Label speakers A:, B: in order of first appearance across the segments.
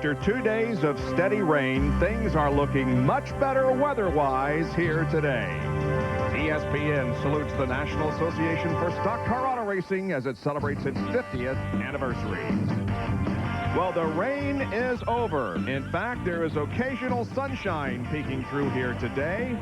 A: After 2 days of steady rain, things are looking much better weather-wise here today. ESPN salutes the National Association for Stock Car Auto Racing as it celebrates its 50th anniversary. Well, the rain is over. In fact, there is occasional sunshine peeking through here today.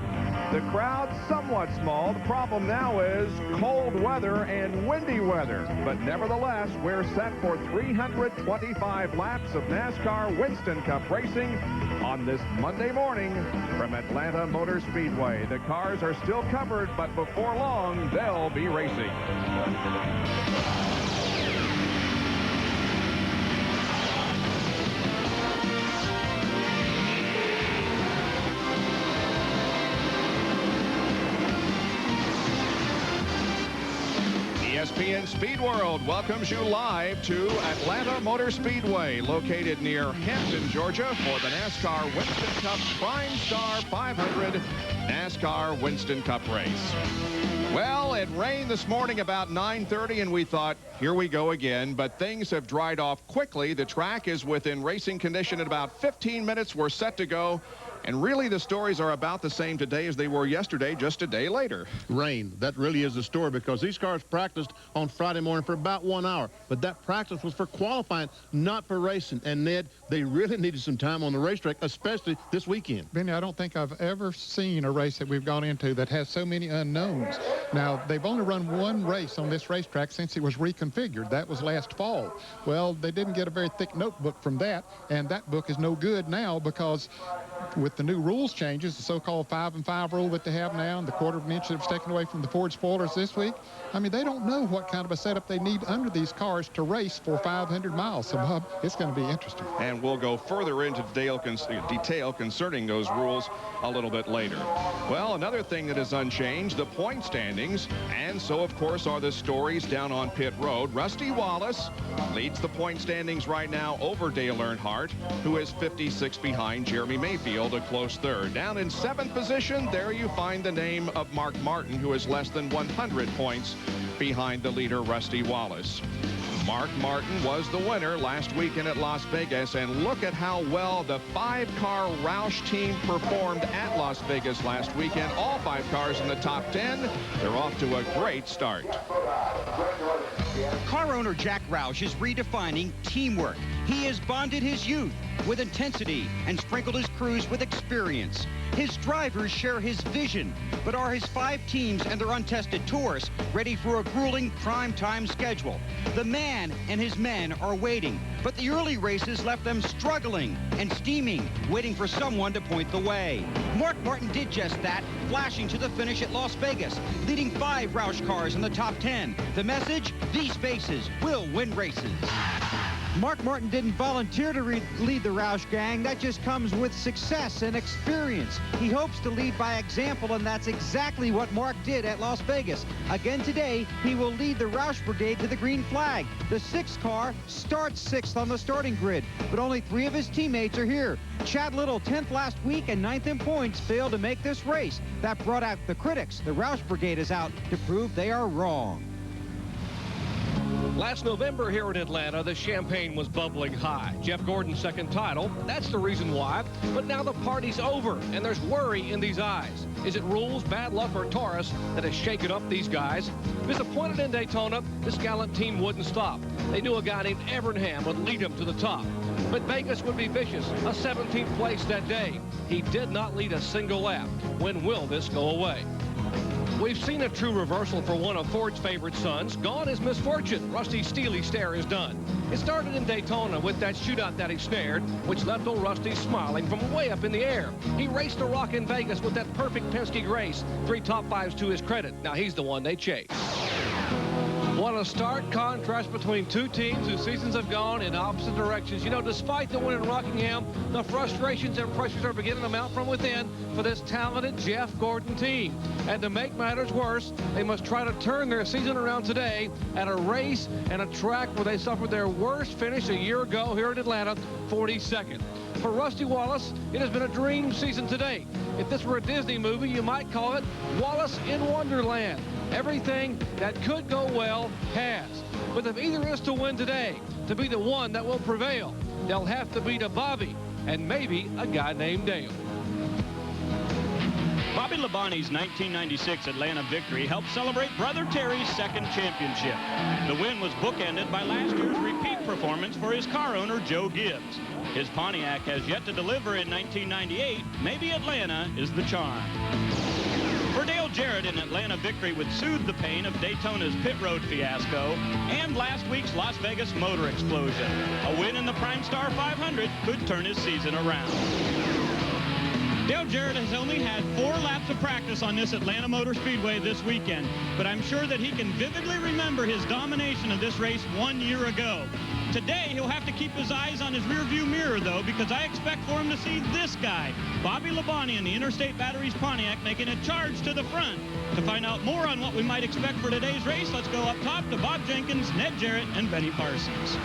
A: The crowd's somewhat small. The problem now is cold weather and windy weather. But nevertheless, we're set for 325 laps of NASCAR Winston Cup racing on this Monday morning from Atlanta Motor Speedway. The cars are still covered, but before long, they'll be racing. ESPN Speed World welcomes you live to Atlanta Motor Speedway, located near Hampton, Georgia, for the NASCAR Winston Cup PRIMESTAR 500 NASCAR Winston Cup race. Well, it rained this morning about 9:30, and we thought, here we go again, but things have dried off quickly. The track is within racing condition in about 15 minutes. We're set to go. And really, the stories are about the same today as they were yesterday, just a day later.
B: Rain. That really is the story, because these cars practiced on Friday morning for about 1 hour. But that practice was for qualifying, not for racing. And, Ned, they really needed some time on the racetrack, especially this weekend.
C: Benny, I don't think I've ever seen a race that we've gone into that has so many unknowns. Now, they've only run one race on this racetrack since it was reconfigured. That was last fall. Well, they didn't get a very thick notebook from that, and that book is no good now because with the new rules changes, the so-called 5-and-5 rule that they have now, and the quarter of an inch that was taken away from the Ford spoilers this week, I mean, they don't know what kind of a setup they need under these cars to race for 500 miles. So, Bob, it's going to be interesting.
A: And we'll go further into detail concerning those rules a little bit later. Well, another thing that is unchanged, the point standings, and so, of course, are the stories down on pit road. Rusty Wallace leads the point standings right now over Dale Earnhardt, who is 56 behind Jeremy Mayfield, a close third. Down in 7th position, there you find the name of Mark Martin, who is less than 100 points behind the leader, Rusty Wallace. Mark Martin was the winner last weekend at Las Vegas, and look at how well the 5-car Roush team performed at Las Vegas last weekend. All 5 cars in the top 10. They're off to a great start.
D: Car owner Jack Roush is redefining teamwork. He has bonded his youth with intensity and sprinkled his crews with experience. His drivers share his vision, but are his 5 teams and their untested tourists ready for a grueling prime-time schedule? The man and his men are waiting, but the early races left them struggling and steaming, waiting for someone to point the way. Mark Martin did just that, flashing to the finish at Las Vegas, leading 5 Roush cars in the top 10. The message: these faces will win races.
E: Mark Martin didn't volunteer to lead the Roush gang. That just comes with success and experience. He hopes to lead by example, and that's exactly what Mark did at Las Vegas. Again today, he will lead the Roush Brigade to the green flag. The 6th car starts 6th on the starting grid, but only 3 of his teammates are here. Chad Little, 10th last week and 9th in points, failed to make this race. That brought out the critics. The Roush Brigade is out to prove they are wrong.
F: Last November here in Atlanta, the champagne was bubbling high. Jeff Gordon's 2nd title, that's the reason why. But now the party's over, and there's worry in these eyes. Is it rules, bad luck, or Taurus that has shaken up these guys? Disappointed in Daytona, this gallant team wouldn't stop. They knew a guy named Evernham would lead them to the top. But Vegas would be vicious, a 17th place that day. He did not lead a single lap. When will this go away? We've seen a true reversal for one of Ford's favorite sons. Gone is misfortune. Rusty's steely stare is done. It started in Daytona with that shootout that he snared, which left old Rusty smiling from way up in the air. He raced the rock in Vegas with that perfect Penske race. 3 top 5s to his credit. Now he's the one they chase. What a stark contrast between 2 teams whose seasons have gone in opposite directions. You know, despite the win in Rockingham, the frustrations and pressures are beginning to mount from within for this talented Jeff Gordon team. And to make matters worse, they must try to turn their season around today at a race and a track where they suffered their worst finish a year ago here in Atlanta, 42nd. For Rusty Wallace, it has been a dream season to date. If this were a Disney movie, you might call it Wallace in Wonderland. Everything that could go well has. But if either is to win today, to be the one that will prevail, they'll have to beat a Bobby and maybe a guy named Dale.
G: Bobby Labonte's 1996 Atlanta victory helped celebrate Brother Terry's second championship. The win was bookended by last year's repeat performance for his car owner, Joe Gibbs. His Pontiac has yet to deliver in 1998. Maybe Atlanta is the charm. For Dale Jarrett, an Atlanta victory would soothe the pain of Daytona's pit road fiasco and last week's Las Vegas motor explosion. A win in the PRIMESTAR 500 could turn his season around. Dale Jarrett has only had 4 laps of practice on this Atlanta Motor Speedway this weekend, but I'm sure that he can vividly remember his domination of this race 1 year ago. Today, he'll have to keep his eyes on his rearview mirror, though, because I expect for him to see this guy, Bobby Labonte in the Interstate Batteries Pontiac, making a charge to the front. To find out more on what we might expect for today's race, let's go up top to Bob Jenkins, Ned Jarrett, and Benny Parsons.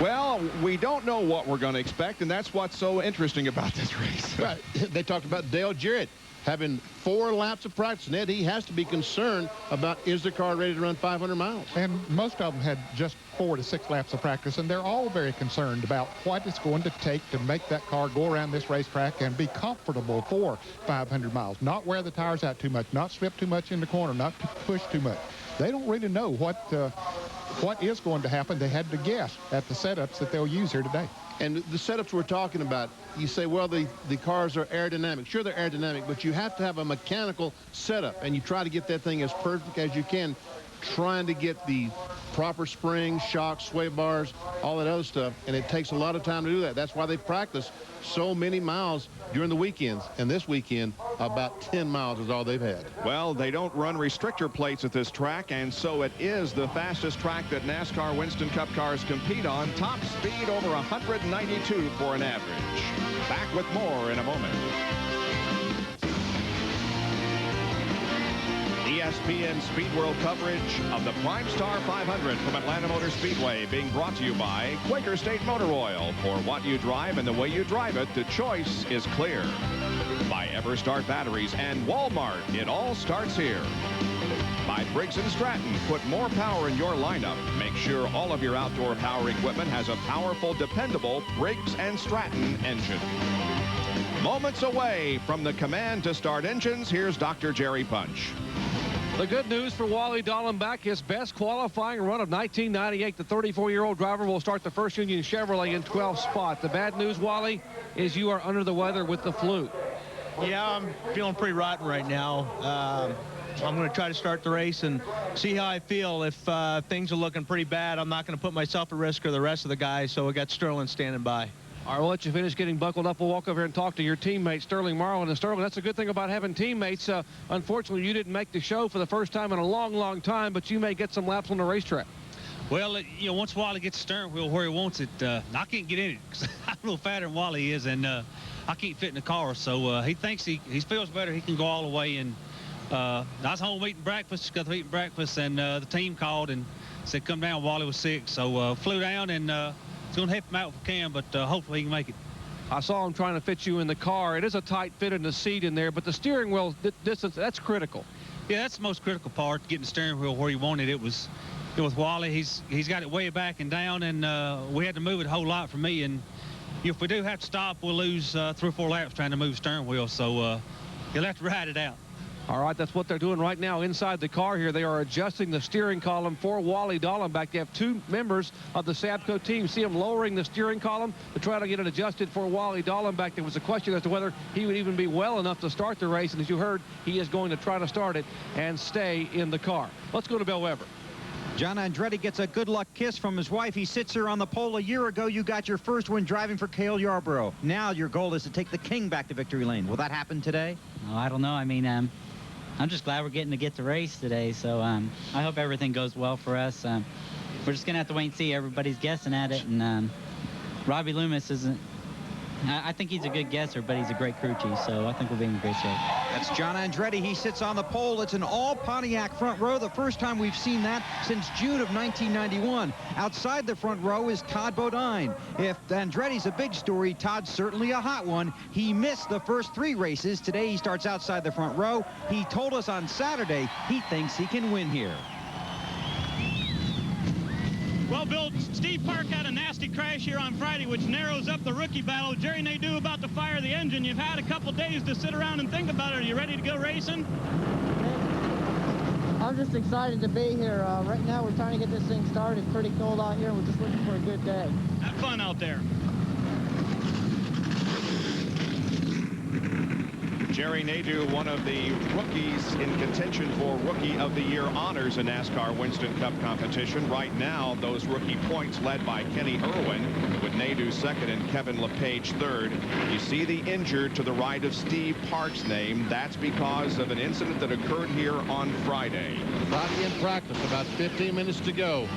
A: Well, we don't know what we're going to expect, and that's what's so interesting about this race.
B: Right. They talked about Dale Jarrett having 4 laps of practice. Ned, he has to be concerned about, is the car ready to run 500 miles?
C: And most of them had just 4 to 6 laps of practice, and they're all very concerned about what it's going to take to make that car go around this racetrack and be comfortable for 500 miles. Not wear the tires out too much, not slip too much in the corner, not push too much. They don't really know what is going to happen. They had to guess at the setups that they'll use here today.
B: And the setups we're talking about, you say, well, the cars are aerodynamic. Sure, they're aerodynamic, but you have to have a mechanical setup, and you try to get that thing as perfect as you can, trying to get the proper springs, shocks, sway bars, all that other stuff, and it takes a lot of time to do that. That's why they practice so many miles during the weekends, and this weekend, about 10 miles is all they've had.
A: Well, they don't run restrictor plates at this track, and so it is the fastest track that NASCAR Winston Cup cars compete on. Top speed over 192 for an average. Back with more in a moment. ESPN Speed World coverage of the PRIMESTAR 500 from Atlanta Motor Speedway, being brought to you by Quaker State Motor Oil. For what you drive and the way you drive it, the choice is clear. By Everstart Batteries and Walmart, it all starts here. By Briggs & Stratton, put more power in your lineup. Make sure all of your outdoor power equipment has a powerful, dependable Briggs & Stratton engine. Moments away from the command to start engines, here's Dr. Jerry Punch.
F: The good news for Wally Dallenbach, his best qualifying run of 1998. The 34-year-old driver will start the First Union Chevrolet in 12th spot. The bad news, Wally, is you are under the weather with the flu.
H: Yeah, I'm feeling pretty rotten right now. I'm going to try to start the race and see how I feel. If things are looking pretty bad, I'm not going to put myself at risk or the rest of the guys, so we got Sterling standing by.
F: All right, we'll let you finish getting buckled up. We'll walk over here and talk to your teammates, Sterling Marlin. And Sterling, that's a good thing about having teammates. Unfortunately, you didn't make the show for the first time in a long, long time, but you may get some laps on the racetrack.
I: Well, you know, once Wally gets the steering wheel where he wants it, I can't get in it because I'm a little fatter than Wally is, and I can't fit in the car. So he thinks he feels better. He can go all the way. And I was home eating breakfast, got to eating breakfast, and the team called and said, come down. Wally was sick. So flew down, and it's going to help him out if we can, but hopefully he can make it.
F: I saw him trying to fit you in the car. It is a tight fit in the seat in there, but the steering wheel distance, that's critical.
I: Yeah, that's the most critical part, getting the steering wheel where you want it. It was with Wally. He's got it way back and down, and we had to move it a whole lot for me. And if we do have to stop, we'll lose 3 or 4 laps trying to move the steering wheel. So you'll have to ride it out.
F: All right, that's what they're doing right now inside the car here. They are adjusting the steering column for Wally Dallenbach. They have 2 members of the Sabco team. See them lowering the steering column to try to get it adjusted for Wally Dallenbach. There was a question as to whether he would even be well enough to start the race, and as you heard, he is going to try to start it and stay in the car. Let's go to Bill Weber.
E: John Andretti gets a good luck kiss from his wife. He sits here on the pole. A year ago, you got your first win driving for Cale Yarborough. Now your goal is to take the King back to victory lane. Will that happen today?
J: Oh, I don't know. I mean, I'm just glad we're getting to get the race today, so I hope everything goes well for us. We're just going to have to wait and see. Everybody's guessing at it, and Robbie Loomis isn't... I think he's a good guesser, but he's a great crew chief, so I think we'll be in great shape.
E: That's John Andretti. He sits on the pole. It's an all Pontiac front row. The first time we've seen that since June of 1991. Outside the front row is Todd Bodine. If Andretti's a big story, Todd's certainly a hot one. He missed the first 3 races. Today he starts outside the front row. He told us on Saturday he thinks he can win here.
G: Well, Bill, Steve Park had a nasty crash here on Friday, which narrows up the rookie battle. Jerry Nadeau about to fire the engine. You've had a couple days to sit around and think about it. Are you ready to go racing?
K: I'm just excited to be here. Right now, we're trying to get this thing started. It's pretty cold out here. We're just looking for a good day.
G: Have fun out there.
A: Jerry Nadeau, one of the rookies in contention for Rookie of the Year honors in NASCAR Winston Cup competition. Right now, those rookie points led by Kenny Irwin, with Nadeau second and Kevin LePage third. You see the injured to the right of Steve Park's name. That's because of an incident that occurred here on Friday.
B: Friday in practice, about 15 minutes to go.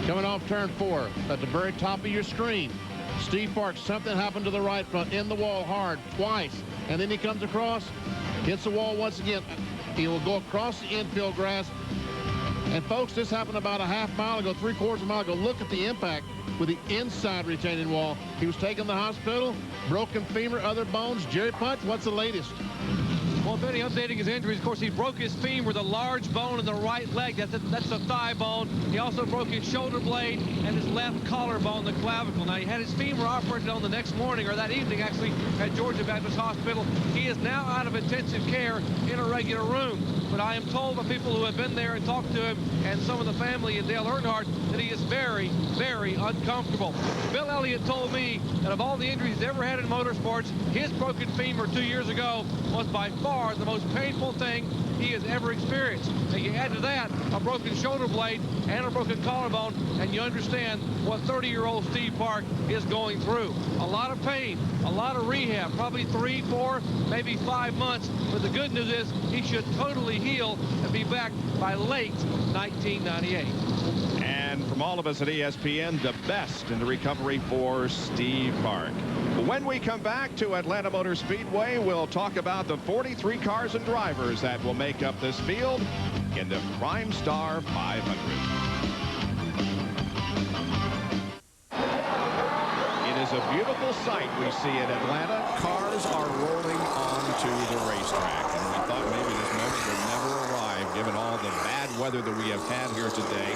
B: Coming off turn 4 at the very top of your screen. Steve Park, something happened to the right front, in the wall hard twice, and then he comes across, hits the wall once again. He will go across the infield grass. And folks, this happened about a half mile ago, 3/4 of a mile ago. Look at the impact with the inside retaining wall. He was taken to the hospital, broken femur, other bones. Jerry Punch, what's the latest?
F: Well, Benny, updating his injuries, of course, he broke his femur, the large bone in the right leg. That's the thigh bone. He also broke his shoulder blade and his left collarbone, the clavicle. Now, he had his femur operated on the next morning, or that evening, actually, at Georgia Baptist Hospital. He is now out of intensive care in a regular room. But I am told by people who have been there and talked to him, and some of the family and Dale Earnhardt, that he is very, very uncomfortable. Bill Elliott told me that of all the injuries he's ever had in motorsports, his broken femur 2 years ago was by far the most painful thing he has ever experienced. And you add to that a broken shoulder blade and a broken collarbone, and you understand what 30-year-old Steve Park is going through. A lot of pain, a lot of rehab, probably 3, 4, maybe 5 months. But the good news is he should totally heal and be back by late 1998.
A: And from all of us at ESPN, the best in the recovery for Steve Park. When we come back to Atlanta Motor Speedway, we'll talk about the 43 cars and drivers that will make up this field in the PRIMESTAR 500. It is a beautiful sight we see in Atlanta. Cars are rolling onto the racetrack, and we thought maybe this moment would never arrive given all the bad weather that we have had here today.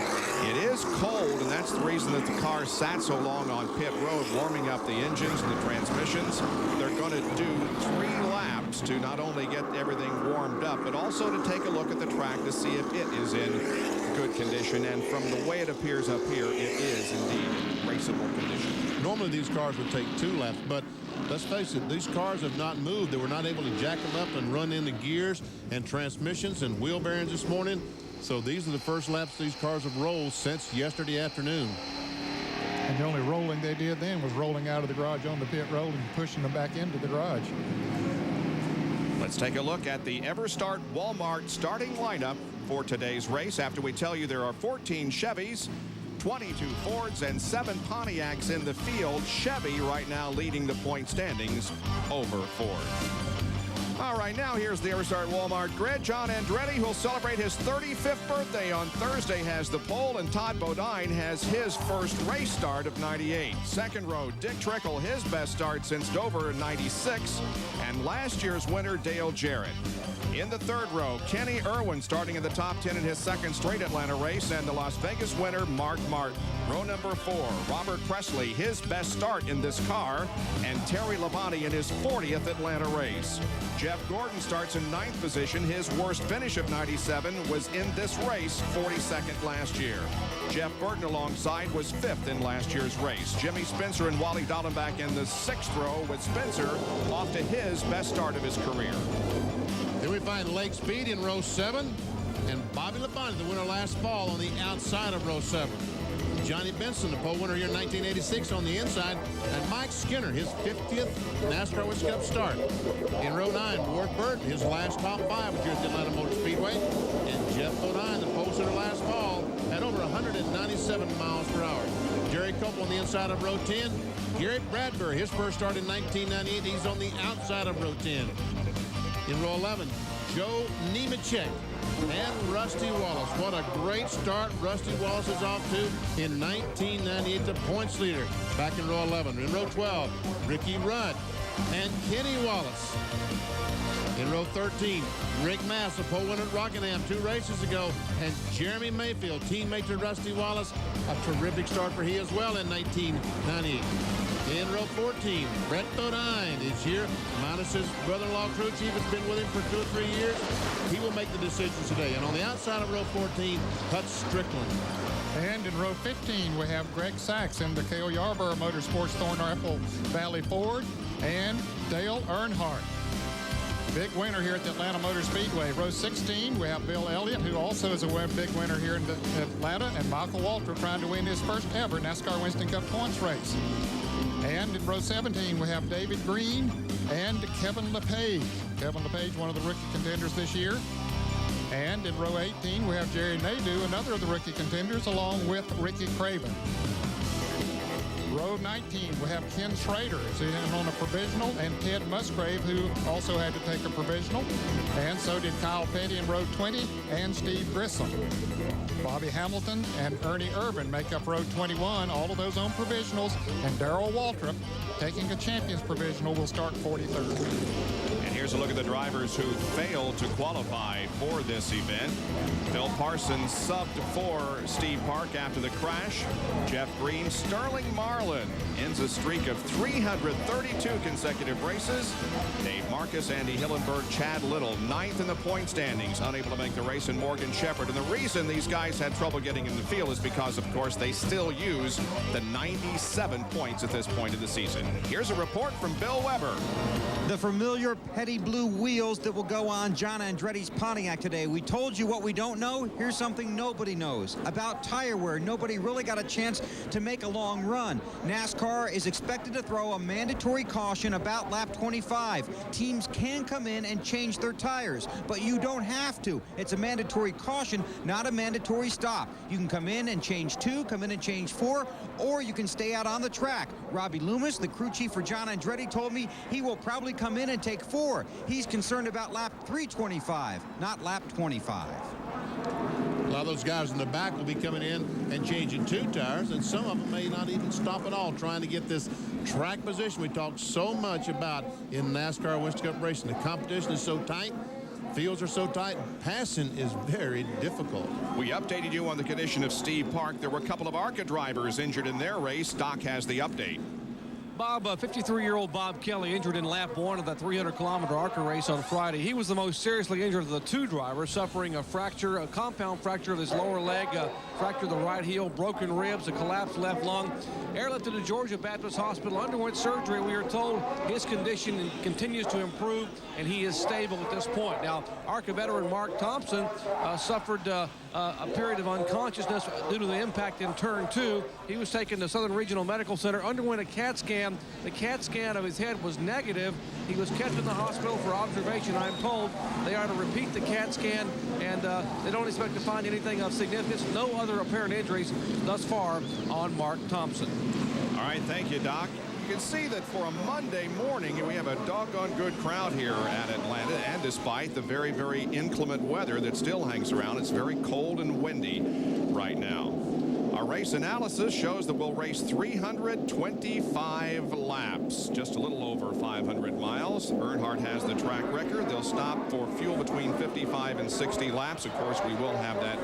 A: It is cold, and that's the reason that the cars sat so long on pit road, warming up the engines and the transmissions. They're going to do 3 laps to not only get everything warmed up, but also to take a look at the track to see if it is in good condition. And from the way it appears up here, it is indeed raceable condition.
B: Normally these cars would take 2 laps, but let's face it, these cars have not moved. They were not able to jack them up and run in the gears and transmissions and wheel bearings this morning. So these are the first laps these cars have rolled since yesterday afternoon.
C: And the only rolling they did then was rolling out of the garage on the pit road and pushing them back into the garage.
A: Let's take a look at the EverStart Walmart starting lineup for today's race after we tell you there are 14 Chevys, 22 Fords, and 7 Pontiacs in the field. Chevy right now leading the point standings over Ford. All right, now here's the EverStart Walmart grid. John Andretti, who'll celebrate his 35th birthday on Thursday, has the pole, and Todd Bodine has his first race start of 98. Second row, Dick Trickle, his best start since Dover in 96, and last year's winner, Dale Jarrett. In the third row, Kenny Irwin starting in the top 10 in his second straight Atlanta race, and the Las Vegas winner, Mark Martin. Row number 4, Robert Presley, his best start in this car, and Terry Labonte in his 40th Atlanta race. Jeff Gordon starts in 9th position. His worst finish of 97 was in this race, 42nd last year. Jeff Burton alongside was 5th in last year's race. Jimmy Spencer and Wally Dallenbach in the 6th row, with Spencer off to his best start of his career.
B: Then we find Lake Speed in row 7, and Bobby Labonte, the winner last fall, on the outside of row 7. Johnny Benson, the pole winner here in 1986, on the inside, and Mike Skinner, his 50th NASCAR Winston Cup start. In row 9, Ward Burton, his last top 5 was here at the Atlanta Motor Speedway, and Jeff Bodine, the pole sitter last fall, had over 197 miles per hour. Jerry Cope on the inside of row 10. Garrett Bradbury, his first start in 1998, he's on the outside of row 10. In row 11, Joe Nemechek and Rusty Wallace. What a great start Rusty Wallace is off to in 1998, the points leader back in row 11. In row 12, Ricky Rudd and Kenny Wallace. In row 13, Rick Mass, a pole winner at Rockingham 2 races ago, and Jeremy Mayfield, teammate to Rusty Wallace, a terrific start for he as well in 1998. In row 14, Brett Bodine is here, minus his brother-in-law crew chief has been with him for 2 or 3 years. He will make the decisions today. And on the outside of row 14, Hutch Strickland.
C: And in row 15, we have Greg Sachs in the Cale Yarborough Motorsports Thornapple Valley Ford, and Dale Earnhardt. Big winner here at the Atlanta Motor Speedway. Row 16, we have Bill Elliott, who also is a big winner here in Atlanta, and Michael Walter trying to win his first ever NASCAR Winston Cup points race. And in row 17, we have David Green and Kevin LePage. Kevin LePage, one of the rookie contenders this year. And in row 18, we have Jerry Nadeau, another of the rookie contenders, along with Ricky Craven. Row 19, we have Ken Schrader sitting on a provisional, and Ted Musgrave, who also had to take a provisional. And so did Kyle Petty in row 20 and Steve Grissom. Bobby Hamilton and Ernie Irvin make up row 21, all of those on provisionals. And Darrell Waltrip, taking a champion's provisional, will start 43rd.
A: And here's a look at the drivers who failed to qualify for this event. Phil Parsons subbed for Steve Park after the crash. Jeff Green, Sterling Marlin ends a streak of 332 consecutive races. Dave Marcus, Andy Hillenberg, Chad Little, 9th in the point standings, unable to make the race, and Morgan Shepherd. And the reason these guys had trouble getting in the field is because, of course, they still use the 97 points at this point of the season. Here's a report from Bill Weber.
E: The familiar Petty blue wheels that will go on John Andretti's Pontiac today. We told you what we don't know. Here's something nobody knows about tire wear. Nobody really got a chance to make a long run. NASCAR is expected to throw a mandatory caution about lap 25. Teams can come in and change their tires, but you don't have to. It's a mandatory caution, not a mandatory stop. You can come in and change 2, come in and change 4, or you can stay out on the track. Robbie Loomis, the crew chief for John Andretti, told me he will probably come in and take 4. He's concerned about lap 325, not lap 25.
B: A lot of those guys in the back will be coming in and changing 2 tires, and some of them may not even stop at all trying to get this track position we talked so much about in NASCAR Winston Cup racing. The competition is so tight. Fields are so tight, passing is very difficult.
A: We updated you on the condition of Steve Park. There were a couple of ARCA drivers injured in their race. Doc has the update.
F: Bob, 53-year-old Bob Kelly injured in lap 1 of that 300-kilometer ARCA race on Friday. He was the most seriously injured of the 2 drivers, suffering a fracture, a compound fracture of his lower leg, fractured the right heel, broken ribs, a collapsed left lung. Airlifted to Georgia Baptist Hospital, underwent surgery. We are told his condition continues to improve, and he is stable at this point. Now, ARCA veteran Mark Thompson suffered a period of unconsciousness due to the impact in turn 2. He was taken to Southern Regional Medical Center, underwent a CAT scan. The CAT scan of his head was negative. He was kept in the hospital for observation. I'm told they are to repeat the CAT scan, and they don't expect to find anything of significance. No other apparent injuries thus far on Mark Thompson.
A: All right, thank you, Doc. You can see that for a Monday morning, we have a doggone good crowd here at Atlanta, and despite the very, very inclement weather that still hangs around, it's very cold and windy right now. Our race analysis shows that we'll race 325 laps, just a little over 500 miles. Earnhardt has the track record. They'll stop for fuel between 55 and 60 laps. Of course, we will have that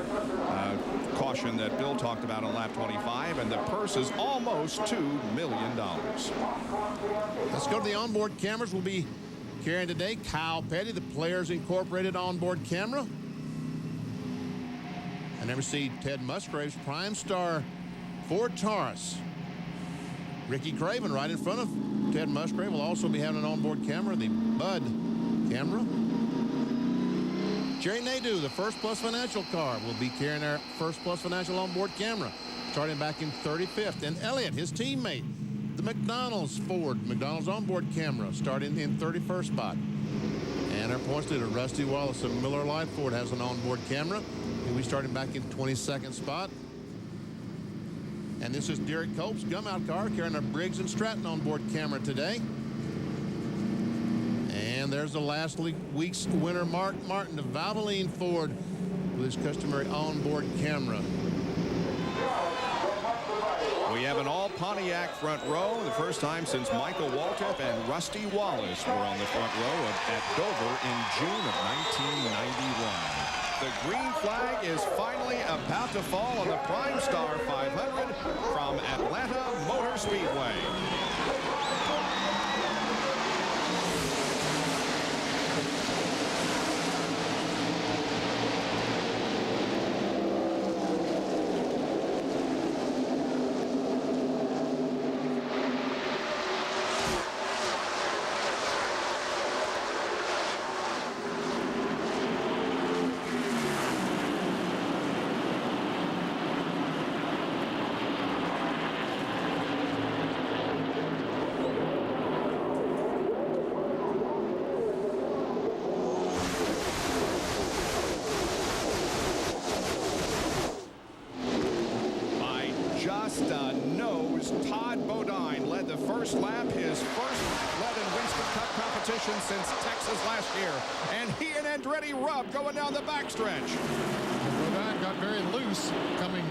A: caution that Bill talked about on lap 25, and the purse is almost $2 million.
B: Let's go to the onboard cameras. We'll be carrying today Kyle Petty, the Players Incorporated onboard camera. I never see Ted Musgrave's PrimeStar Ford Taurus. Ricky Craven right in front of Ted Musgrave will also be having an onboard camera, the Bud camera. Jerry Nadeau, the First Plus Financial car, will be carrying our First Plus Financial onboard camera, starting back in 35th. And Elliott, his teammate, the McDonald's Ford, McDonald's onboard camera, starting in 31st spot. And our points leader, Rusty Wallace of Miller Lite Ford, has an onboard camera. He'll be starting back in 22nd spot. And this is Derek Cope's Gumout car carrying a Briggs & Stratton onboard camera today. And there's the last week's winner, Mark Martin of Valvoline Ford, with his customary onboard camera.
A: We have an all Pontiac front row. The first time since Michael Waltrip and Rusty Wallace were on the front row at Dover in June of 1991. The green flag is finally about to fall on the PRIMESTAR 500 from Atlanta Motor Speedway. Just a nose. Todd Bodine led the first lap, his first lap led in Winston Cup competition since Texas last year. And he and Andretti rubbed going down the backstretch.
C: Bodine got very loose coming.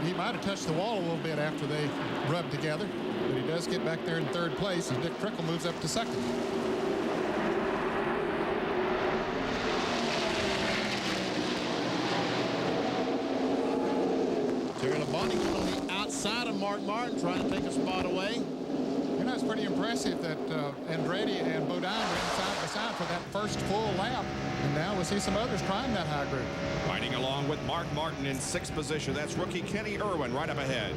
C: He might have touched the wall a little bit after they rubbed together, but he does get back there in third place, and Dick Trickle moves up to second.
B: Bonnie on the outside of Mark Martin, trying to take a spot away.
C: You know, it's pretty impressive that Andretti and Bodine were side by side for that first full lap. And now we see some others trying that high group.
A: Fighting along with Mark Martin in 6th position. That's rookie Kenny Irwin right up ahead.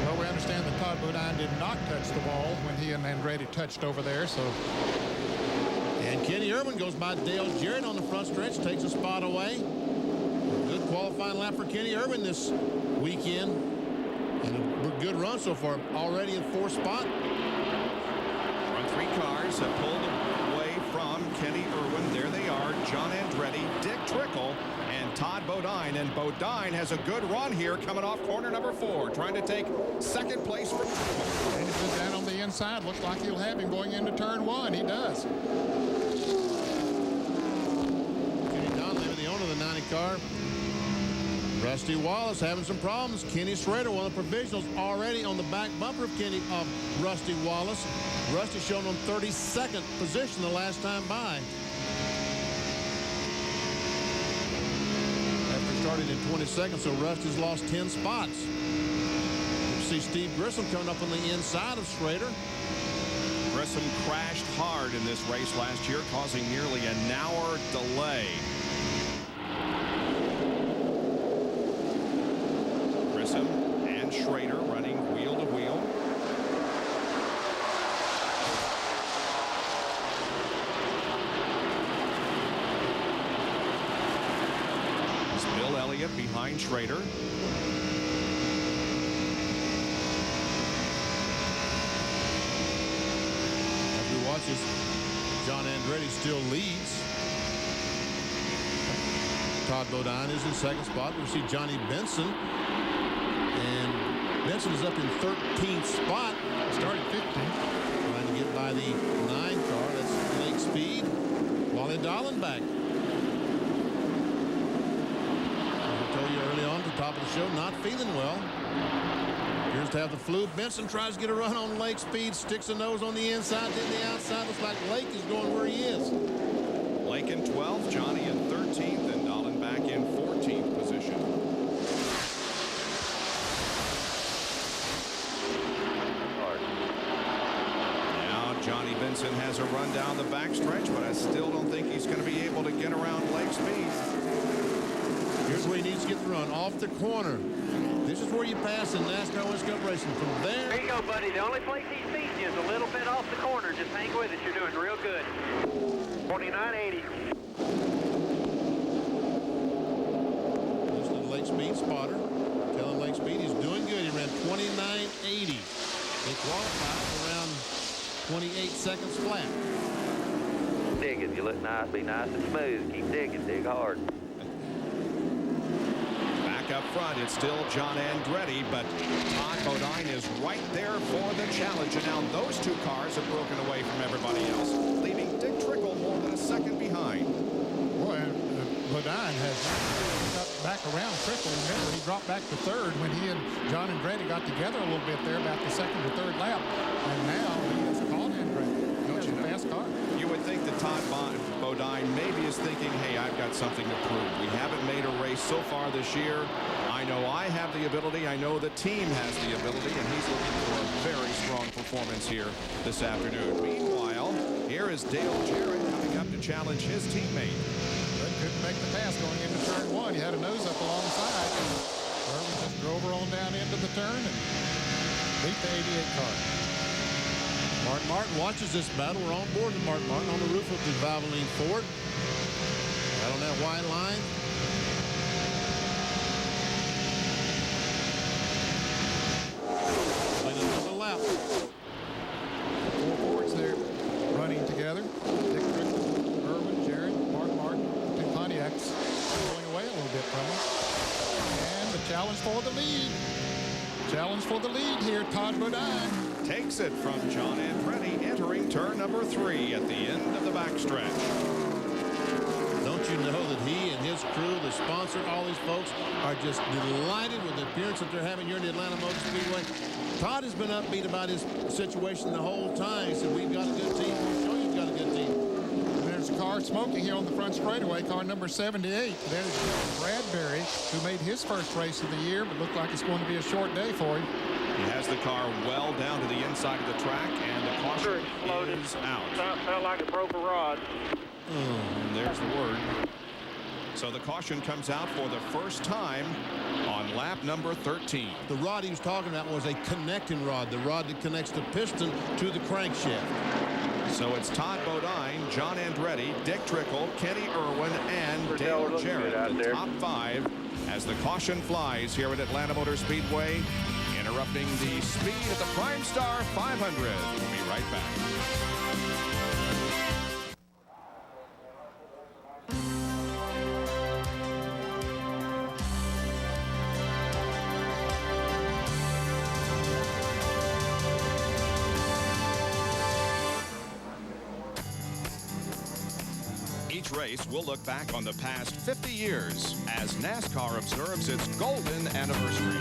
C: Well, we understand that Todd Bodine did not touch the wall when he and Andretti touched over there, so...
B: And Kenny Irwin goes by Dale Jarrett on the front stretch, takes a spot away. Good qualifying lap for Kenny Irwin this weekend. And a good run so far, already in 4th spot.
A: Front 3 cars have pulled away from Kenny Irwin. There they are, John Andretti, Dick Trickle, and Todd Bodine. And Bodine has a good run here coming off corner number 4, trying to take 2nd place from Trickle.
C: And he's been down on the inside. Looks like he'll have him going into turn 1. He does.
B: The 90 car. Rusty Wallace having some problems. Kenny Schrader, one of the provisionals, already on the back bumper of Rusty Wallace. Rusty shown on 32nd position the last time by. After starting in 22nd, so Rusty's lost 10 spots. You see Steve Grissom coming up on the inside of Schrader.
A: Grissom crashed hard in this race last year, causing nearly an hour delay. And Schrader running wheel to wheel. It's Bill Elliott behind Schrader.
B: As we watch this, John Andretti still leads. Todd Bodine is in 2nd spot. We see Johnny Benson. And Benson is up in 13th spot.
C: Started 15th.
B: Trying to get by the 9 car. That's Lake Speed. Wally Dallenbach. I told you early on at the top of the show, not feeling well. Appears to have the flu. Benson tries to get a run on Lake Speed. Sticks a nose on the inside, then the outside. Looks like Lake is going where he is.
A: Lake in 12th, Johnny in 13th, and Dallenbach in 14th position. Johnny Benson has a run down the backstretch, but I still don't think he's going to be able to get around Lake Speed.
B: Here's where he needs to get the run, off the corner. This is where you pass in NASCAR Winston Cup racing. From there...
L: There you go, buddy. The only place he's beating you is a little bit off the corner. Just hang with it. You're doing real good. 29.80.
B: This is the Lake Speed spotter. Telling Lake Speed he's doing good. He ran 29.80. They qualified around 28 seconds flat.
L: Dig it. You look nice. Be nice and smooth. Keep digging. Dig hard.
A: Back up front, it's still John Andretti, but Todd Bodine is right there for the challenge. And now those 2 cars have broken away from everybody else, leaving Dick Trickle more than a second behind.
C: Boy, Bodine has got back around Trickle. Remember, he dropped back to third when he and John Andretti got together a little bit there about the second or third lap. And now he has caught Andretti. It's a fast car.
A: You would think that Todd Bodine maybe is thinking, hey, I've got something to prove. We haven't made a race so far this year. I know I have the ability. I know the team has the ability, and he's looking for a very strong performance here this afternoon. Meanwhile, here is Dale Jarrett coming up to challenge his teammate.
C: But couldn't make the pass going into turn one. He had a nose up alongside. Irwin just drove her on down into the turn and beat the 88 car.
B: Mark Martin watches this battle. We're on board with Mark Martin on the roof of the Valvoline Ford. Right on that white line. Playing another lap.
C: 4 Fords there running together. Dick Trickle, Irwin, Jared, Mark Martin, 2 Pontiacs going away a little bit from him. And the challenge for the lead. Challenge for the lead here, Todd Bodine.
A: Takes it from John Andretti, entering turn number 3 at the end of the backstretch.
B: Don't you know that he and his crew, the sponsor, all these folks are just delighted with the appearance that they're having here at the Atlanta Motor Speedway. Todd has been upbeat about his situation the whole time. He said, we've got a good team. We'll show you we've got a good team.
C: And there's a car smoking here on the front straightaway, car number 78. There's Bradbury, who made his first race of the year, but looked like it's going to be a short day for him.
A: He has the car well down to the inside of the track, and the caution is out.
L: Felt like it broke a rod.
A: And there's the word. So the caution comes out for the first time on lap number 13.
B: The rod he was talking about was a connecting rod, the rod that connects the piston to the crankshaft.
A: So it's Todd Bodine, John Andretti, Dick Trickle, Kenny Irwin, and Dale Jarrett, the top 5, as the caution flies here at Atlanta Motor Speedway, interrupting the speed at the PRIMESTAR 500. We'll be right back. Each race will look back on the past 50 years as NASCAR observes its golden anniversary.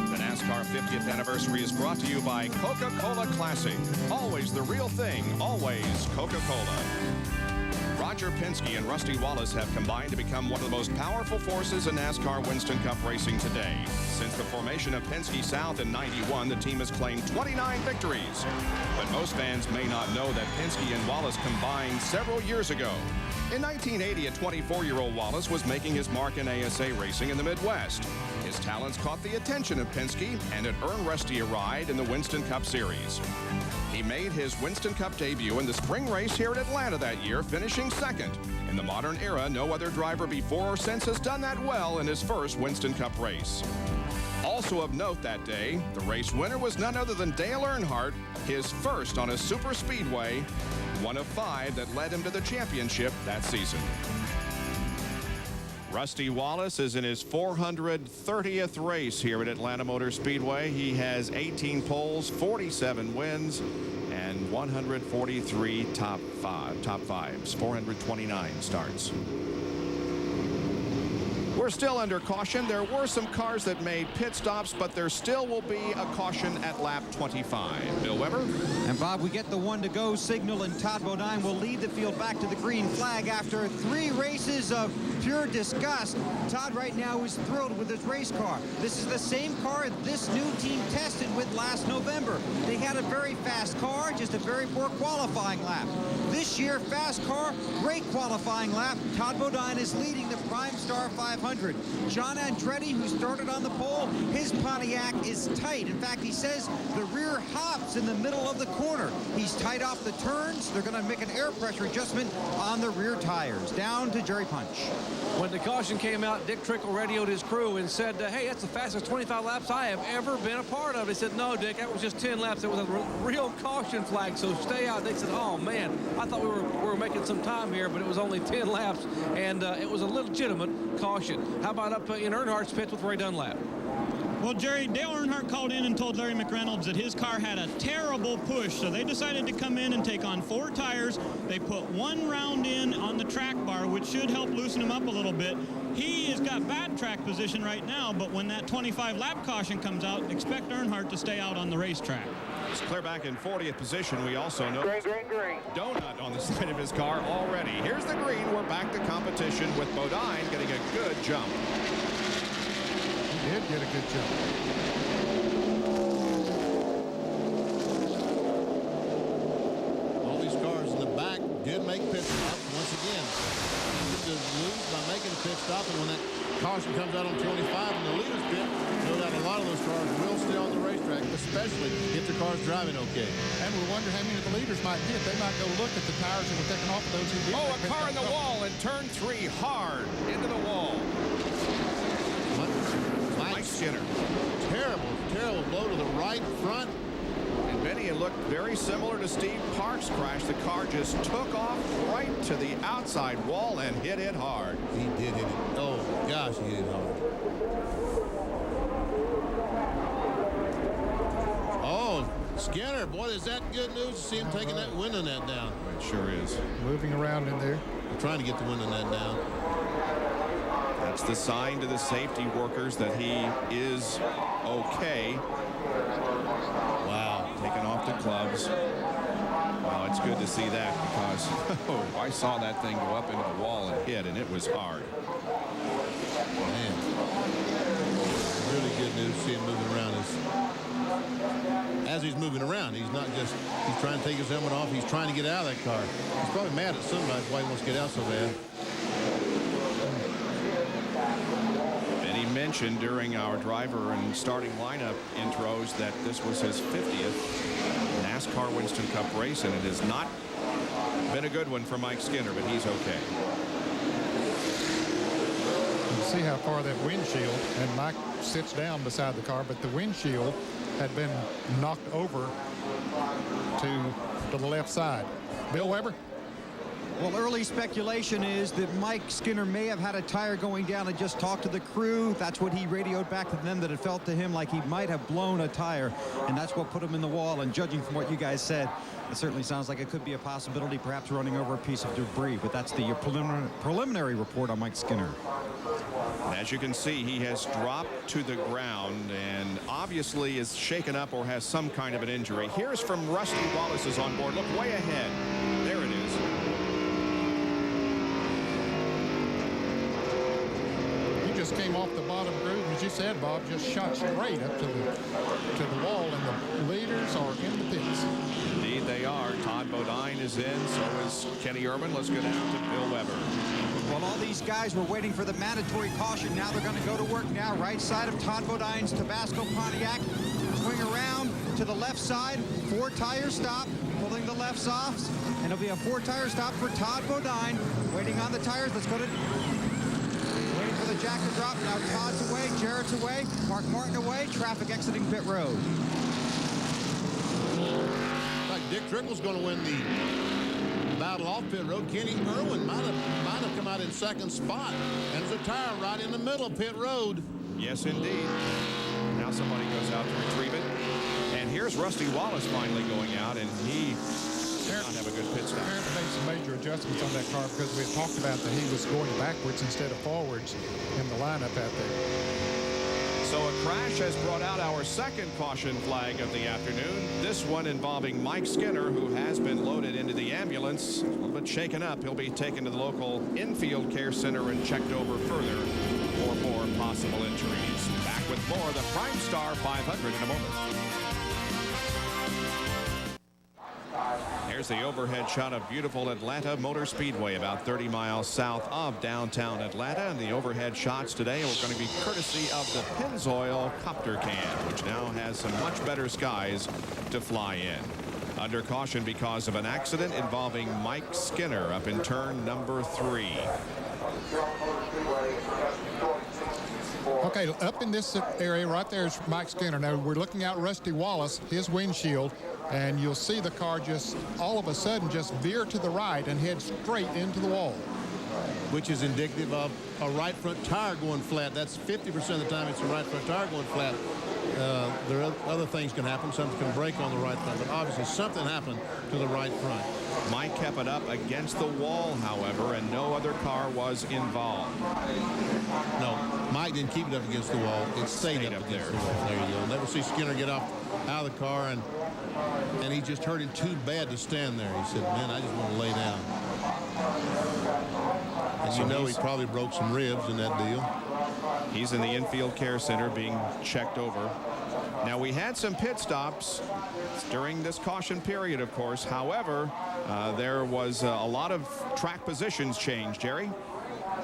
A: The NASCAR 50th anniversary is brought to you by Coca-Cola Classic. Always the real thing, always Coca-Cola. Roger Penske and Rusty Wallace have combined to become one of the most powerful forces in NASCAR Winston Cup racing today. Since the formation of Penske South in '91, the team has claimed 29 victories. But most fans may not know that Penske and Wallace combined several years ago. In 1980, a 24-year-old Wallace was making his mark in ASA racing in the Midwest. His talents caught the attention of Penske, and it earned Rusty a ride in the Winston Cup Series. He made his Winston Cup debut in the spring race here at Atlanta that year, finishing second. In the modern era, no other driver before or since has done that well in his first Winston Cup race. Also of note that day, the race winner was none other than Dale Earnhardt, his first on a super speedway, one of 5 that led him to the championship that season. Rusty Wallace is in his 430th race here at Atlanta Motor Speedway. He has 18 poles, 47 wins, and 143 top fives, 429 starts. We're still under caution. There were some cars that made pit stops, but there still will be a caution at lap 25. Bill Weber?
E: And Bob, we get the 1 to go signal, and Todd Bodine will lead the field back to the green flag after 3 races of pure disgust. Todd right now is thrilled with his race car. This is the same car this new team tested with last November. They had a very fast car, just a very poor qualifying lap. This year, fast car, great qualifying lap. Todd Bodine is leading the PRIMESTAR 500. John Andretti, who started on the pole, his Pontiac is tight. In fact, he says the rear hops in the middle of the corner. He's tight off the turns. They're going to make an air pressure adjustment on the rear tires. Down to Jerry Punch.
F: When the caution came out, Dick Trickle radioed his crew and said, hey, that's the fastest 25 laps I have ever been a part of. He said, no, Dick, that was just 10 laps. It was a real caution flag, so stay out. They said, oh, man, I thought we were making some time here, but it was only 10 laps, and it was a legitimate caution. How about up in Earnhardt's pits with Ray Dunlap?
M: Well, Jerry, Dale Earnhardt called in and told Larry McReynolds that his car had a terrible push, so they decided to come in and take on 4 tires. They put 1 round in on the track bar, which should help loosen him up a little bit. He has got bad track position right now, but when that 25-lap caution comes out, expect Earnhardt to stay out on the racetrack.
A: It's clear back in 40th position. We also know donut on the side of his car already. Here's the green. We're back to competition with Bodine getting a good jump.
C: He did get a good jump.
B: All these cars in the back did make pit stops once again. To lose by making a pit stop, and when that caution comes out on 25 in the leader's pit, no doubt a lot of those cars will stay on the racetrack, especially if the car's driving okay.
C: And we wonder how many of the leaders might get. They might go look at the tires that were taken off of those who did.
A: Oh, a car in the wall in turn 3, hard into the wall. Mike Skinner.
B: Terrible blow to the right front.
A: And Benny, it looked very similar to Steve Park's crash. The car just took off right to the outside wall and hit it hard.
B: He did hit it. Oh, gosh, he hit it hard. Oh, Skinner, boy, is that good news to see him taking that wind on that down.
A: It sure is.
C: Moving around in there.
B: We're trying to get the wind on that down.
A: That's the sign to the safety workers that he is okay. Wow, taking off the clubs. Well, it's good to see that because I saw that thing go up into the wall and hit, and it was hard.
B: Man, really good news to see him moving around. As he's moving around, he's not just, he's trying to take his helmet off. He's trying to get out of that car. He's probably mad at somebody why he wants to get out so bad.
A: And he mentioned during our driver and starting lineup intros that this was his 50th NASCAR Winston Cup race, and it has not been a good one for Mike Skinner, but he's okay.
C: You see how far that windshield, and Mike sits down beside the car, but the windshield had been knocked over to the left side. Bill Weber?
E: Well, early speculation is that Mike Skinner may have had a tire going down and just talked to the crew. That's what he radioed back to them, that it felt to him like he might have blown a tire, and that's what put him in the wall. And judging from what you guys said, it certainly sounds like it could be a possibility, perhaps running over a piece of debris. But that's the preliminary report on Mike Skinner.
A: As you can see, he has dropped to the ground and obviously is shaken up or has some kind of an injury. Here's from Rusty Wallace's on board. Look way ahead. There it is.
C: Just came off the bottom groove, as you said, Bob, just shot straight up to the wall, and the leaders are in the pits.
A: Indeed they are. Todd Bodine is in, so is Kenny Irwin. Let's go down to Bill Weber.
E: Well, all these guys were waiting for the mandatory caution. Now they're going to go to work now. Right side of Todd Bodine's Tabasco Pontiac. Swing around to the left side. 4 tire stop. Pulling the lefts off. And it'll be a 4 tire stop for Todd Bodine. Waiting on the tires. Let's go to... Waiting for the jack to drop. Now Todd's away. Jarrett's away. Mark Martin away. Traffic exiting pit road.
B: Like Dick Trickle's going to win the battle off pit road. Kenny Irwin might have come out in second spot. And there's a tire right in the middle of pit road.
A: Yes, indeed. Now somebody goes out to retrieve it. And here's Rusty Wallace finally going out, and he did not have a good pit stop.
C: Apparently made some major adjustments on that car because we had talked about that he was going backwards instead of forwards in the lineup out there.
A: So a crash has brought out our second caution flag of the afternoon. This one involving Mike Skinner, who has been loaded into the ambulance. A little bit shaken up. He'll be taken to the local infield care center and checked over further for more possible injuries. Back with more of the PrimeStar 500 in a moment. Here's the overhead shot of beautiful Atlanta Motor Speedway, about 30 miles south of downtown Atlanta. And the overhead shots today are going to be courtesy of the Pennzoil Copter Cam, which now has some much better skies to fly in. Under caution because of an accident involving Mike Skinner up in turn number 3.
C: Okay, up in this area right there is Mike Skinner. Now we're looking out Rusty Wallace, his windshield, and you'll see the car just all of a sudden just veer to the right and head straight into the wall.
B: which is indicative of a right front tire going flat. That's 50% of the time it's a right front tire going flat. There are other things can happen. Something can break on the right front, but obviously something happened to the right front.
A: Mike kept it up against the wall, however, and no other car was involved.
B: No, Mike didn't keep it up against the wall. It stayed up against the wall. There you go. Never see Skinner get out of the car, and he just hurt him too bad to stand there. He said, man, I just want to lay down. And you know he probably broke some ribs in that deal.
A: He's in the infield care center being checked over. Now, we had some pit stops during this caution period, of course. However, there was a lot of track positions changed, Jerry.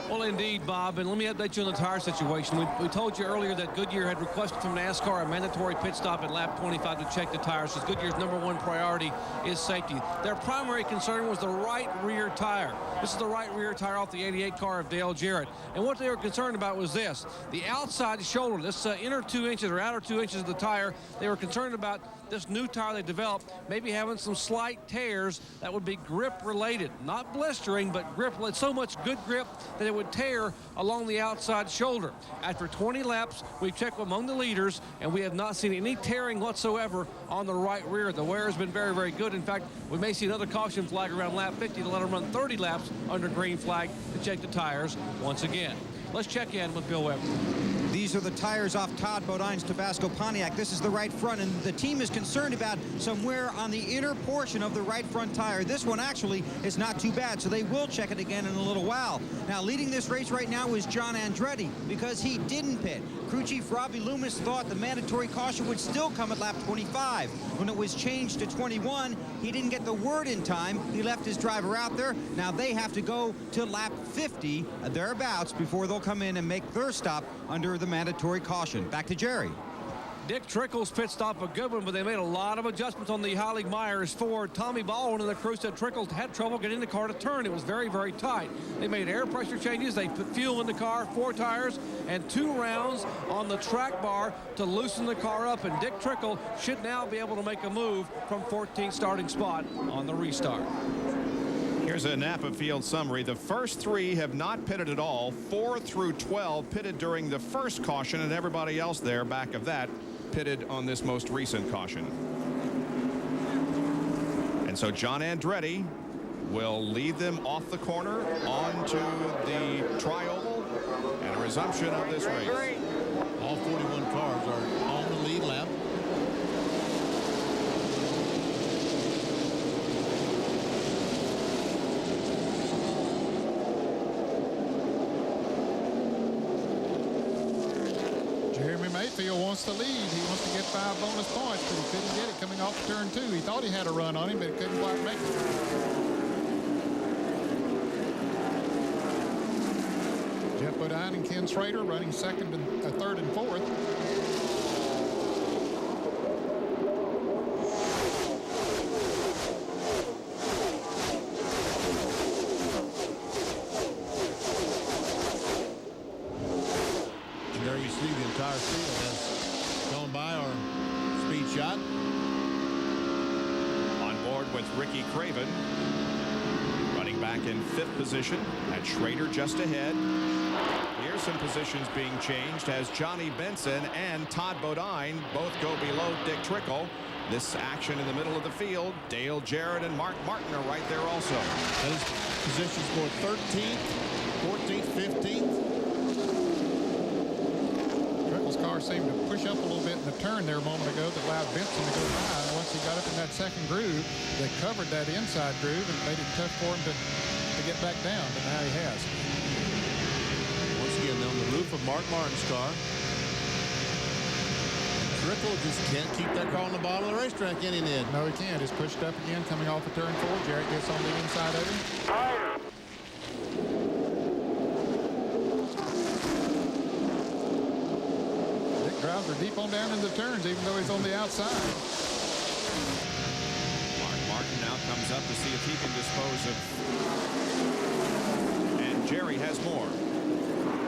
F: Well, indeed, Bob, and let me update you on the tire situation. We told you earlier that Goodyear had requested from NASCAR a mandatory pit stop at lap 25 to check the tires, because Goodyear's #1 priority is safety. Their primary concern was the right rear tire. This is the right rear tire off the 88 car of Dale Jarrett. And what they were concerned about was this: the outside shoulder, this inner 2 inches or outer 2 inches of the tire. They were concerned about this new tire they developed maybe having some slight tears that would be grip related, not blistering, but grip. So much good grip that it would tear along the outside shoulder. After 20 laps, we checked among the leaders, and we have not seen any tearing whatsoever on the right rear. The wear has been very, very good. In fact, we may see another caution flag around lap 50 to let them run 30 laps under green flag to check the tires once again. Let's check in with Bill Webber.
E: These are the tires off Todd Bodine's Tabasco Pontiac. This is the right front, and the team is concerned about some wear on the inner portion of the right front tire. This one actually is not too bad, so they will check it again in a little while. Now, leading this race right now is John Andretti, because he didn't pit. Crew Chief Robbie Loomis thought the mandatory caution would still come at lap 25. When it was changed to 21, he didn't get the word in time. He left his driver out there. Now they have to go to lap 50, thereabouts, before they'll come in and make their stop under the mandatory caution. Back to Jerry.
F: Dick Trickle's pit stop, a good one, but they made a lot of adjustments on the Heilig Myers Ford. Tommy Baldwin and the crew said Trickle had trouble getting the car to turn. It was very, very tight. They made air pressure changes. They put fuel in the car, 4 tires, and 2 rounds on the track bar to loosen the car up. And Dick Trickle should now be able to make a move from 14th starting spot on the restart.
A: Here's a Napa field summary. The first 3 have not pitted at all. 4 through 12 pitted during the first caution, and everybody else there back of that pitted on this most recent caution. And so John Andretti will lead them off the corner onto the tri-oval and a resumption of this race.
B: All 41 cars are on the lead lap.
C: Mayfield wants to lead. He wants to get 5 bonus points, but he couldn't get it coming off turn 2. He thought he had a run on him, but he couldn't quite make it. Jeff Bodine and Ken Schrader running second and third and fourth.
B: There you see the entire field has gone by our speed shot.
A: On board with Ricky Craven, running back in 5th position, and Schrader just ahead. Here's some positions being changed as Johnny Benson and Todd Bodine both go below Dick Trickle. This action in the middle of the field, Dale Jarrett and Mark Martin are right there also.
B: Those positions for 13th, 14th, 15th.
C: Car seemed to push up a little bit in the turn there a moment ago that allowed Benson to go by. And once he got up in that second groove, they covered that inside groove and made it tough for him to get back down, but now he has.
B: Once again, on the roof of Mark Martin's car. Trickle just can't keep that car on the bottom of the racetrack, can he, Ned?
C: No, he can't. It's pushed up again coming off of turn 4. Jarrett gets on the inside of him. Drives are deep on down in the turns, even though he's on the outside.
A: Mark Martin now comes up to see if he can dispose of. And Jerry has more.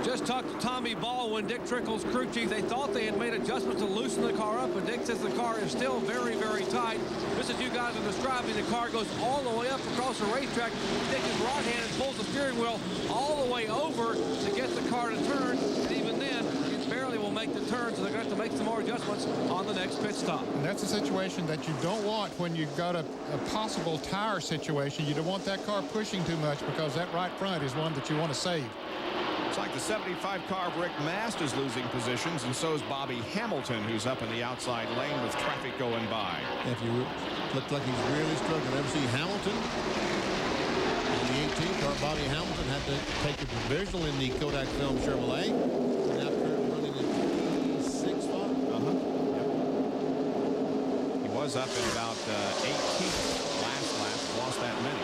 F: Just talked to Tommy Baldwin, Dick Trickle's crew chief. They thought they had made adjustments to loosen the car up, but Dick says the car is still very, very tight. Just as you guys are describing, the car goes all the way up across the racetrack. Dick is right-handed, pulls the steering wheel all the way over to get the car to turn, and even then, it barely will make the turn, so they're going to have to make some more adjustments on the next pit stop.
C: And that's a situation that you don't want when you've got a possible tire situation. You don't want that car pushing too much, because that right front is one that you want to save.
A: It's like the 75 car of Rick Mast is losing positions, and so is Bobby Hamilton, who's up in the outside lane with traffic going by.
B: If you look like he's really struggling. Ever see Hamilton? In the 18th car, Bobby Hamilton had to take a provisional in the Kodak Film Chevrolet. Now currently running in 26th spot.
A: Yep. He was up in about 18th last lap, lost that many.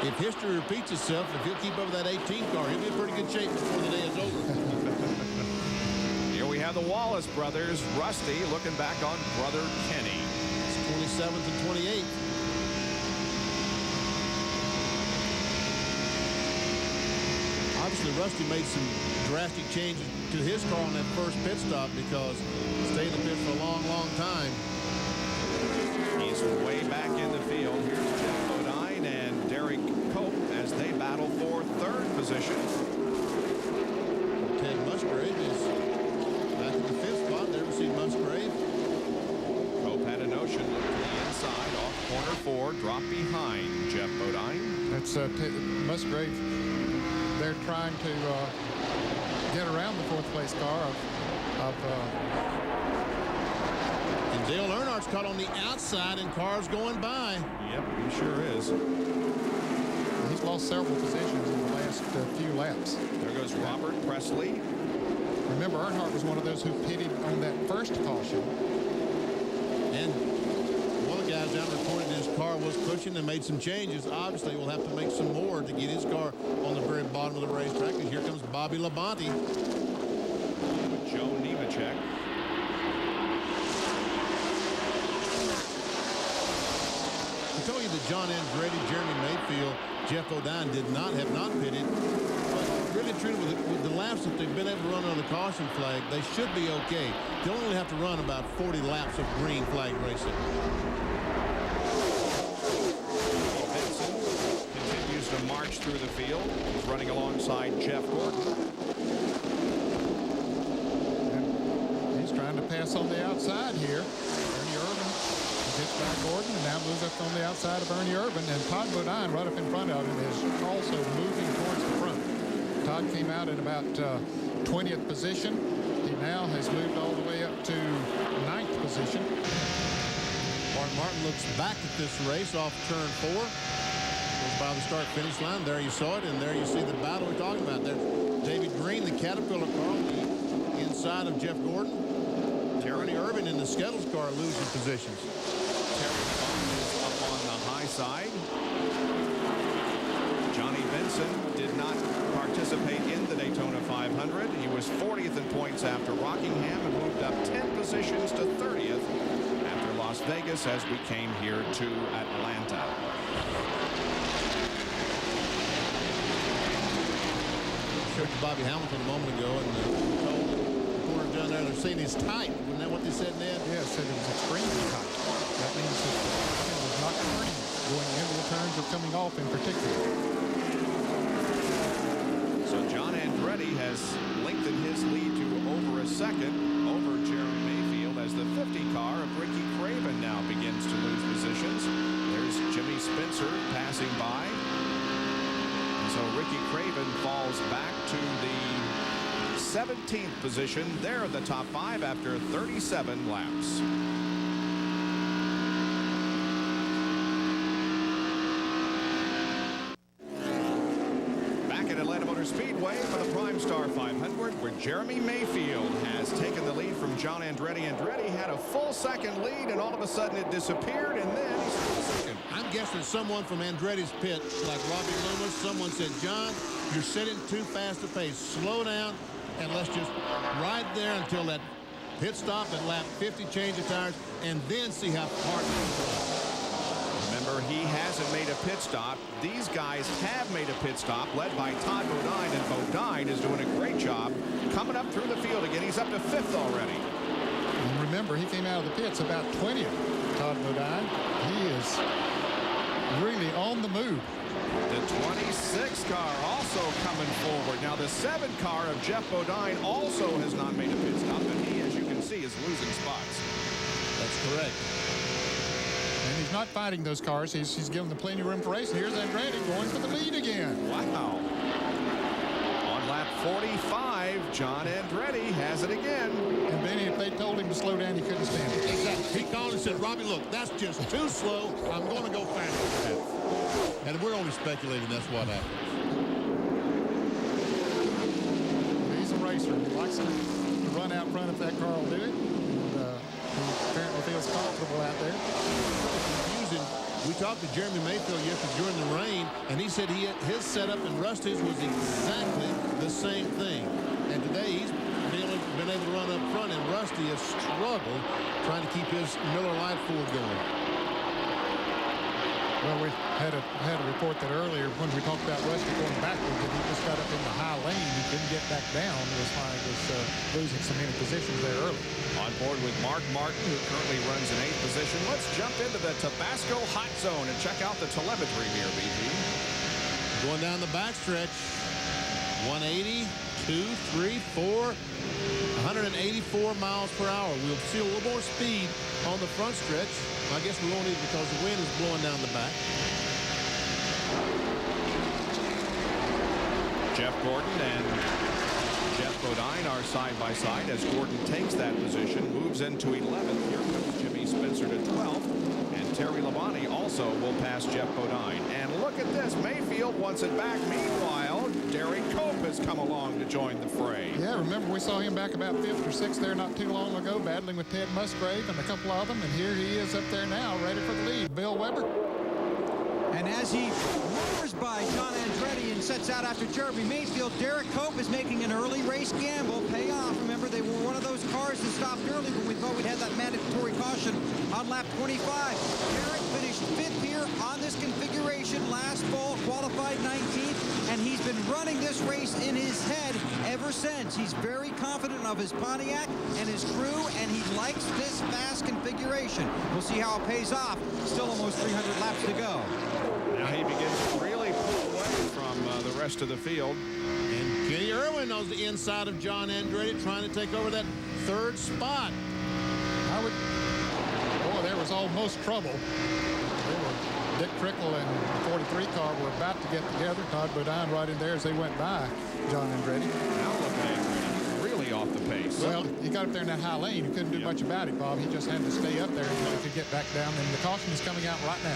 B: If history repeats itself, if he'll keep up with that 18th car, he'll be in pretty good shape before the day is over.
A: Here we have the Wallace brothers. Rusty looking back on brother Kenny.
B: It's 27th and 28th. Obviously, Rusty made some drastic changes to his car on that first pit stop, because he stayed in the pit for a long, long time.
A: He's way back in the field. Here's Jeff Bodine and Derek Cope as they battle for third position.
B: Ted Musgrave is back in the fifth spot. Never seen Musgrave.
A: Cope had a notion. Look to the inside, off corner 4, drop behind Jeff Bodine.
C: That's Musgrave. They're trying to get around the fourth place car
B: and Dale Earnhardt's caught on the outside, and cars going by.
A: Yep, he sure is.
C: He's lost several positions in the last few laps.
A: There goes Robert Presley.
C: Remember, Earnhardt was one of those who pitted on that first caution.
B: And one of the guys down reported his car was pushing and made some changes. Obviously, we'll have to make some more to get his car on the very bottom of the racetrack. And here comes Bobby Labonte.
A: With Joe Nemechek.
B: I told you that John Andretti, Jeremy Mayfield, Jeff Bodine have not pitted. But really, truly, with the laps that they've been able to run on the caution flag, they should be okay. They'll only have to run about 40 laps of green flag racing.
A: Benson continues to march through the field. He's running alongside Jeff Gordon.
C: And he's trying to pass on the outside here. Ernie Irvin gets by Gordon and now moves up on the outside of Ernie Irvin. And Todd Bodine, right up in front of him, is also moving towards the front. Todd came out in about 20th position. He now has moved all the way up to 9th position.
B: Martin looks back at this race off turn 4. Goes by the start-finish line. There you saw it, and there you see the battle we're talking about. There's David Green, the Caterpillar car, on the inside of Jeff Gordon. Ernie Irvin in the Skettles car losing positions.
A: Terry Bond is up on the high side. Johnny Benson did not participate in the Daytona 500. He was 40th in points after Rockingham and moved up 10 positions to 30th after Las Vegas as we came here to Atlanta.
B: Showed you Bobby Hamilton a moment ago, and the reporter down there, they're saying he's tight. Wasn't that what they said, Ned?
C: Yeah, said it was extremely tight. That means that it was not turning going into the turns or coming off in particular.
A: So John Andretti has lengthened his lead to over a second over Jeremy Mayfield as the 50 car of Ricky Craven now begins to lose positions. There's Jimmy Spencer passing by. And so Ricky Craven falls back to the 17th position. They're the top 5 after 37 laps. Speedway for the PrimeStar 500, where Jeremy Mayfield has taken the lead from John Andretti. Andretti had a full second lead, and all of a sudden it disappeared, and then he's still second.
B: I'm guessing someone from Andretti's pit, like Robbie Loomis, someone said, John, you're setting too fast a pace. Slow down, and let's just ride there until that pit stop at lap 50, change the tires, and then see how hard you can drive.
A: Remember, Weber, he hasn't made a pit stop. These guys have made a pit stop, led by Todd Bodine, and Bodine is doing a great job coming up through the field again. He's up to 5th already.
C: And remember, he came out of the pits about 20th, Todd Bodine. He is really on the move.
A: The 26 car also coming forward. Now the 7 car of Jeff Bodine also has not made a pit stop, and he, as you can see, is losing spots.
B: That's correct.
C: And he's not fighting those cars. He's giving them plenty of room for racing. Here's Andretti going for the lead again.
A: Wow. On lap 45, John Andretti has it again.
C: And Benny, if they told him to slow down, he couldn't stand it.
B: Exactly. He called and said, Robbie, look, that's just too slow. I'm going to go faster. And we're only speculating that's what happened.
C: He's a racer. He likes to run out front if that car will do it. And he apparently feels comfortable out there.
B: Confusing. We talked to Jeremy Mayfield yesterday during the rain, and he said his setup and Rusty's was exactly the same thing. And today he's been able to run up front, and Rusty has struggled trying to keep his Miller Lite Ford going.
C: Well, we had a report that earlier when we talked about Rusty going backwards, that he just got up in the high lane. He couldn't get back down. It was why he was losing so many positions there early.
A: On board with Mark Martin, who currently runs in 8th position. Let's jump into the Tabasco hot zone and check out the telemetry here, BP.
B: Going down the backstretch, 180, 2, 3, 4, 184 miles per hour. We'll see a little more speed on the front stretch. I guess we won't need because the wind is blowing down the back.
A: Jeff Gordon and Jeff Bodine are side by side as Gordon takes that position, moves into 11th. Here comes Jimmy Spencer to 12th. And Terry Labonte also will pass Jeff Bodine. And look at this. Mayfield wants it back. Meanwhile, Derek Cope has come along to join the fray.
C: Yeah, remember we saw him back about 5th or 6th there not too long ago, battling with Ted Musgrave and a couple of them. And here he is up there now, ready for the lead. Bill Weber.
E: And as he roars by John Andretti and sets out after Jeremy Mayfield, Derek Cope is making an early race gamble pay off. Remember, they were one of those cars that stopped early when we thought we'd have that mandatory caution on lap 25. Derek finished 5th here on this configuration last fall, qualified 19th, and he's been running this race in his head ever since. He's very confident of his Pontiac and his crew, and he likes this fast configuration. We'll see how it pays off. Still almost 300 laps to go.
A: Now he begins to really pull away from the rest of the field.
B: And Kenny Irwin on the inside of John Andretti trying to take over that 3rd spot.
C: Boy, there was almost trouble. Dick Trickle and the 43 car were about to get together. Todd Bodine right in there as they went by John Andretti.
A: Now look at Andretti, really off the pace.
C: Well, he got up there in that high lane. He couldn't do much about it, Bob. He just had to stay up there until he could get back down. And the caution is coming out right now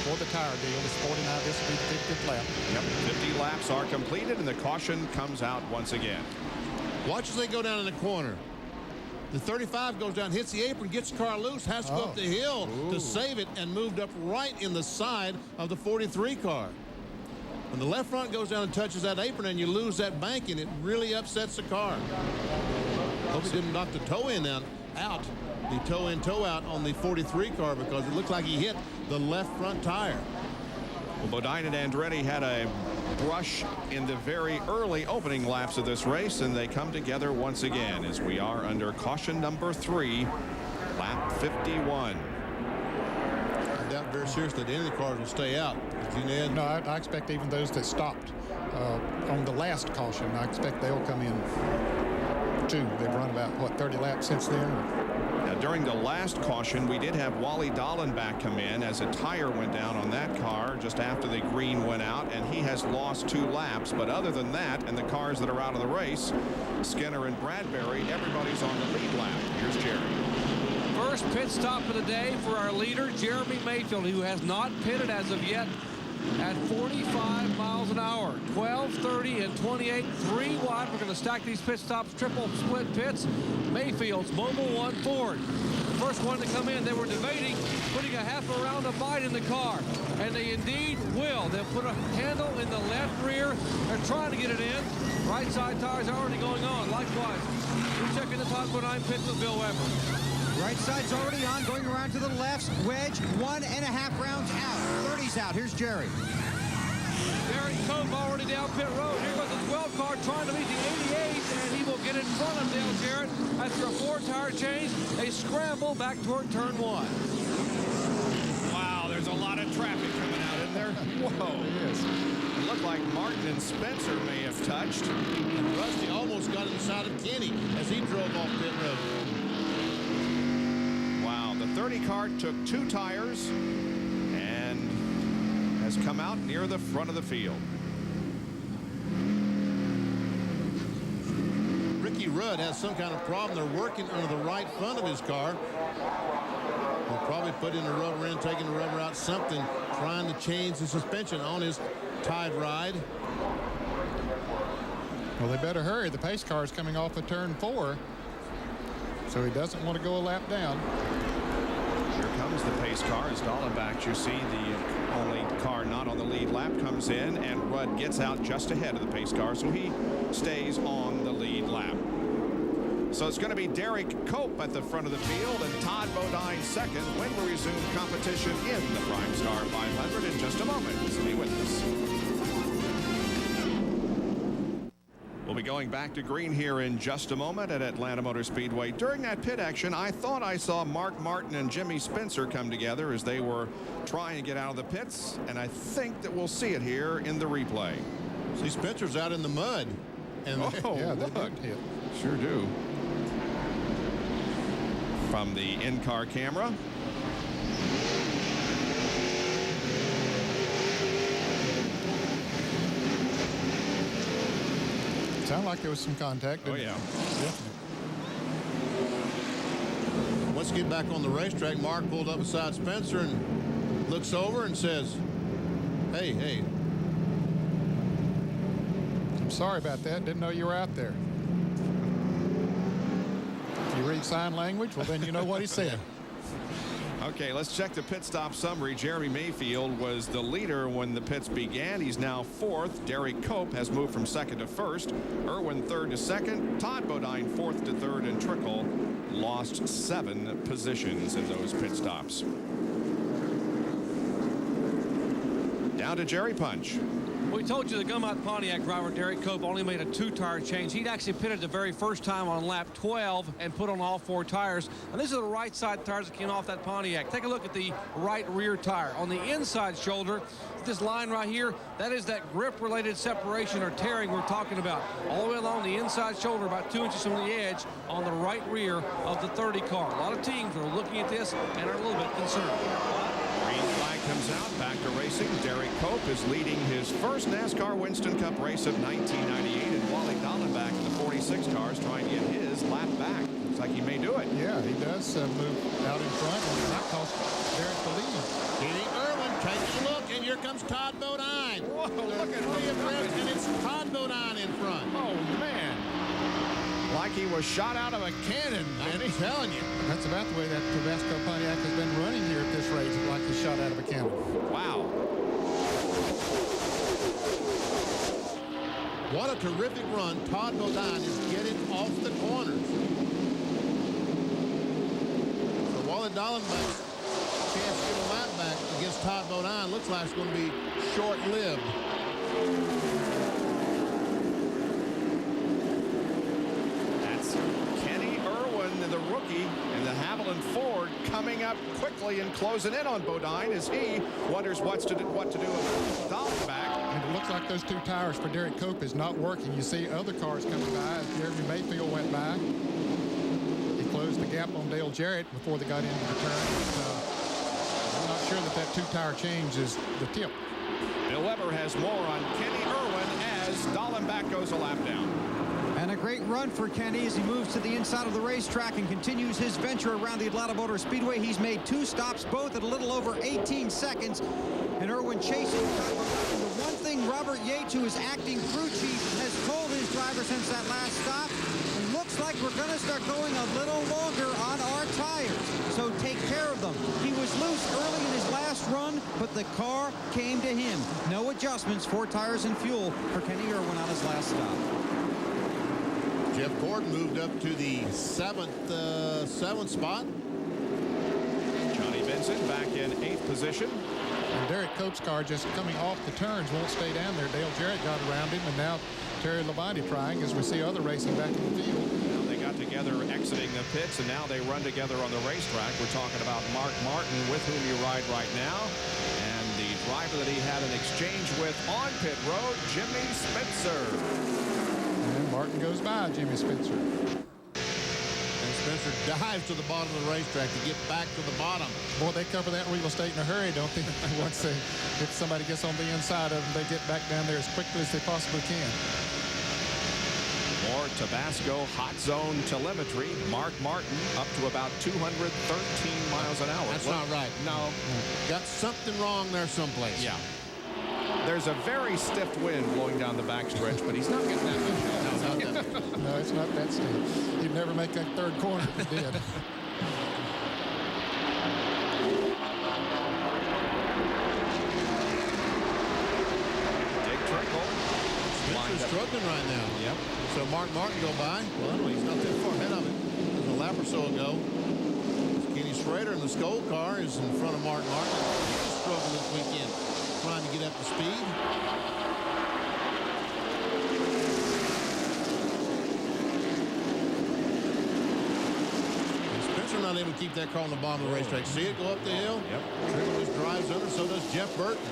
C: for the tire deal. It's 49. This will be the 50th lap.
A: Yep, 50 laps are completed, and the caution comes out once again.
B: Watch as they go down in the corner. The 35 goes down, hits the apron, gets the car loose, has to go up the hill to save it, and moved up right in the side of the 43 car. When the left front goes down and touches that apron and you lose that banking, it really upsets the car. Hope he didn't knock the toe in out, the toe in, toe out on the 43 car because it looked like he hit the left front tire.
A: Well, Bodine and Andretti had a brush in the very early opening laps of this race, and they come together once again as we are under caution number 3, lap 51.
B: I doubt very seriously that any of the cars will stay out. Did you, Ned?
C: No, I expect even those that stopped on the last caution, I expect they'll come in too. They've run about, what, 30 laps since then?
A: Now, during the last caution, we did have Wally Dallenbach come in as a tire went down on that car just after the green went out, and he has lost 2 laps. But other than that, and the cars that are out of the race, Skinner and Bradbury, everybody's on the lead lap. Here's Jerry.
F: First pit stop of the day for our leader, Jeremy Mayfield, who has not pitted as of yet at 45 miles an hour. 12, 30, and 28, 3 wide. We're going to stack these pit stops, triple split pits. Mayfield's Mobil 1 Ford. First one to come in, they were debating putting a half a round of bite in the car, and they indeed will. They'll put a handle in the left rear. They're trying to get it in. Right side tires are already going on. Likewise, we're checking the top 9 pit with Bill Weber.
E: Right side's already on, going around to the left. Wedge, 1.5 rounds out. 30's out. Here's Jerry.
F: Derek Cope already down pit road. Here goes the 12 car trying to meet the 88, and he will get in front of Dale Jarrett. After a 4-tire change, they scramble back toward turn 1.
A: Wow, there's a lot of traffic coming out in there. Whoa.
B: Yes.
A: It looked like Martin and Spencer may have touched.
B: And Rusty almost got inside of Kenny as he drove off pit road.
A: Wow, the 30 car took 2 tires and has come out near the front of the field.
B: Ricky Rudd has some kind of problem. They're working under the right front of his car. They'll probably put in the rubber in, taking the rubber out, something, trying to change the suspension on his Tide ride.
C: Well, they better hurry. The pace car is coming off of turn 4, so he doesn't want to go a lap down.
A: Here comes the pace car as Dallenbach, you see the only car not on the lead lap, comes in, and Rudd gets out just ahead of the pace car, so he stays on the lead lap. So it's going to be Derek Cope at the front of the field and Todd Bodine second when we resume competition in the PrimeStar 500 in just a moment. So be with us. We'll be going back to green here in just a moment at Atlanta Motor Speedway. During that pit action, I thought I saw Mark Martin and Jimmy Spencer come together as they were trying to get out of the pits, and I think that we'll see it here in the replay.
B: See, Spencer's out in the mud. And
C: Yeah, they
A: look.
C: did hit.
A: Sure do. From the in-car camera.
C: Sounded like there was some contact.
A: Oh, yeah.
B: Let's get back on the racetrack. Mark pulled up beside Spencer and looks over and says, hey, hey.
C: I'm sorry about that. Didn't know you were out there. If you read sign language, well, then you know what he said.
A: Okay, let's check the pit stop summary. Jeremy Mayfield was the leader when the pits began. He's now 4th. Derek Cope has moved from 2nd to 1st. Irwin 3rd to 2nd. Todd Bodine 4th to 3rd. And Trickle lost 7 positions in those pit stops. Down to Jerry Punch.
F: We told you the Gumot Pontiac driver, Derek Cope, only made a 2-tire change. He'd actually pitted the very first time on lap 12 and put on all 4 tires. And these are the right side tires that came off that Pontiac. Take a look at the right rear tire. On the inside shoulder, this line right here, that is that grip-related separation or tearing we're talking about. All the way along the inside shoulder, about 2 inches from the edge on the right rear of the 30 car. A lot of teams are looking at this and are a little bit concerned.
A: Green flag comes out, back to racing. Derek Cope is leading his first NASCAR Winston Cup race of 1998, and Wally Dallenbach in the 46 cars trying to get his lap back. Looks like he may do it.
C: Yeah, he does move out in front, and that cost Derek the lead.
B: Kenny Irwin takes a look, and here comes Todd Bodine.
A: Whoa, look at
B: him. And it's Todd Bodine in front.
A: Oh, man. Like he was shot out of a cannon,
B: I'm telling you.
C: That's about the way that Tabasco Pontiac has been running here at this race, like he's shot out of a cannon.
A: Wow.
B: What a terrific run. Todd Bodine is getting off the corners. So Wally Dallenbach's chance to get a lap back against Todd Bodine looks like it's going to be short-lived.
A: The rookie and the Haviland Ford coming up quickly and closing in on Bodine as he wonders what to do with Dallenbach.
C: And it looks like those 2 tires for Derek Cope is not working. You see other cars coming by. Jeremy Mayfield went by. He closed the gap on Dale Jarrett before they got into the turn. I'm not sure that 2-tire change is the tip.
A: Bill Weber has more on Kenny Irwin as Dallenbach goes a lap down.
E: And a great run for Kenny as he moves to the inside of the racetrack and continues his venture around the Atlanta Motor Speedway. He's made 2 stops, both at a little over 18 seconds. And Irwin chasing. The one thing Robert Yates, who is acting crew chief, has told his driver since that last stop, it looks like we're going to start going a little longer on our tires. So take care of them. He was loose early in his last run, but the car came to him. No adjustments, 4 tires and fuel for Kenny Irwin on his last stop.
B: Jeff Gordon moved up to the 7th spot.
A: Benson back in 8th position.
C: And Derek Cope's car just coming off the turns won't stay down there. Dale Jarrett got around him, and now Terry Labonte trying as we see other racing back in the field.
A: Now they got together exiting the pits, and now they run together on the racetrack. We're talking about Mark Martin, with whom you ride right now, and the driver that he had an exchange with on pit road, Jimmy Spencer.
C: And Martin goes by Jimmy Spencer.
B: And Spencer dives to the bottom of the racetrack to get back to the bottom.
C: Boy, they cover that real estate in a hurry, don't they? Once if somebody gets on the inside of them, they get back down there as quickly as they possibly can.
A: More Tabasco hot zone telemetry. Mark Martin up to about 213 miles an hour.
B: That's not right.
A: No.
B: Got something wrong there someplace.
A: Yeah. There's a very stiff wind blowing down the backstretch, but he's not getting that much.
C: No, it's not that stiff. He'd never make that third corner if he did.
A: Big trickle.
B: Spencer's struggling right now.
A: Yep.
B: So Mark Martin go by. Well, anyway, he's not that far ahead of him. There's a lap or so ago. Kenny Schrader in the Skoll car is in front of Mark Martin. He's struggled this weekend trying to get up to speed. And Spencer not able to keep that car on the bottom of the racetrack. See it go up the hill?
A: Yep.
B: Trickle just drives under. So does Jeff Burton.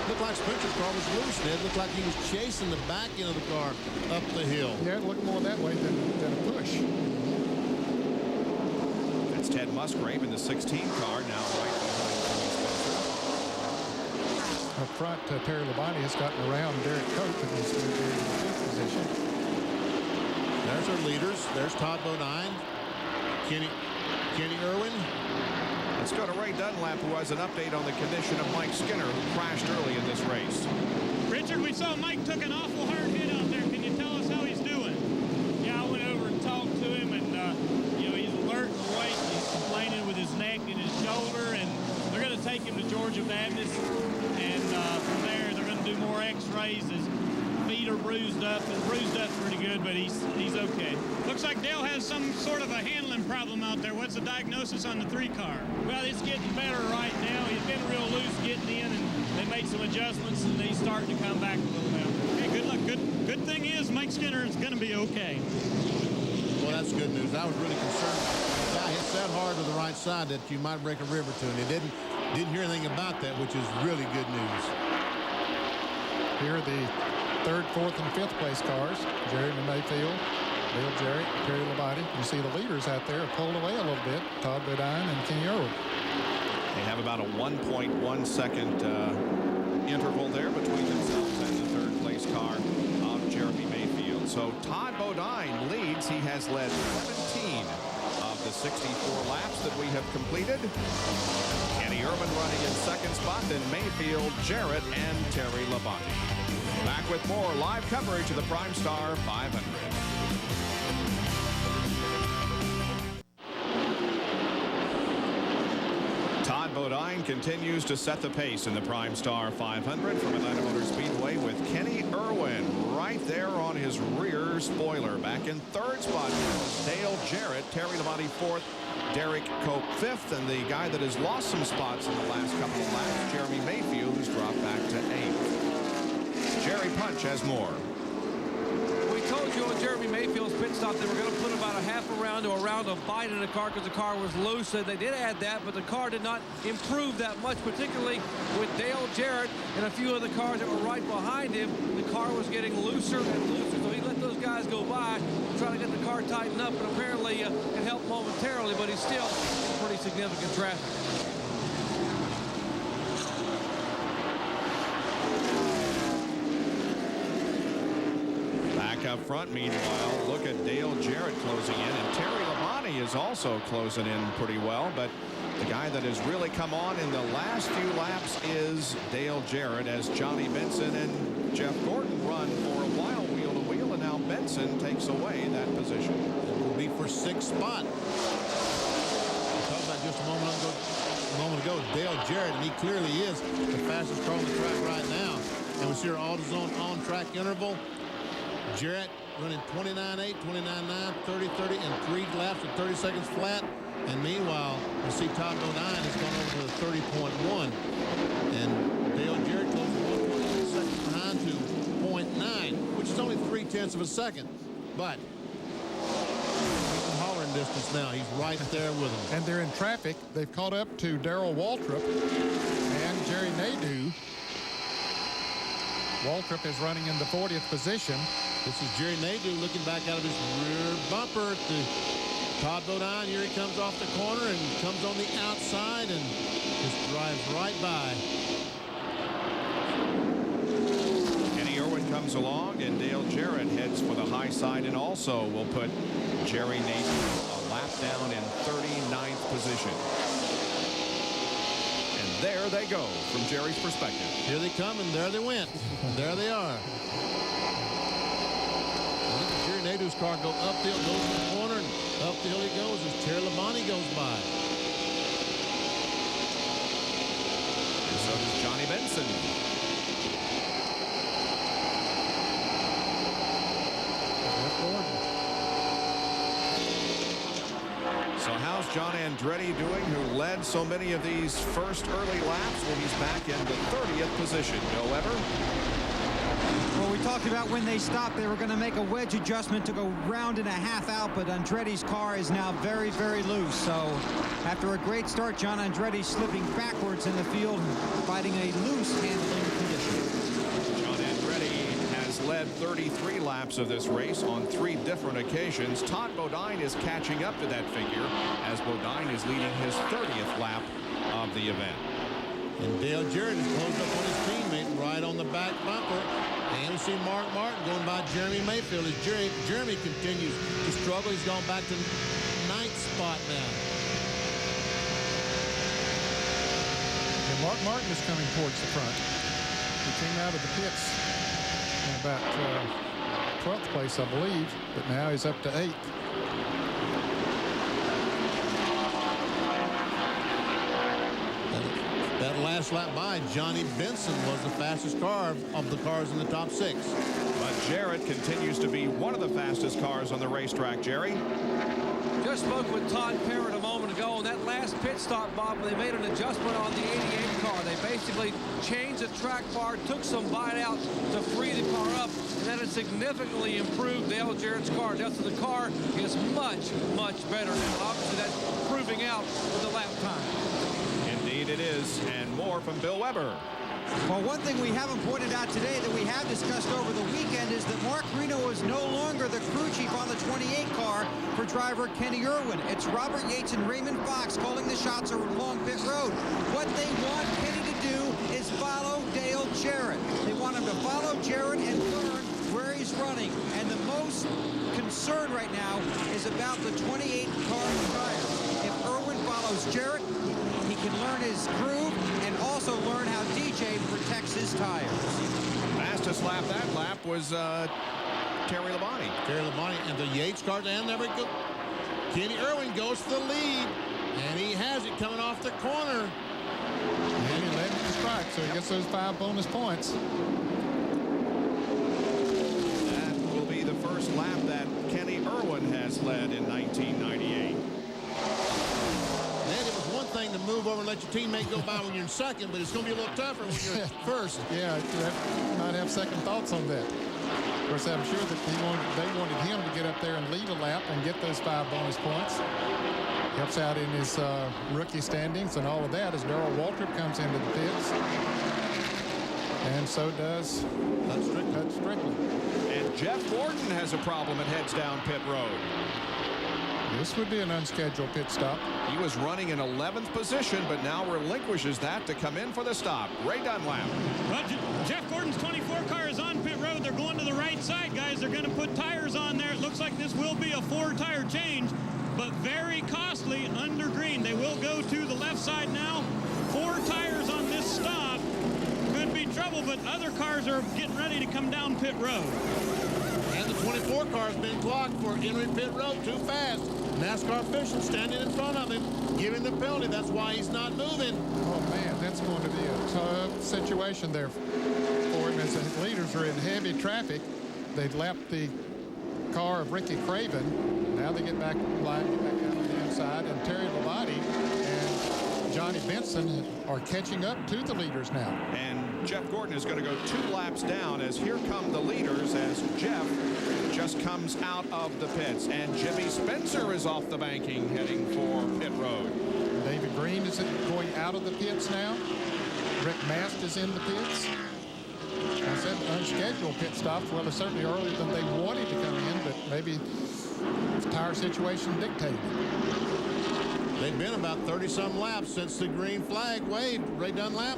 B: Looked like Spencer's car was loose, Ned. Looked like he was chasing the back end of the car up the hill.
C: Yeah, it looked more that way than a push.
A: That's Ted Musgrave in the 16 car, now right behind Spencer.
C: Up front, Terry Labonte has gotten around Derek Cope and he's in the 5th position.
B: There's our leaders. There's Todd Bodine, Kenny Irwin.
A: Let's go to Ray Dunlap, who has an update on the condition of Mike Skinner, who crashed early in this race.
M: Richard, we saw Mike took an awful hard hit out there. Can you tell us how he's doing?
N: Yeah, I went over and talked to him, and you know, he's alert and awake. He's complaining with his neck and his shoulder, and they're going to take him to Georgia Baptist, and from there they're going to do more X-rays. His feet are bruised up, and bruised up pretty good, but he's okay.
M: Looks like Dale has some sort of a handling problem out there. What's the diagnosis on the 3 car?
N: Well, it's getting better right now. He's been real loose getting in, and they made some adjustments, and he's starting to come back a little now.
M: Okay, good luck. Good thing is Mike Skinner is going to be okay.
B: Well, that's good news. I was really concerned. The guy hits that hard to the right side that you might break a rib or two, and he didn't hear anything about that, which is really good news.
C: Here are the 3rd, 4th, and 5th place cars. Jerry Mayfield, Dale Jarrett, Terry Labonte. You see the leaders out there have pulled away a little bit. Todd Bodine and Kenny Irwin.
A: They have about a 1.1 second interval there between themselves and the 3rd place car of Jeremy Mayfield. So Todd Bodine leads. He has led 17 of the 64 laps that we have completed. Kenny Irwin running in 2nd spot, then Mayfield, Jarrett, and Terry Labonte. Back with more live coverage of the PrimeStar 500. Todd Bodine continues to set the pace in the PrimeStar 500 from Atlanta Motor Speedway with Kenny Irwin right there on his rear spoiler. Back in 3rd spot, Dale Jarrett, Terry Labonte 4th, Derek Cope 5th, and the guy that has lost some spots in the last couple of laps, Jeremy Mayfield, who's dropped back to 8th. Jerry Punch has more.
O: We told you on Jeremy Mayfield's pit stop they were going to put about a half a round to a round of bite in the car because the car was loose, and they did add that, but the car did not improve that much, particularly with Dale Jarrett and a few of the cars that were right behind him. The car was getting looser and looser, so he let those guys go by, trying to get the car tightened up, and apparently it helped momentarily, but he's still in pretty significant traffic.
A: Up front, meanwhile, look at Dale Jarrett closing in, and Terry Labonte is also closing in pretty well, but the guy that has really come on in the last few laps is Dale Jarrett, as Johnny Benson and Jeff Gordon run for a while wheel to wheel, and now Benson takes away that position.
B: It will be for 6th spot. We talked about just a moment ago, Dale Jarrett, and he clearly is the fastest car on the track right now. And we see our AutoZone on-track interval. Jarrett running 29.8, 29.9, 30.30, and 3 laps at 30 seconds flat. And meanwhile, you see Todd Bodine has gone over to the 30.1. And Dale Jarrett closes 1.1 seconds behind to 0.9, which is only 0.3 of a second. But he's in hollering distance now. He's right there with them.
C: And they're in traffic. They've caught up to Darrell Waltrip and Jerry Nadeau. Waltrip is running in the 40th position.
B: This is Jerry Nadeau looking back out of his rear bumper to Todd Bodine. Here he comes off the corner and comes on the outside and just drives right by.
A: Kenny Irwin comes along, and Dale Jarrett heads for the high side and also will put Jerry Nadeau a lap down in 39th position. And there they go from Jerry's perspective.
B: Here they come, and there they went. There they are. Jerry Nadeau's car go uphill, goes to the corner, and up the hill he goes as Terry Labonte goes by.
A: And so does Johnny Benson. So how's John Andretti doing, who led so many of these first early laps? Well, he's back in the 30th position. Bill Weber?
E: Well, we talked about when they stopped, they were going to make a wedge adjustment to go round and a half out, but Andretti's car is now very, very loose. So after a great start, John Andretti slipping backwards in the field, fighting a loose handling condition.
A: John Andretti has led 33 laps of this race on 3 different occasions. Todd Bodine is catching up to that figure as Bodine is leading his 30th lap of the event.
B: And Dale Jarrett is closed up on his teammate right on the back bumper. And we see Mark Martin going by Jeremy Mayfield as Jeremy continues to struggle. He's gone back to 9th spot now.
C: And Mark Martin is coming towards the front. He came out of the pits in about 12th place, I believe, but now he's up to 8th.
B: That last lap by, Johnny Benson was the fastest car of the cars in the top 6.
A: But Jarrett continues to be one of the fastest cars on the racetrack, Jerry.
O: Just spoke with Todd Parrott a moment ago on that last pit stop, Bob, when they made an adjustment on the 88 car. They basically changed the track bar, took some bite out to free the car up, and that has significantly improved Dale Jarrett's car. Just so the car is much, much better now. Obviously, that's proving out with the lap time.
A: Indeed it is, and more from Bill Weber.
E: Well, one thing we haven't pointed out today that we have discussed over the weekend is that Mark Reno is no longer the crew chief on the 28 car for driver Kenny Irwin. It's Robert Yates and Raymond Fox calling the shots along pit road. What they want Kenny to do is follow Dale Jarrett. They want him to follow Jarrett and learn where he's running. And the most concern right now is about the 28 car tires. If Irwin follows Jarrett, he can learn his groove and also learn how DJ protects his tires.
A: Fastest lap that lap was Terry Labonte.
B: Terry Labonte and the Yates cars, and there we go. Kenny Irwin goes for the lead, and he has it coming off the corner.
C: And he led to the strike, so he gets those 5 bonus points.
A: That will be the first lap that Kenny Irwin has led in 1998.
B: Thing to move over and let your teammate go by when you're in second, but it's going to be a little tougher when you're first.
C: Yeah, you might have second thoughts on that. Of course, I'm sure that they wanted him to get up there and lead a lap and get those 5 bonus points. Helps out in his rookie standings and all of that as Darrell Waltrip comes into the pits. And so does Hud Strickland.
A: And Jeff Gordon has a problem and heads down pit road.
C: This would be an unscheduled pit stop.
A: He was running in 11th position, but now relinquishes that to come in for the stop. Ray Dunlap.
M: Well, Jeff Gordon's 24 car is on pit road. They're going to the right side, guys. They're going to put tires on there. It looks like this will be a 4-tire change, but very costly under green. They will go to the left side now. 4 tires on this stop. Could be trouble, but other cars are getting ready to come down pit road.
B: And the 24 car has been clocked for entering pit road too fast. NASCAR official standing in front of him, giving the penalty. That's why he's not moving.
C: Oh, man, that's going to be a tough situation there for him as the leaders are in heavy traffic. They'd lapped the car of Ricky Craven. Now they get back out of the inside, and Terry Labonte and Johnny Benson are catching up to the leaders now.
A: And Jeff Gordon is going to go 2 laps down as here come the leaders as Jeff just comes out of the pits. And Jimmy Spencer is off the banking heading for pit road.
C: David Green is going out of the pits now. Rick Mast is in the pits. I said unscheduled pit stops. Well, it's certainly earlier than they wanted to come in, but maybe the tire situation dictated.
B: They've been about 30-some laps since the green flag waved. Ray Dunlap.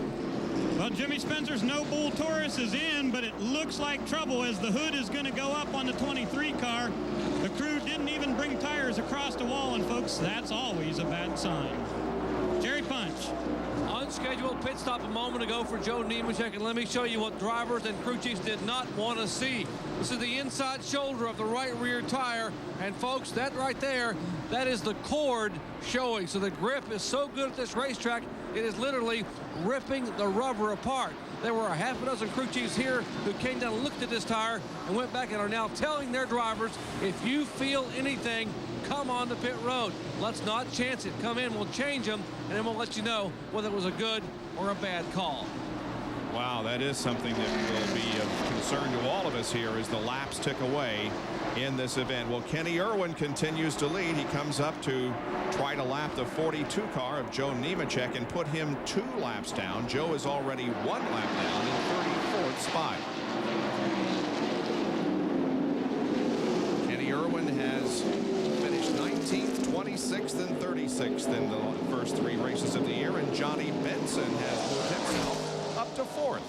M: Well, Jimmy Spencer's No Bull Taurus is in, but it looks like trouble as the hood is going to go up on the 23 car. The crew didn't even bring tires across the wall, and folks, that's always a bad sign. Jerry Punch.
O: Unscheduled pit stop a moment ago for Joe Nemechek, and let me show you what drivers and crew chiefs did not want to see. This is the inside shoulder of the right rear tire, and folks, that right there, that is the cord showing. So the grip is so good at this racetrack, it is literally ripping the rubber apart. There were a half a dozen crew chiefs here who came down and looked at this tire and went back and are now telling their drivers, if you feel anything, come on the pit road. Let's not chance it. Come in, we'll change them, and then we'll let you know whether it was a good or a bad call.
A: Wow, that is something that will be of concern to all of us here as the laps tick away in this event. Well, Kenny Irwin continues to lead. He comes up to try to lap the 42 car of Joe Nemechek and put him 2 laps down. Joe is already 1 lap down in 34th spot. Kenny Irwin has finished 19th, 26th, and 36th in the first 3 races of the year, and Johnny Benson has moved himself up to 4th.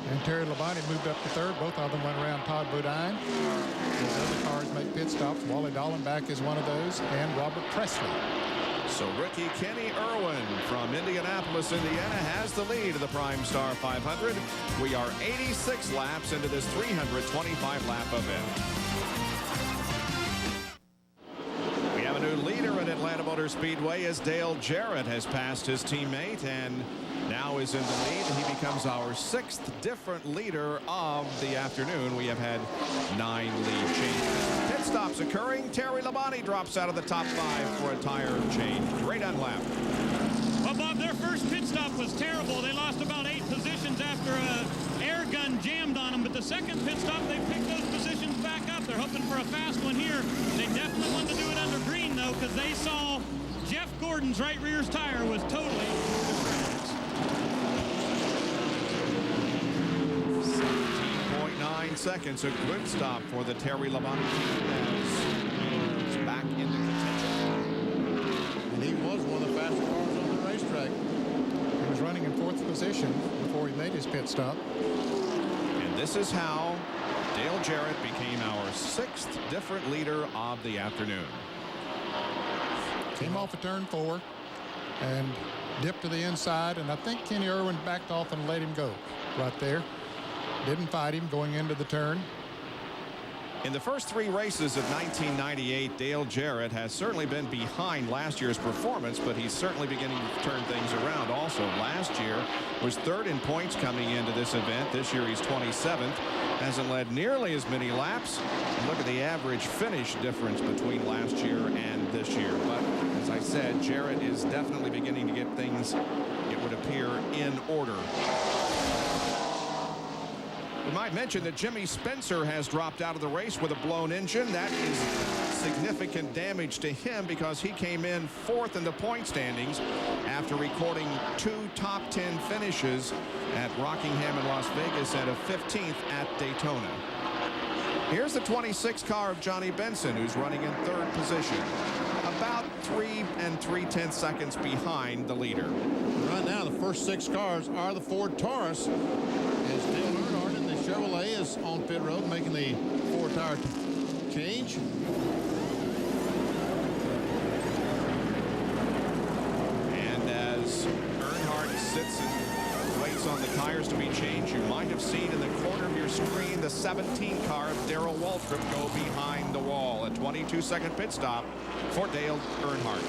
C: And Terry Labonte moved up to 3rd. Both of them went around Todd Bodine. The other cars make pit stops. Wally Dallenbach is one of those, and Robert Presley.
A: So rookie Kenny Irwin from Indianapolis, Indiana, has the lead of the PrimeStar 500. We are 86 laps into this 325-lap event. We have a new leader at Atlanta Motor Speedway as Dale Jarrett has passed his teammate and now is in the lead. He becomes our 6th different leader of the afternoon. We have had 9 lead changes. Pit stops occurring. Terry Labonte drops out of the top 5 for a tire change. Ray Dunlap.
M: Well, Bob, their first pit stop was terrible. They lost about 8 positions after an air gun jammed on them. But the second pit stop, they picked those positions back up. They're hoping for a fast one here. They definitely wanted to do it under green, though, because they saw Jeff Gordon's right rear's tire was totally
A: 17.9 seconds. A good stop for the Terry Labonte team. It's back into contention.
B: And he was one of the fastest cars on the racetrack.
C: He was running in 4th position before he made his pit stop.
A: And this is how Dale Jarrett became our 6th different leader of the afternoon.
C: Came off of turn 4 and dipped to the inside, and I think Kenny Irwin backed off and let him go right there. Didn't fight him going into the turn.
A: In the first 3 races of 1998, Dale Jarrett has certainly been behind last year's performance, but he's certainly beginning to turn things around also. Last year was 3rd in points coming into this event. This year he's 27th. Hasn't led nearly as many laps. And look at the average finish difference between last year and this year. But as I said, Jarrett is definitely beginning to get things, it would appear, in order. We might mention that Jimmy Spencer has dropped out of the race with a blown engine. That is significant damage to him because he came in 4th in the point standings after recording 2 top 10 finishes at Rockingham and Las Vegas and a 15th at Daytona. Here's the 26 car of Johnny Benson, who's running in 3rd position, about 3 3/10 seconds behind the leader.
B: Right now, the first 6 cars are the Ford Taurus. As Dale Earnhardt in the Chevrolet is on pit road making the 4-tire change.
A: And as Earnhardt sits and waits on the tires to be changed, you might have seen in the corner of your screen the 17 car of Darrell Waltrip go behind the wall. A 22-second pit stop for Dale Earnhardt.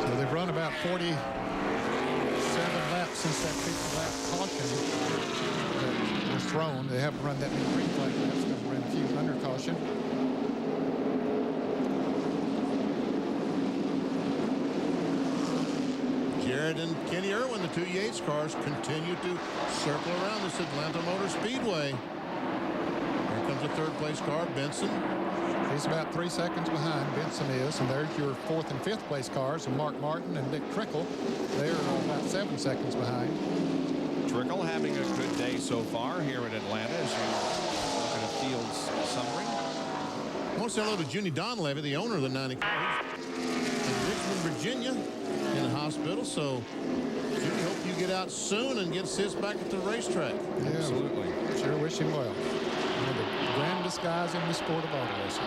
C: So they've run about 47 laps since that 50-lap caution that was thrown. They haven't run that many green flag laps. They're going to run a few under caution.
B: Jarrett and Kenny Irwin, the two Yates cars, continue to circle around this Atlanta Motor Speedway. Here comes a third-place car, Benson.
C: He's about 3 seconds behind, Benson is, and there's your fourth and fifth place cars, and Mark Martin and Dick Trickle. They're about 7 seconds behind.
A: Trickle having a good day so far here in Atlanta as you look at a field's summary.
B: I want to say hello to Junie Donlevy, the owner of the 90 car. He's in Richmond, Virginia, in the hospital. So, Junie, hope you get out soon and get Sis back at the racetrack.
C: Yeah, absolutely. Sure wish him well. One of the grandest guys in the sport of auto racing.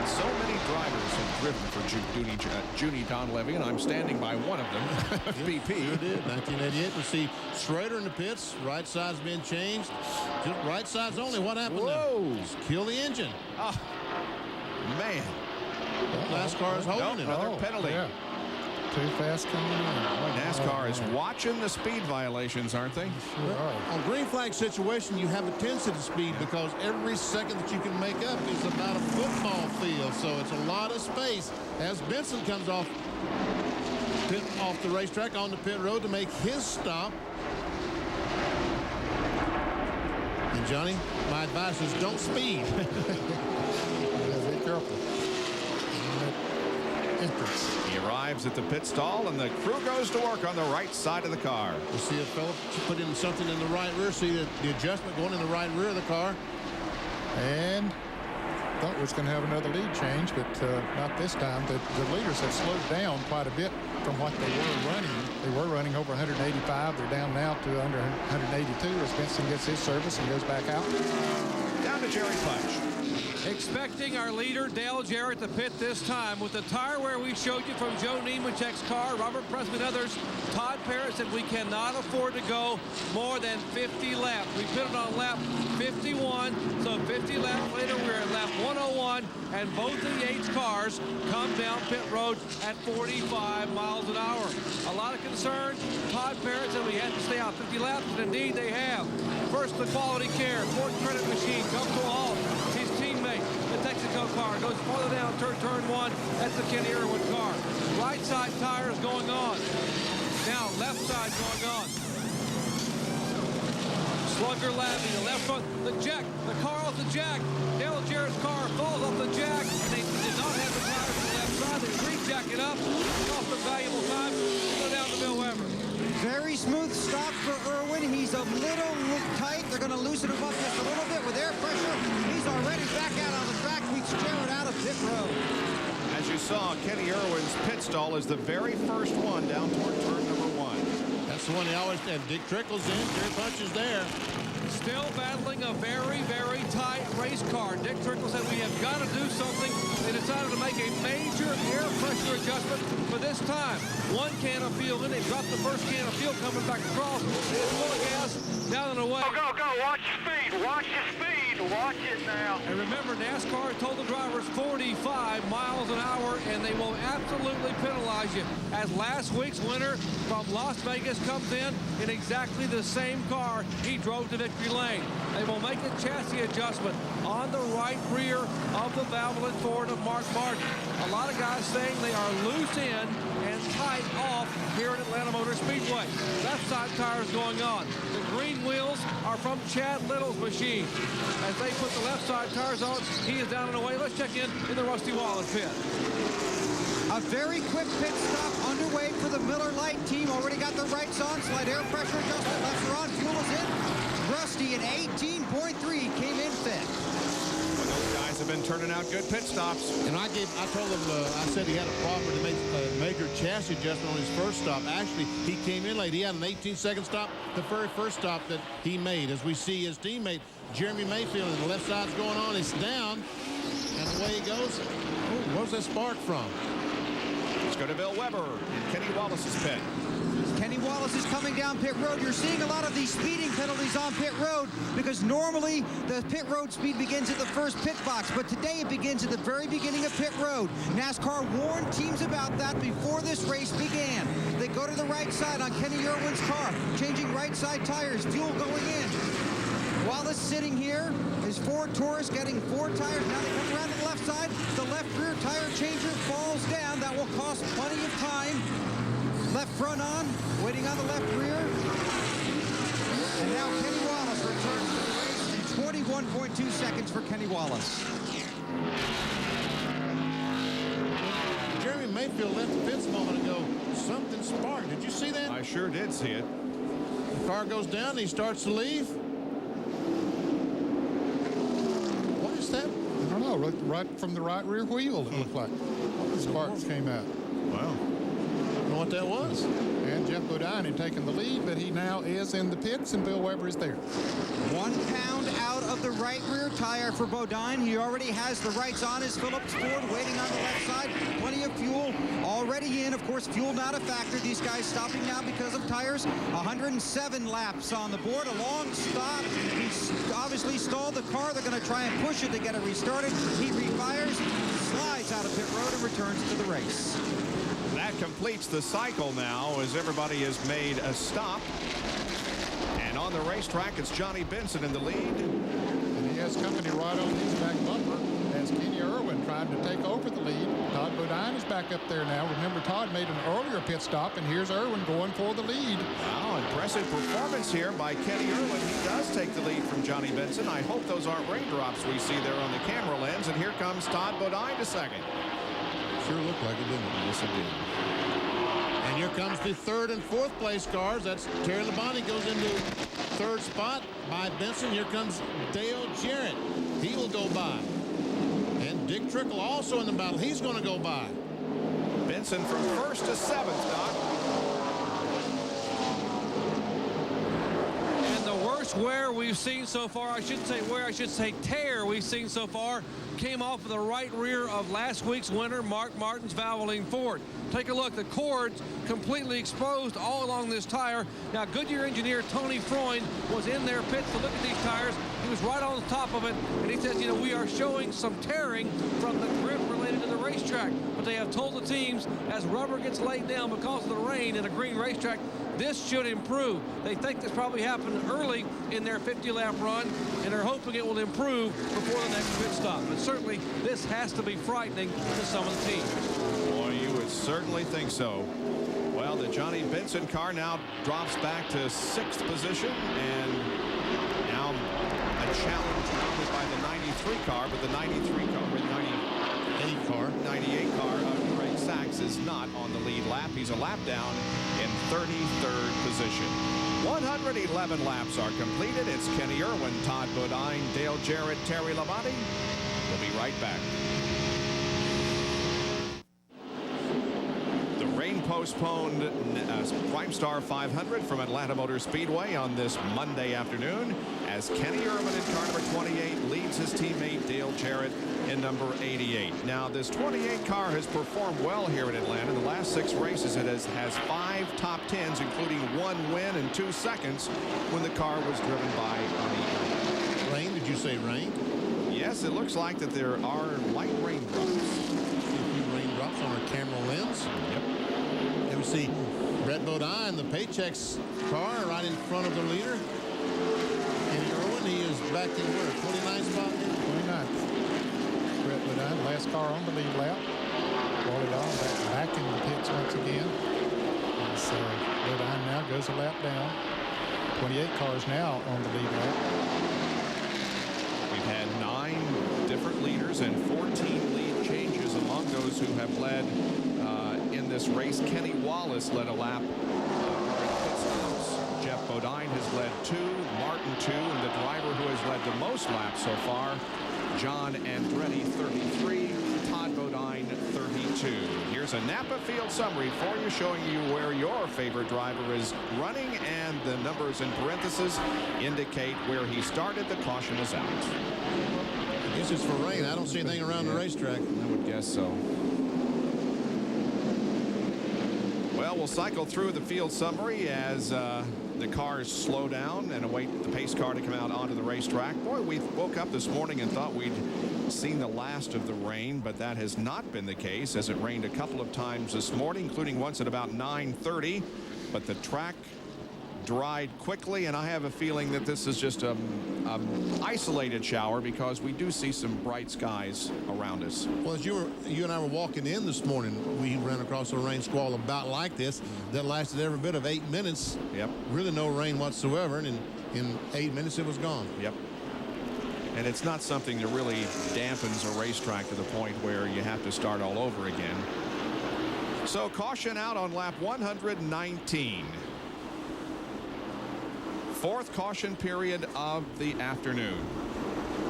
A: So many drivers have driven for Junie Donlevy, and I'm standing by one of them, BP.
B: Sure did. 1988, we see Schrader in the pits. Right side's being changed. Just right side's only. What happened?
A: Whoa!
B: Just kill the engine.
A: Oh, man.
B: NASCAR is holding it.
A: Another penalty.
C: Yeah. Too fast coming in.
A: NASCAR is watching the speed violations, aren't they?
C: Sure are.
B: On green flag situation, you have a tendency to speed because every second that you can make up is about a football field. So it's a lot of space as Benson comes off the racetrack on the pit road to make his stop. And Johnny, my advice is don't speed.
C: Yeah, be careful. Entrance.
A: He arrives at the pit stall, and the crew goes to work on the right side of the car.
B: We'll see a fella put in something in the right rear. See the adjustment going in the right rear of the car.
C: And thought we was going to have another lead change, but not this time. The leaders have slowed down quite a bit from what they were running. They were running over 185. They're down now to under 182 as Benson gets his service and goes back out.
A: Down to Jerry Clutch.
O: Expecting our leader, Dale Jarrett, to pit this time. With the tire wear we showed you from Joe Nemechek's car, Robert Pressman, others, Todd Parrott said we cannot afford to go more than 50 laps. We pitted on lap 51, so 50 laps later we're at lap 101, and both of the Yates cars come down pit road at 45 miles an hour. A lot of concern. Todd Parrott said we had to stay out 50 laps, and indeed they have. First, the quality care. Ford Credit Machine comes to a halt. His teammate, the Texaco car, goes farther down turn one. That's the Kenny Irwin car. Right side tire is going on. Now left side going on. Slugger Labby, the left front, the jack, the car off the jack. Dale Jarrett's car falls off the jack, and they did not have the tires on the left side. They re-jack it up, cost them valuable time. Go down to Bill Weber.
E: Very smooth stop for Irwin. He's a little tight. They're going to loosen him up just a little bit with air pressure. He's already back out on the track. Beats Jarrett out of pit road.
A: As you saw, Kenny Irwin's pit stall is the very first one down toward turn number 1.
B: That's the one they always have. Dick Trickle's in. Jerry Punch is there.
O: Still battling a very, very tight race car. Dick Trickle said we have got to do something. They decided to make a major air pressure adjustment for this time. One can of fuel in. They dropped the first can of fuel coming back across. It's full of gas down and away.
L: Go, go, watch your speed. Watch your speed. Watch it now.
O: And remember, NASCAR told the drivers 45 miles an hour, and they will absolutely penalize you. As last week's winner from Las Vegas comes in exactly the same car he drove to victory lane. They will make a chassis adjustment on the right rear of the Valvoline Ford of Mark Martin. A lot of guys saying they are loose in and tight off here at Atlanta Motor Speedway. Left side tires going on. The green wheels are from Chad Little's machine. As they put the left side tires on, he is down and away. Let's check in the Rusty Wallace pit.
E: A very quick pit stop underway for the Miller Lite team. Already got the rights on. Slight air pressure adjustment. Lefts are on. Fuel is in. Rusty at 18.3 came in fifth.
A: Well, those guys have been turning out good pit stops.
B: And I told him, I said he had a problem to make a major chassis adjustment on his first stop. Actually, he came in late. He had an 18-second stop, the very first stop that he made. As we see his teammate, Jeremy Mayfield, and the left side's going on. It's down. And the way he goes, where's that spark from?
A: Let's go to Bill Weber in Kenny Wallace's pit.
E: Kenny Wallace is coming down pit road. You're seeing a lot of these speeding penalties on pit road because normally the pit road speed begins at the first pit box, but today it begins at the very beginning of pit road. NASCAR warned teams about that before this race began. They go to the right side on Kenny Irwin's car, changing right side tires, fuel going in. Wallace sitting here. His Ford Taurus getting 4 tires. Now they come around to the left side. The left rear tire changer falls down. That will cost plenty of time. Left front on, waiting on the left rear. And now Kenny Wallace returns to the race in 21.2 seconds for Kenny Wallace.
B: Jeremy Mayfield left the pits a moment ago. Something sparked. Did you see that?
A: I sure did see it.
B: The car goes down and he starts to leave. What is that?
C: I don't know. Right from the right rear wheel, it looked like. Sparks came out.
B: Wow. I don't know what that was.
C: And Jeff Bodine had taken the lead, but he now is in the pits, and Bill Weber is there.
E: 1 pound out of the right rear tire for Bodine. He already has the rights on his Phillips Ford, waiting on the left side. Plenty of fuel already in. Of course, fuel not a factor. These guys stopping now because of tires. 107 laps on the board. A long stop. He's obviously stalled the car. They're going to try and push it to get it restarted. He refires, slides out of pit road, and returns to the race.
A: That completes the cycle now as everybody has made a stop. And on the racetrack, it's Johnny Benson in the lead.
C: And he has company right on his back bumper as Kenny Irwin tried to take over the lead. Todd Bodine is back up there now. Remember, Todd made an earlier pit stop, and here's Irwin going for the lead.
A: Wow, impressive performance here by Kenny Irwin. He does take the lead from Johnny Benson. I hope those aren't raindrops we see there on the camera lens. And here comes Todd Bodine to second.
B: Sure looked like it, didn't it?
A: Yes, it did.
B: And here comes the 3rd and 4th place cars. That's Terry Labonte goes into 3rd spot by Benson. Here comes Dale Jarrett. He will go by. And Dick Trickle also in the battle. He's going to go by.
A: Benson from 1st to 7th, Doc.
O: And the worst wear we've seen so far, I should say tear we've seen so far, came off of the right rear of last week's winner, Mark Martin's Valvoline Ford. Take a look, the cords completely exposed all along this tire. Now, Goodyear engineer Tony Freund was in their pits to look at these tires. He was right on the top of it, and he says, you know, we are showing some tearing from the grip related to the racetrack. But they have told the teams, as rubber gets laid down because of the rain in a green racetrack, this should improve. They think this probably happened early in their 50-lap run, and they're hoping it will improve before the next pit stop. But certainly, this has to be frightening to some of the teams.
A: Boy, you would certainly think so. Well, the Johnny Benson car now drops back to 6th position, and now a challenge mounted by the 93 car, but the 93 car, or the 98 car of Greg Sachs is not on the lead lap. He's a lap down in 33rd position. 111 laps are completed. It's Kenny Irwin, Todd Bodine, Dale Jarrett, Terry Labonte. We'll be right back. The rain-postponed PrimeStar 500 from Atlanta Motor Speedway on this Monday afternoon as Kenny Irwin in car number 28 leads his teammate Dale Jarrett in number 88. Now, this 28 car has performed well here in Atlanta. In the last 6 races, it has 5 top 10s, including 1 win and 2 seconds when the car was driven by Ernie.
B: Rain? Did you say rain?
A: Yes, it looks like that there are light raindrops.
B: See a few raindrops on our camera lens.
A: Yep.
B: And we see Brett Bodine, the Paychecks car, right in front of the leader. Kenny Irwin, he is back in where? 29th spot here?
C: 29th. Brett Bodine, last car on the lead lap. Brought it on back in the pits once again. And so Bodine now goes a lap down. 28 cars now on the lead lap.
A: We've had 9 different leaders and 14 lead changes among those who have led in this race. Kenny Wallace led a lap. Jeff Bodine has led 2, Martin 2, and the driver who has led the most laps so far, John Andretti, 33, Todd Bodine, 32. Here's a Napa Field summary for you, showing you where your favorite driver is running, and the numbers in parentheses indicate where he started. The caution is out.
B: I guess it's for rain. I don't see anything around the racetrack.
A: I would guess so. Well, we'll cycle through the field summary as the cars slow down and await the pace car to come out onto the racetrack. Boy, we woke up this morning and thought we'd seen the last of the rain, but that has not been the case, as it rained a couple of times this morning, including once at about 9:30. But the track dried quickly, and I have a feeling that this is just a isolated shower because we do see some bright skies around us.
B: Well, as you and I were walking in this morning, we ran across a rain squall about like this that lasted every bit of 8 minutes.
A: Yep.
B: Really no rain whatsoever, and in 8 minutes it was gone.
A: Yep. And it's not something that really dampens a racetrack to the point where you have to start all over again. So caution out on lap 119. Fourth caution period of the afternoon.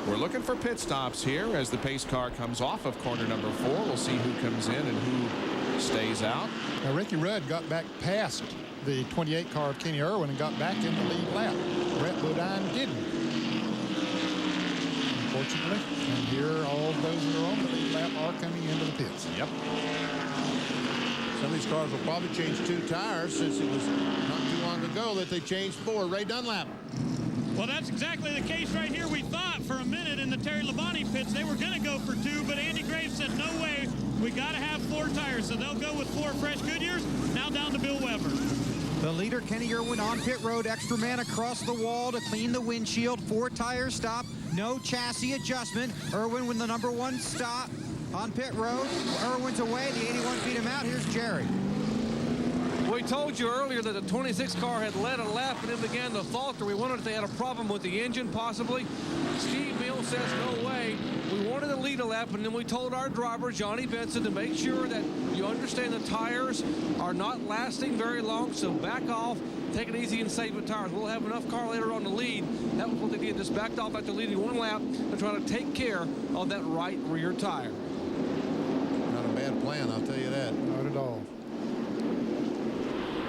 A: We're looking for pit stops here as the pace car comes off of corner number 4. We'll see who comes in and who stays out.
C: Now, Ricky Rudd got back past the 28 car of Kenny Irwin and got back in the lead lap. Brett Bodine didn't, unfortunately. And here all those that are on the lead lap are coming into the pits.
A: Yep.
B: Some of these cars will probably change 2 tires since it was not too long ago that they changed 4. Ray Dunlap.
M: Well, that's exactly the case right here. We thought for a minute in the Terry Labonte pits they were going to go for 2, but Andy Graves said, no way, we got to have 4 tires. So they'll go with 4 fresh Goodyears. Now down to Bill Weber.
E: The leader, Kenny Irwin, on pit road. Extra man across the wall to clean the windshield. 4 tires stop. No chassis adjustment. Irwin with the number 1 stop on pit road. Irwin's away. The 81 beat him out. Here's Jerry.
O: We told you earlier that the 26 car had led a lap and then began to falter. We wondered if they had a problem with the engine, possibly. Steve Mills says no way. We wanted to lead a lap, and then we told our driver, Johnny Benson, to make sure that you understand the tires are not lasting very long, so back off, take it easy and save the tires. We'll have enough car later on to lead. That was what they did, just backed off after leading 1 lap to try to take care of that right rear tire.
B: Not a bad plan, I'll tell you that.
C: Not at all.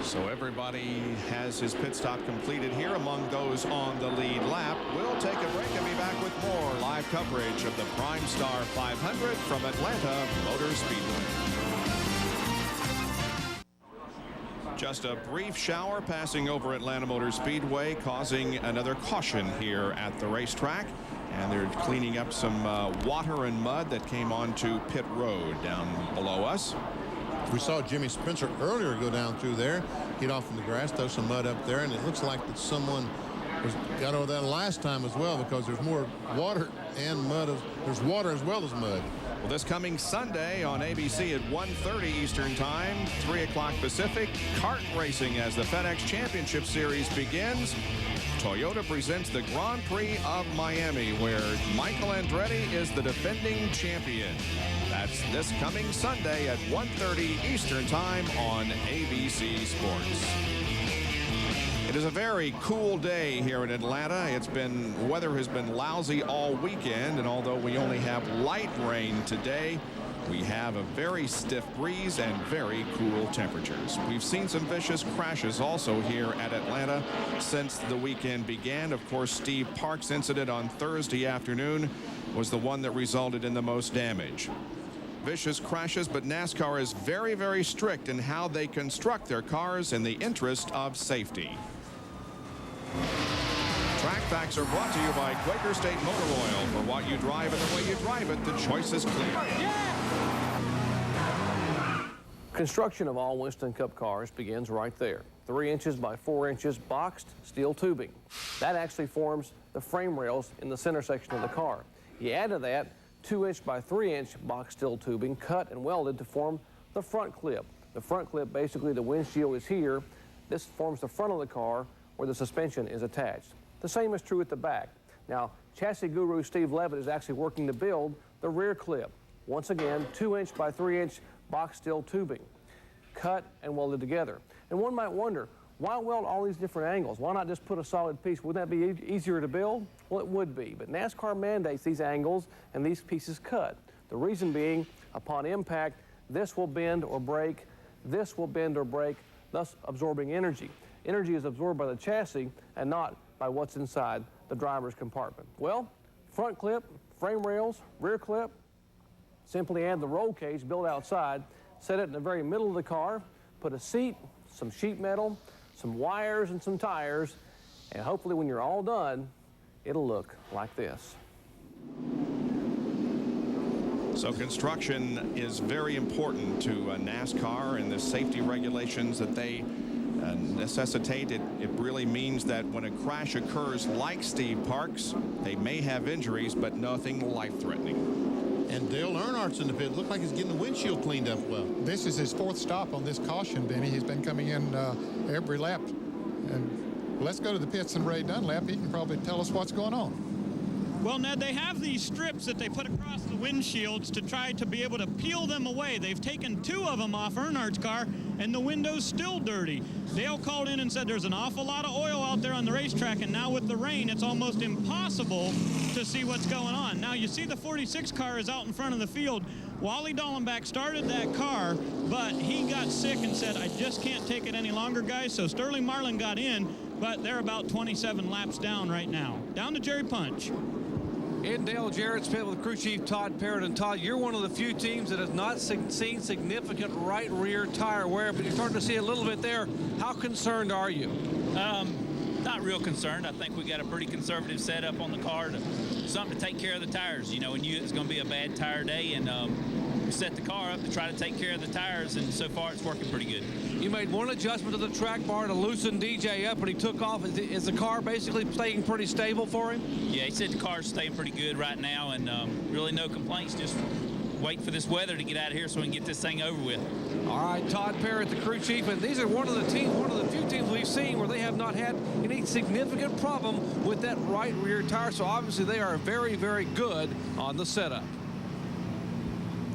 A: So everybody has his pit stop completed here among those on the lead lap. We'll take a break and be back with more live coverage of the PRIMESTAR 500 from Atlanta Motor Speedway. Just a brief shower passing over Atlanta Motor Speedway, causing another caution here at the racetrack. And they're cleaning up some water and mud that came onto pit road down below us.
B: We saw Jimmy Spencer earlier go down through there, get off in the grass, throw some mud up there, and it looks like that someone got over that last time as well, because there's more water and mud. There's water as well as mud.
A: Well, this coming Sunday on ABC at 1:30 Eastern Time, 3 o'clock Pacific, kart racing as the FedEx Championship Series begins. Toyota presents the Grand Prix of Miami, where Michael Andretti is the defending champion. That's this coming Sunday at 1:30 Eastern Time on ABC Sports. It is a very cool day here in Atlanta. Weather has been lousy all weekend, and although we only have light rain today, we have a very stiff breeze and very cool temperatures. We've seen some vicious crashes also here at Atlanta since the weekend began. Of course, Steve Park's incident on Thursday afternoon was the one that resulted in the most damage. Vicious crashes, but NASCAR is very, very strict in how they construct their cars in the interest of safety. Track Facts are brought to you by Quaker State Motor Oil. For what you drive and the way you drive it, the choice is clear.
P: Construction of all Winston Cup cars begins right there. 3 inches by 4 inches boxed steel tubing. That actually forms the frame rails in the center section of the car. You add to that 2-inch by 3-inch boxed steel tubing cut and welded to form the front clip. The front clip, basically the windshield is here. This forms the front of the car where the suspension is attached. The same is true at the back. Now, chassis guru Steve Levitt is actually working to build the rear clip. Once again, 2-inch by 3-inch box steel tubing, cut and welded together. And one might wonder, why weld all these different angles? Why not just put a solid piece? Wouldn't that be easier to build? Well, it would be, but NASCAR mandates these angles and these pieces cut. The reason being, upon impact, this will bend or break, this will bend or break, thus absorbing energy. Energy is absorbed by the chassis and not by what's inside the driver's compartment. Well, front clip, frame rails, rear clip, simply add the roll cage built outside, set it in the very middle of the car, put a seat, some sheet metal, some wires and some tires, and hopefully when you're all done, it'll look like this.
A: So construction is very important to NASCAR and the safety regulations that they necessitate. It really means that when a crash occurs like Steve Parks, they may have injuries, but nothing life-threatening.
B: And Dale Earnhardt's in the pit. Looked like he's getting the windshield cleaned up well.
C: This is his 4th stop on this caution, Benny. He's been coming in every lap. And let's go to the pits and Ray Dunlap. He can probably tell us what's going on.
M: Well, Ned, they have these strips that they put across the windshields to try to be able to peel them away. They've taken 2 of them off Earnhardt's car, and the window's still dirty. Dale called in and said there's an awful lot of oil out there on the racetrack, and now with the rain, it's almost impossible to see what's going on. Now, you see the 46 car is out in front of the field. Wally Dallenbach started that car, but he got sick and said, I just can't take it any longer, guys. So Sterling Marlin got in, but they're about 27 laps down right now. Down to Jerry Punch.
O: In Dale Jarrett's pit with crew chief Todd Parrott. And Todd, you're one of the few teams that has not seen significant right rear tire wear, but you're starting to see a little bit there. How concerned are you?
Q: Not real concerned. I think we got a pretty conservative setup on the car, something to take care of the tires. You know, we knew it was going to be a bad tire day, and we set the car up to try to take care of the tires, and so far it's working pretty good.
O: You made one adjustment to the track bar to loosen DJ up when he took off. Is the car basically staying pretty stable for him?
Q: Yeah, he said the car's staying pretty good right now, and really no complaints. Just wait for this weather to get out of here so we can get this thing over with.
O: All right, Todd Parrott, the crew chief, and these are one of the few teams we've seen where they have not had any significant problem with that right rear tire. So obviously they are very, very good on the setup.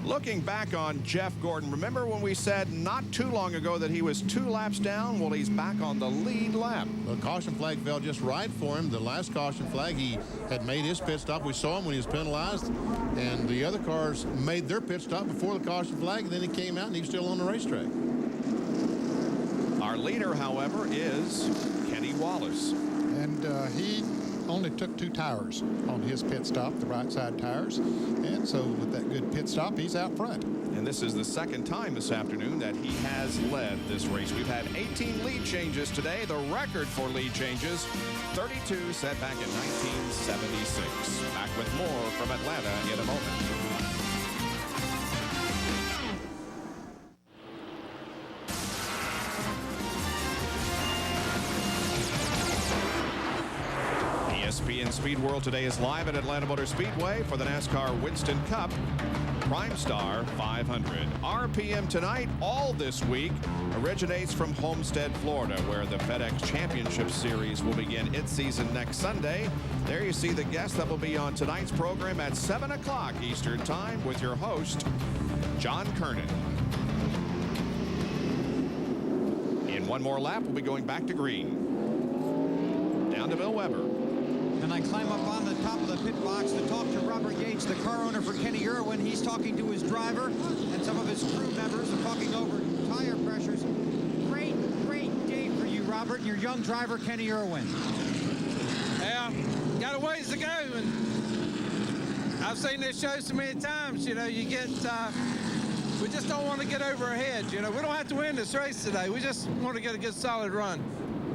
A: Looking back on Jeff Gordon, remember when we said not too long ago that he was 2 laps down? Well, he's back on the lead lap.
B: The caution flag fell just right for him. The last caution flag, he had made his pit stop. We saw him when he was penalized. And the other cars made their pit stop before the caution flag. And then he came out and he was still on the racetrack.
A: Our leader, however, is Kenny Wallace.
C: And he only took 2 tires on his pit stop, the right side tires. And so with that good pit stop, he's out front.
A: And this is the 2nd time this afternoon that he has led this race. We've had 18 lead changes today. The record for lead changes, 32 set back in 1976. Back with more from Atlanta in a moment. ESPN Speed World today is live at Atlanta Motor Speedway for the NASCAR Winston Cup PRIMESTAR 500. RPM tonight, all this week, originates from Homestead, Florida, where the FedEx Championship Series will begin its season next Sunday. There you see the guests that will be on tonight's program at 7 o'clock Eastern Time with your host, John Kernan. In one more lap, we'll be going back to green. Down to Bill Weber.
E: And I climb up on the top of the pit box to talk to Robert Yates, the car owner for Kenny Irwin. He's talking to his driver, and some of his crew members are talking over tire pressures. Great day for you, Robert, and your young driver, Kenny Irwin.
R: Yeah, got a ways to go, and I've seen this show so many times. You know, you get, we just don't want to get over our heads. You know, we don't have to win this race today. We just want to get a good, solid run.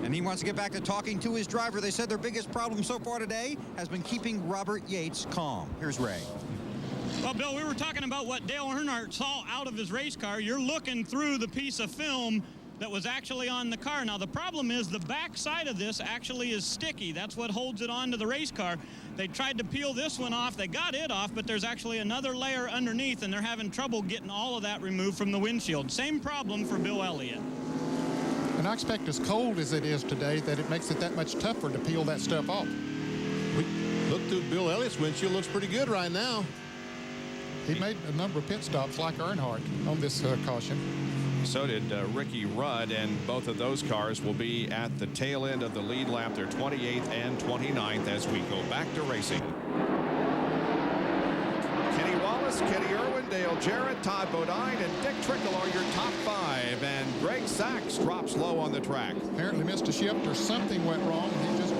E: And he wants to get back to talking to his driver. They said their biggest problem so far today has been keeping Robert Yates calm. Here's Ray.
M: Well, Bill, we were talking about what Dale Earnhardt saw out of his race car. You're looking through the piece of film that was actually on the car. Now, the problem is the back side of this actually is sticky. That's what holds it onto the race car. They tried to peel this one off. They got it off, but there's actually another layer underneath, and they're having trouble getting all of that removed from the windshield. Same problem for Bill Elliott.
C: And I expect as cold as it is today that it makes it that much tougher to peel that stuff off.
B: We look through Bill Elliott's windshield, looks pretty good right now.
C: He made a number of pit stops like Earnhardt on this caution.
A: So did Ricky Rudd, and both of those cars will be at the tail end of the lead lap. They're 28th and 29th as we go back to racing. Kenny Wallace, Kenny Irwin, Dale Jarrett, Todd Bodine, and Dick Trickle are your top 5. And Greg Sachs drops low on the track.
C: Apparently missed a shift or something went wrong. He just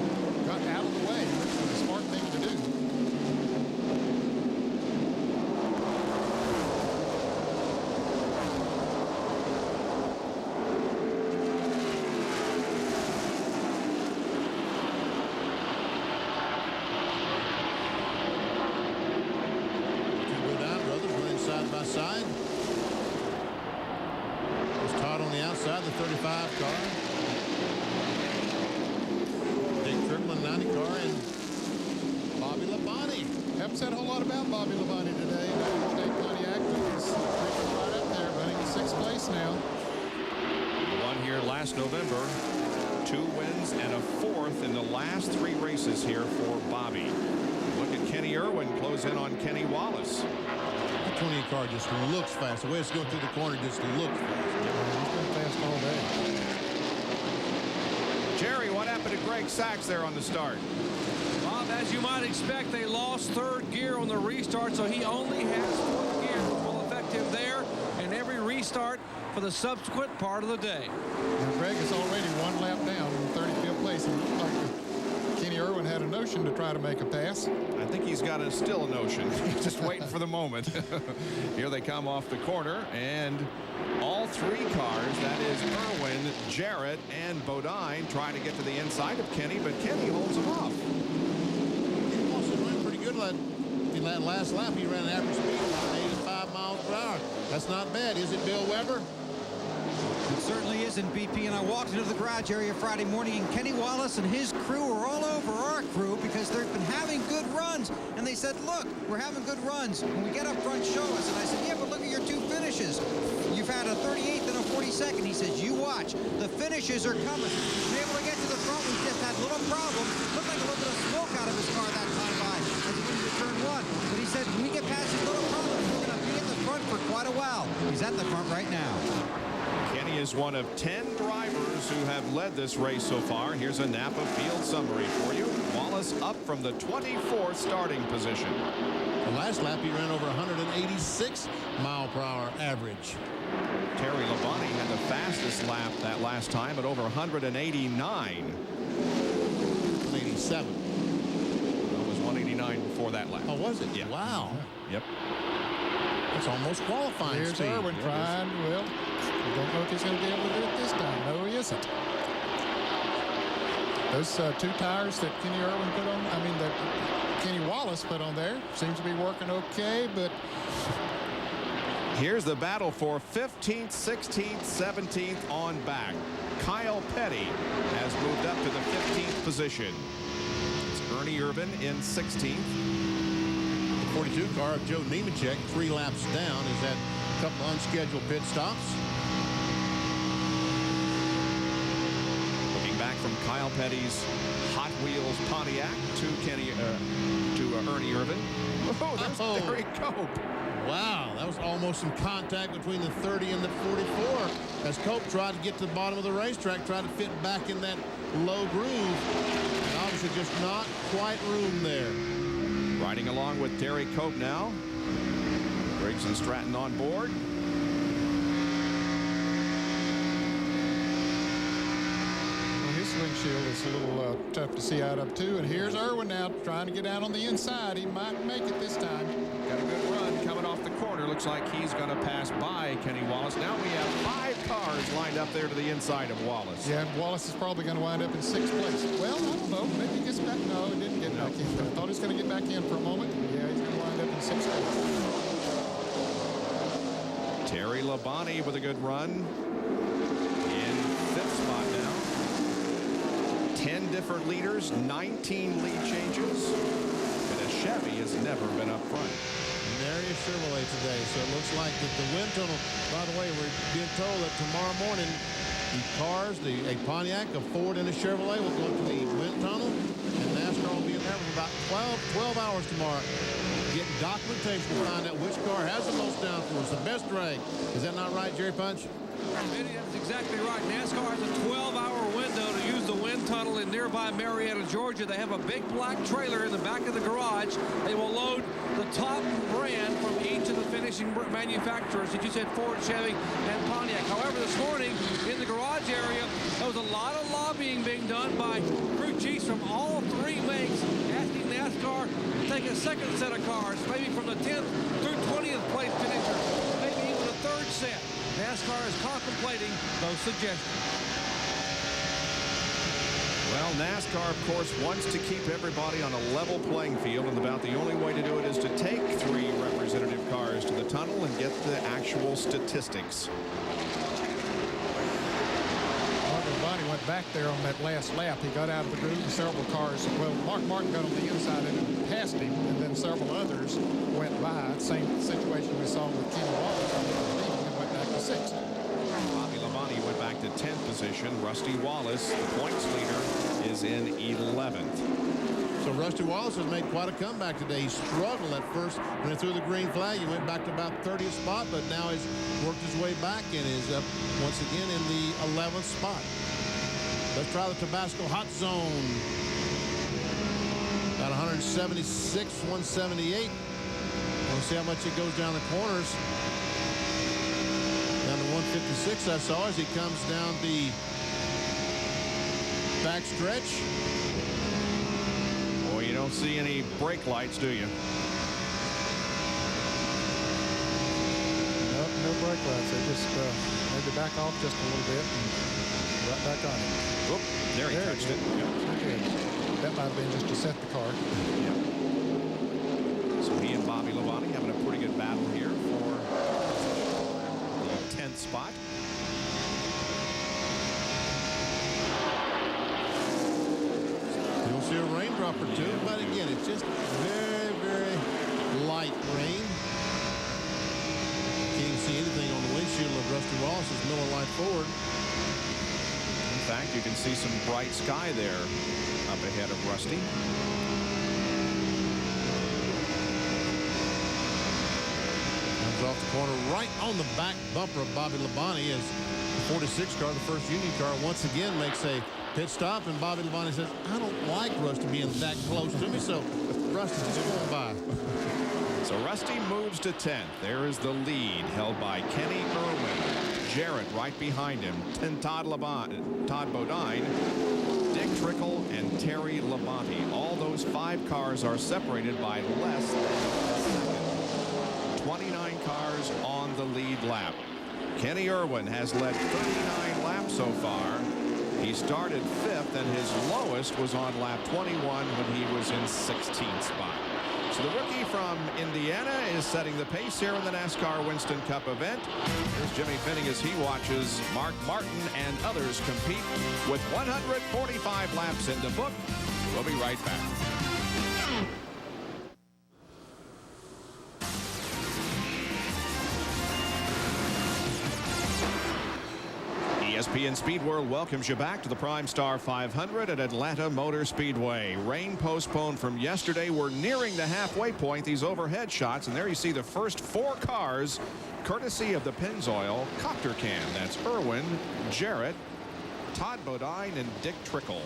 C: got out of the way, which was a smart thing to do.
B: Side. There's Todd on the outside, the 35 car.
C: Bobby Labonte today. State Pontiac is right up there, running in 6th place now.
A: He won here last November. 2 wins and a 4th in the last 3 races here for Bobby. Look at Kenny Irwin close in on Kenny Wallace.
B: The 28 car just looks fast. The way it's going through the corner just looks fast.
C: He's been fast all day.
A: Jerry, what happened to Greg Sachs there on the start?
O: Bob, as you might expect, they lost 3rd gear on the restart, so he only has 4th gear, which will affect him there and every restart for the subsequent part of the day.
C: Now, Greg is already 1 lap down in 35th place. It looked like Kenny Irwin had a notion to try to make a pass.
A: I think he's got still a notion. He's just waiting for the moment. Here they come off the corner, and all 3 cars, that is Irwin, Jarrett, and Bodine, trying to get to the inside of Kenny, but Kenny holds him off.
B: He also ran pretty good in that last lap. He ran an average speed of about 85 miles per hour. That's not bad. Is it, Bill Weber?
E: It certainly isn't, BP, and I walked into the garage area Friday morning, and Kenny Wallace and his crew were all over our crew because they've been having good runs. And they said, look, we're having good runs. When we get up front, show us. And I said, yeah, but look at your 2 finishes. You've had a 38th and a 42nd. He says, you watch. The finishes are coming. We've been able to get to the front. We just had a little problem. Looked like a little bit of smoke out of his car that time by as he went into turn 1. But he said, when we get past this little problem, we're going to be in the front for quite a while. He's at the front right now.
A: Kenny is one of 10 drivers who have led this race so far. Here's a Napa field summary for you. Wallace up from the 24th starting position.
B: The last lap, he ran over 186 mile per hour average.
A: Terry Labonte had the fastest lap that last time at over 189.
B: 187.
A: It was 189 before that lap.
B: Oh, was it?
A: Yeah.
B: Wow.
A: Yep.
B: That's almost qualifying
C: Here's
B: speed.
C: Irwin trying. Well, I don't know if he's going to be able to do it this time. No, he isn't. Those 2 tires that Kenny Irwin put on, that Kenny Wallace put on there, seems to be working okay, but
A: here's the battle for 15th, 16th, 17th on back. Kyle Petty has moved up to the 15th position. It's Ernie Irvin in 16th.
B: 42 car of Joe Nemechek, 3 laps down, has had a couple unscheduled pit stops.
A: Looking back from Kyle Petty's Hot Wheels Pontiac to Ernie Irvin. Oh, there's Terry Cope.
B: Wow, that was almost some contact between the 30 and the 44 as Cope tried to get to the bottom of the racetrack, tried to fit back in that low groove. And obviously just not quite room there.
A: Riding along with Terry Cope now. Briggs and Stratton on board.
C: Well, his windshield is a little tough to see out of too. And here's Irwin now trying to get out on the inside. He might make it this time.
A: Got a good run coming off the corner. Looks like he's going to pass by Kenny Wallace. Now we have 5 cars lined up there to the inside of Wallace.
C: Yeah, Wallace is probably going to wind up in 6th place. Well, I don't know. Maybe he gets back. No, he didn't get back in. I thought he was going to get back in for a moment. Yeah, he's going to wind up in 6th place.
A: Terry Labonte with a good run. In 5th spot now. 10 different leaders, 19 lead changes. And a Chevy has never been up front.
B: Nary a Chevrolet today, so it looks like that the wind tunnel, by the way, we're being told that tomorrow morning the cars, a Pontiac, a Ford, and a Chevrolet will go to the wind tunnel, and NASCAR will be in there for about 12 hours tomorrow, getting documentation to find out which car has the most downforce, the best drag. Is that not right, Jerry Punch?
O: That's exactly right. NASCAR has a 12-hour window to use the wind tunnel in nearby Marietta, Georgia. They have a big black trailer in the back of the garage. They will load the top brand from each of the finishing manufacturers that you said, Ford, Chevy, and Pontiac. However, this morning in the garage area, there was a lot of lobbying being done by crew chiefs from all 3 makes, asking NASCAR to take a second set of cars, maybe from the 10th through 20th place finishers, maybe even a 3rd set. NASCAR is contemplating those suggestions.
A: Well, NASCAR, of course, wants to keep everybody on a level playing field, and about the only way to do it is to take 3 representative cars to the tunnel and get the actual statistics.
C: Body went back there on that last lap. He got out of the groove and several cars. Well, Mark Martin got on the inside and passed him, and then several others went by. Same situation we saw with Kenny Wallace. He went back to 6th.
A: Bobby Labonte went back to 10th position. Rusty Wallace, the points leader, is in 11th.
B: So Rusty Wallace has made quite a comeback today. He struggled at first when they threw the green flag. He went back to about 30th spot, but now he's worked his way back and is up once again in the 11th spot. Let's try the Tabasco Hot Zone. About 176, 178. We'll see how much it goes down the corners. Down to 156 I saw as he comes down the back stretch.
A: Boy, you don't see any brake lights, do you?
C: Nope, no brake lights. They just maybe back off just a little bit and right back on it.
A: Oop, there he touched it. Yep.
C: Okay. That might have been just to set the car.
A: Yep. So he and Bobby Labonte having a pretty good battle here for the 10th spot.
B: You'll see a raindrop or two, but again, it's just very, very light rain. Can't even see anything on the windshield of Rusty Wallace's Miller Lite Ford.
A: In fact, you can see some bright sky there up ahead of Rusty.
B: Comes off the corner right on the back bumper of Bobby Labonte as the 46 car, the first Union car, once again makes a pit stop, and Bobby Labonte says, I don't like Rusty being that close to me, so Rusty's just going by.
A: So Rusty moves to 10th. There is the lead held by Kenny Irwin. Jarrett right behind him. Todd Bodine, Dick Trickle, and Terry Labonte. All those 5 cars are separated by less than a second. 29 cars on the lead lap. Kenny Irwin has led 39 laps so far. He started 5th, and his lowest was on lap 21 when he was in 16th spot. So the rookie from Indiana is setting the pace here in the NASCAR Winston Cup event. Here's Jimmy Finning as he watches Mark Martin and others compete with 145 laps in the book. We'll be right back. ESPN Speed World welcomes you back to the PrimeStar 500 at Atlanta Motor Speedway. Rain postponed from yesterday. We're nearing the halfway point. These overhead shots, and there you see the first 4 cars, courtesy of the Pennzoil Copter Cam. That's Irwin, Jarrett, Todd Bodine, and Dick Trickle.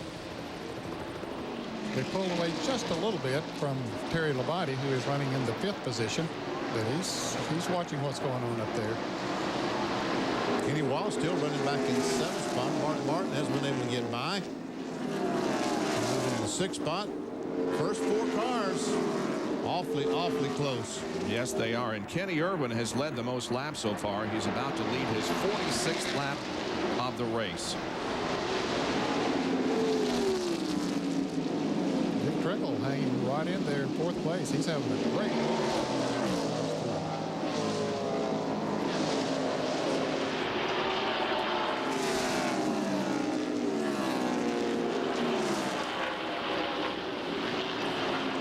C: They pulled away just a little bit from Terry Labonte, who is running in the 5th position, but he's watching what's going on up there.
B: Kenny Wallace still running back in 7th spot. Mark Martin has been able to get by. Moving in the 6th spot. First 4 cars awfully close.
A: Yes, they are. And Kenny Irwin has led the most laps so far. He's about to lead his 46th lap of the race.
C: Dick Trickle hanging right in there in 4th place. He's having a great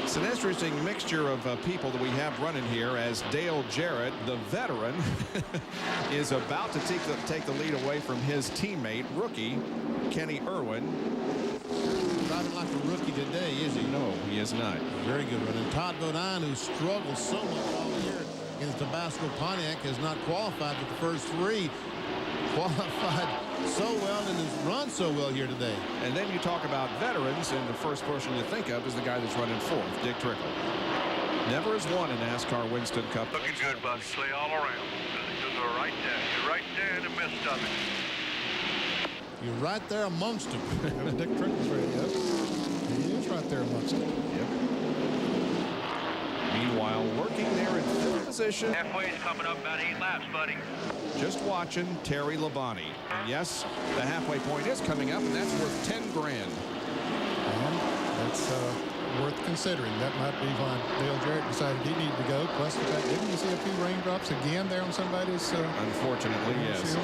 A: It's an interesting mixture of people that we have running here as Dale Jarrett, the veteran, is about to take the lead away from his teammate, rookie Kenny Irwin.
B: Driving like a rookie today, is he?
A: No, he is not.
B: Very good running. Todd Bodine, who struggled so much all year in the Tabasco Pontiac, has not qualified with the first 3. Qualified so well and has run so well here today.
A: And then you talk about veterans, and the first person you think of is the guy that's running 4th, Dick Trickle. Never has won a NASCAR Winston Cup.
L: Looking good, bud. Play all around. You're right there. You're right there in the midst of it.
B: You're right there amongst them.
C: Dick Trickle's ready. Yep. He is right there amongst them.
A: Yep. Meanwhile, working there in 5th position.
L: Halfway's coming up about 8 laps, buddy.
A: Just watching Terry Labonte. And yes, the halfway point is coming up, and that's worth 10 grand.
C: And that's worth considering. That might be why Dale Jarrett decided he needed to go. Plus the fact, didn't you see a few raindrops again there on somebody's
A: unfortunately, yes.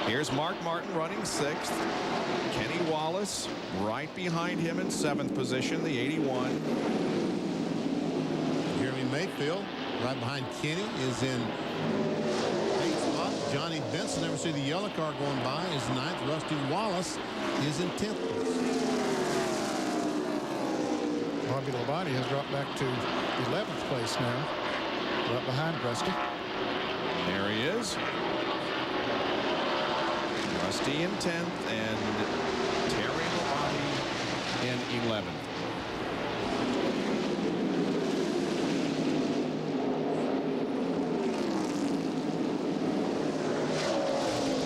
A: Here's Mark Martin running 6th. Kenny Wallace right behind him in 7th position, the 81.
B: Jeremy Mayfield right behind Kenny is in 8th spot. Johnny Benson, never see the yellow car going by, is 9th. Rusty Wallace is in 10th place.
C: Bobby Labonte has dropped back to 11th place now, right behind Rusty.
A: There he is. Rusty in 10th and Terry Labonte in 11th.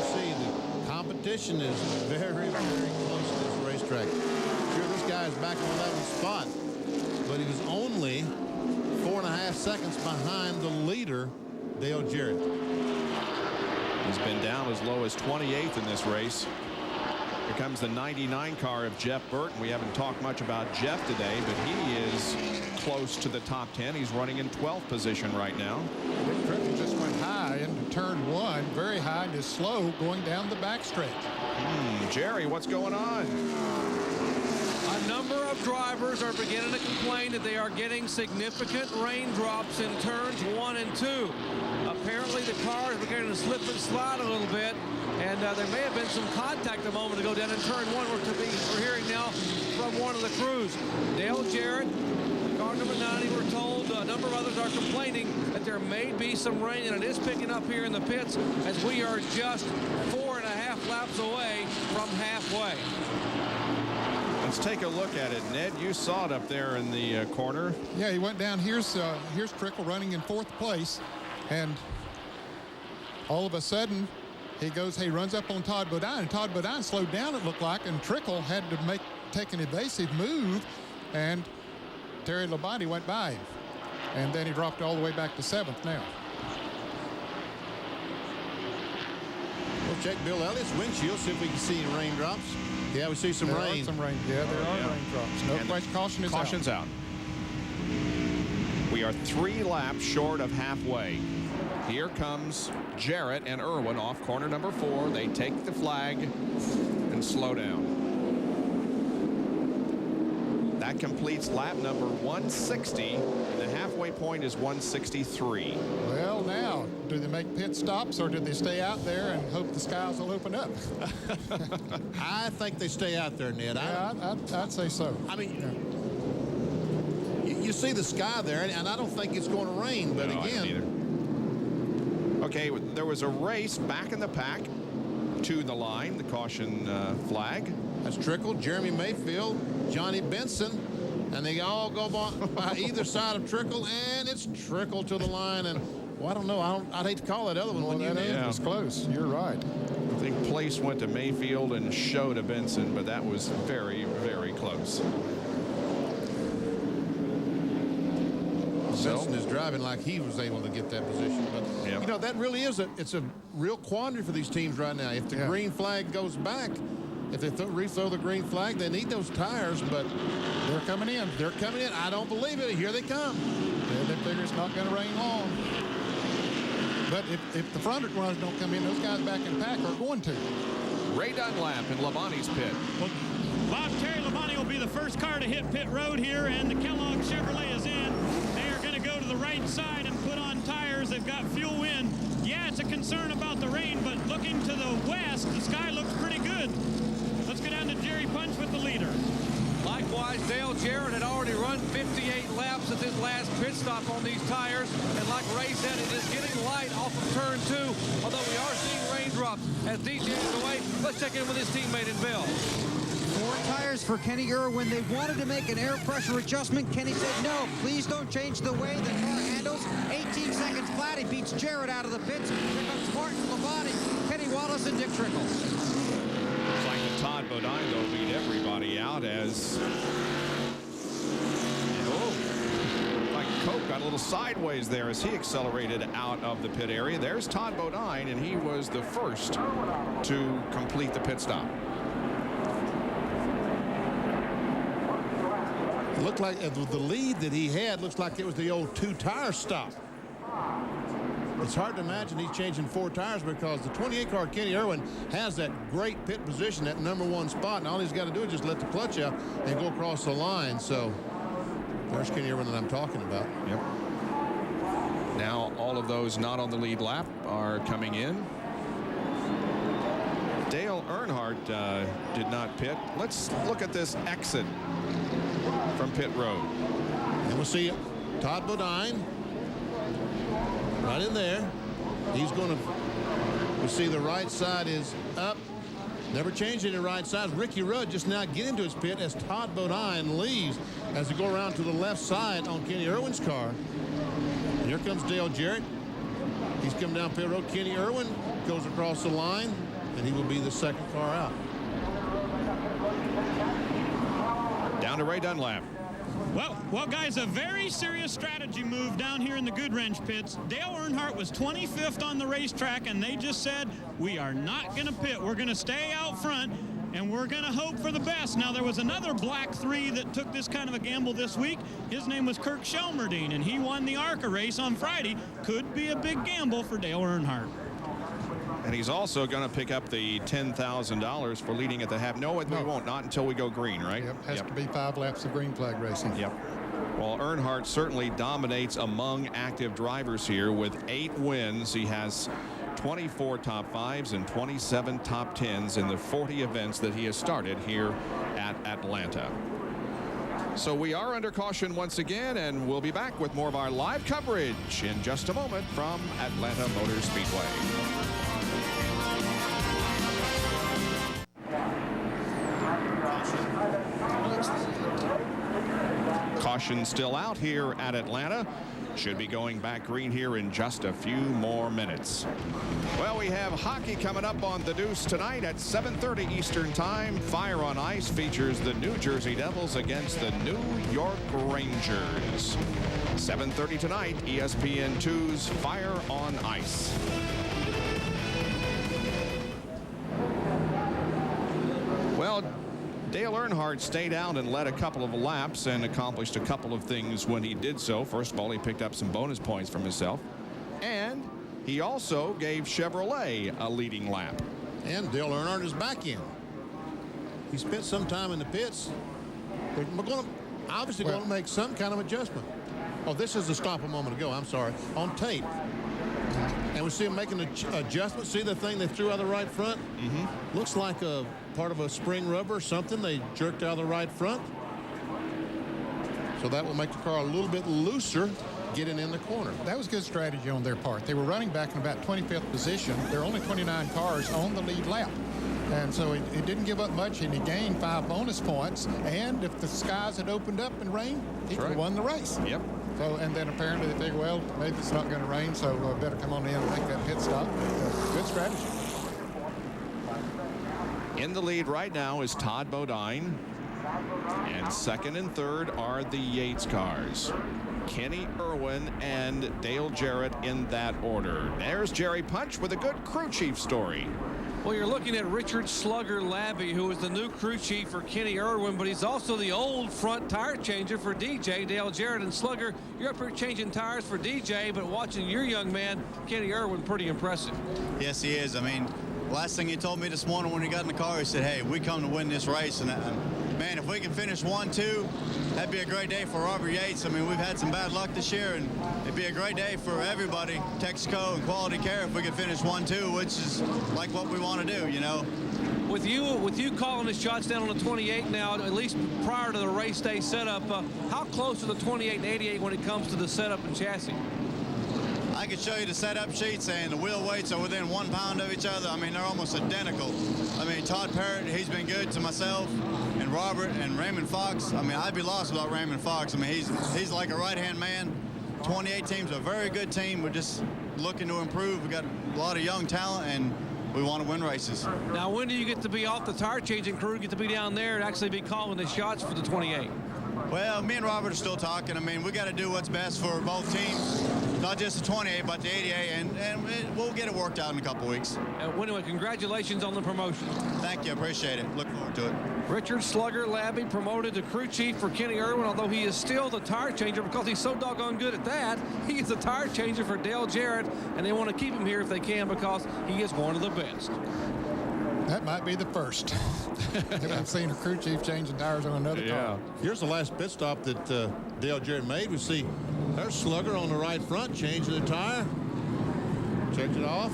B: See, the competition is very, very close to this racetrack. Sure, this guy is back in 11th spot, but he was only 4.5 seconds behind the leader, Dale Jarrett.
A: He's been down as low as 28th in this race. Here comes the 99 car of Jeff Burton. We haven't talked much about Jeff today, but he is close to the top 10. He's running in 12th position right now.
C: Big Triple just went high into turn 1, very high and is slow going down the backstretch.
A: Jerry, what's going on?
O: A number of drivers are beginning to complain that they are getting significant raindrops in turns 1 and 2. Apparently the car is beginning to slip and slide a little bit, and there may have been some contact a moment ago down in turn 1. We're hearing now from one of the crews. Dale Jarrett, car number 90, we're told a number of others are complaining that there may be some rain, and it is picking up here in the pits as we are just 4.5 laps away from halfway.
A: Let's take a look at it. Ned, you saw it up there in the corner.
C: Yeah, he went down. Here's Trickle running in 4th place, and all of a sudden he runs up on Todd Bodine, and Todd Bodine slowed down, it looked like, and Trickle had to take an evasive move, and Terry Labonte went by him, and then he dropped all the way back to 7th now.
B: We'll check Bill Elliott's windshield, see if we can see any raindrops. Yeah, we see some rain.
C: There are some rain. Yeah, there are raindrops. No question. Caution's
A: out. We are 3 laps short of halfway. Here comes Jarrett and Irwin off corner number 4. They take the flag and slow down. That completes lap number 160. The halfway point is 163.
C: Well, now, do they make pit stops or do they stay out there and hope the skies will open up?
B: I think they stay out there, Ned.
C: Yeah, I'd say so.
B: I mean, you see the sky there, and I don't think it's going to rain, but
A: no,
B: again.
A: I don't either. Okay, there was a race back in the pack to the line, the caution flag.
B: That's Trickle, Jeremy Mayfield, Johnny Benson, and they all go by either side of Trickle, and it's Trickle to the line. And well, I don't know. I'd hate to call that other one when you did.
C: It was close. You're right.
A: I think place went to Mayfield and show to Benson, but that was very, very close.
B: Benson is driving like he was able to get that position, but you know that really is it's a real quandary for these teams right now. If the green flag goes back, if they re-throw the green flag, they need those tires, but
C: they're coming in.
B: They're coming in. I don't believe it. Here they come.
C: Yeah, they figure it's not going to rain long. But if the front runners don't come in, those guys back in the pack are going to.
A: Ray Dunlap in Labonte's pit.
M: Well, Terry Labonte will be the first car to hit pit road here, and the Kellogg Chevrolet is in. They are going to go to the right side and put on tires. They've got fuel in. Yeah, it's a concern about the rain, but looking to the west, the sky looks pretty good. Let's go down to Jerry Punch with the leader.
O: Likewise, Dale Jarrett had already run 58 laps at this last pit stop on these tires. And like Ray said, it is getting light off of turn 2, although we are seeing raindrops as DJ is away. Let's check in with his teammate in Bill.
E: 4 tires for Kenny Irwin. They wanted to make an air pressure adjustment. Kenny said, no, please don't change the way the car handles. 18 seconds flat. He beats Jarrett out of the pits. Here comes Martin Labonte, Kenny Wallace, and Dick Trickle.
A: Looks like the Todd Bodine, though, beat everybody out as... like Cope got a little sideways there as he accelerated out of the pit area. There's Todd Bodine, and he was the first to complete the pit stop.
B: Looked like the lead that he had looks like it was the old 2-tire stop. It's hard to imagine he's changing 4 tires because the 28 car, Kenny Irwin, has that great pit position, that #1 spot, and all he's got to do is just let the clutch out and go across the line. So there's Kenny Irwin that I'm talking about.
A: Yep. Now all of those not on the lead lap are coming in. Dale Earnhardt did not pit. Let's look at this exit from pit road.
B: And we'll see Todd Bodine right in there. He's going to, we'll see the right side is up. Never changed any right sides. Ricky Rudd just now get into his pit as Todd Bodine leaves as they go around to the left side on Kenny Irwin's car. And here comes Dale Jarrett. He's coming down pit road. Kenny Irwin goes across the line, and he will be the second car out.
A: Down to Ray Dunlap.
M: Well, guys, a very serious strategy move down here in the Goodwrench pits. Dale Earnhardt was 25th on the racetrack, and they just said, we are not going to pit. We're going to stay out front, and we're going to hope for the best. Now, there was another Black 3 that took this kind of a gamble this week. His name was Kirk Shelmerdine, and he won the ARCA race on Friday. Could be a big gamble for Dale Earnhardt.
A: And he's also going to pick up the $10,000 for leading at the half. No, we won't. Not until we go green, right?
C: Yep, has to be 5 laps of green flag racing.
A: Yep. Well, Earnhardt certainly dominates among active drivers here with 8 wins. He has 24 top 5s and 27 top 10s in the 40 events that he has started here at Atlanta. So we are under caution once again, and we'll be back with more of our live coverage in just a moment from Atlanta Motor Speedway. Caution still out here at Atlanta. Should be going back green here in just a few more minutes. Well, we have hockey coming up on the Deuce tonight at 7:30 Eastern Time. Fire on Ice features the New Jersey Devils against the New York Rangers. 7:30 tonight, ESPN2's Fire on Ice. Well, Dale Earnhardt stayed out and led a couple of laps and accomplished a couple of things when he did so. First of all, he picked up some bonus points from himself, and he also gave Chevrolet a leading lap.
B: And Dale Earnhardt is back in. He spent some time in the pits. We're obviously going to make some kind of adjustment. Oh, this is the stop a moment ago. I'm sorry. On tape. And we see him making an adjustment. See the thing they threw out of the right front? Looks like a part of a spring rubber or something they jerked out of the right front. So that will make the car a little bit looser getting in the corner.
C: That was good strategy on their part. They were running back in about 25th position. There are only 29 cars on the lead lap. And so he didn't give up much, and he gained 5 bonus points. And if the skies had opened up and rained, he could have won the race.
A: Yep.
C: So, and then apparently they figured, well, maybe it's not going to rain, so better come on in and make that pit stop. Good strategy.
A: In the lead right now is Todd Bodine. And second and third are the Yates cars. Kenny Irwin and Dale Jarrett in that order. There's Jerry Punch with a good crew chief story.
O: Well, you're looking at Richard Slugger Labby, who is the new crew chief for Kenny Irwin, but he's also the old front tire changer for DJ. Dale Jarrett and Slugger, you're up here changing tires for DJ, but watching your young man, Kenny Irwin, pretty impressive.
S: Yes, he is. I mean, last thing he told me this morning when he got in the car, he said, hey, we come to win this race. And man, if we can finish 1-2, that'd be a great day for Robert Yates. I mean, we've had some bad luck this year, and it'd be a great day for everybody, Texaco and Quality Care, if we could finish 1-2, which is like what we want to do, you know.
O: With you calling the shots down on the 28 now, at least prior to the race day setup, how close are the 28 and 88 when it comes to the setup and chassis?
S: I could show you the setup sheets, and the wheel weights are within 1 pound of each other. I mean, they're almost identical. I mean, Todd Parrott, he's been good to myself, and Robert and Raymond Fox. I mean, I'd be lost without Raymond Fox. I mean, he's like a right-hand man. 28 team's a very good team. We're just looking to improve. We got a lot of young talent, and we want to win races.
O: Now, when do you get to be off the tire changing crew, get to be down there and actually be calling the shots for the 28?
S: Well, me and Robert are still talking. I mean, we got to do what's best for both teams. not just the 28, but the 88, and we'll get it worked out in a couple weeks.
P: Anyway, congratulations on the promotion.
S: Thank you, appreciate it. Look forward to it.
P: Richard Slugger Labby promoted to crew chief for Kenny Irwin, although he is still the tire changer because he's so doggone good at that. He is the tire changer for Dale Jarrett, and they want to keep him here if they can because he is one of the best.
C: That might be the first. I've seen a crew chief changing tires on another car.
B: Here's the last pit stop that Dale Jarrett made. We see there's Slugger on the right front changing the tire. Checks it off,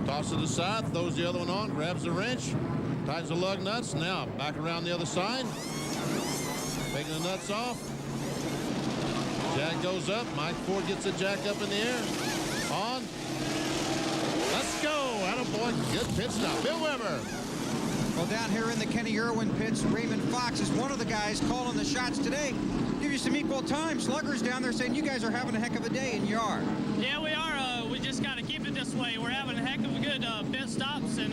B: tosses it aside, throws the other one on, grabs the wrench, tightens the lug nuts. Now back around the other side, taking the nuts off. Jack goes up. Mike Ford gets the jack up in the air. On. Let's go. Attaboy. Good pit stop. Bill Weber.
E: Well, down here in the Kenny Irwin pits, Raymond Fox is one of the guys calling the shots today. Give you some equal time. Slugger's down there saying you guys are having a heck of a day, and you are.
N: Yeah, we are. We just got to keep it this way. We're having a heck of a good pit stops, and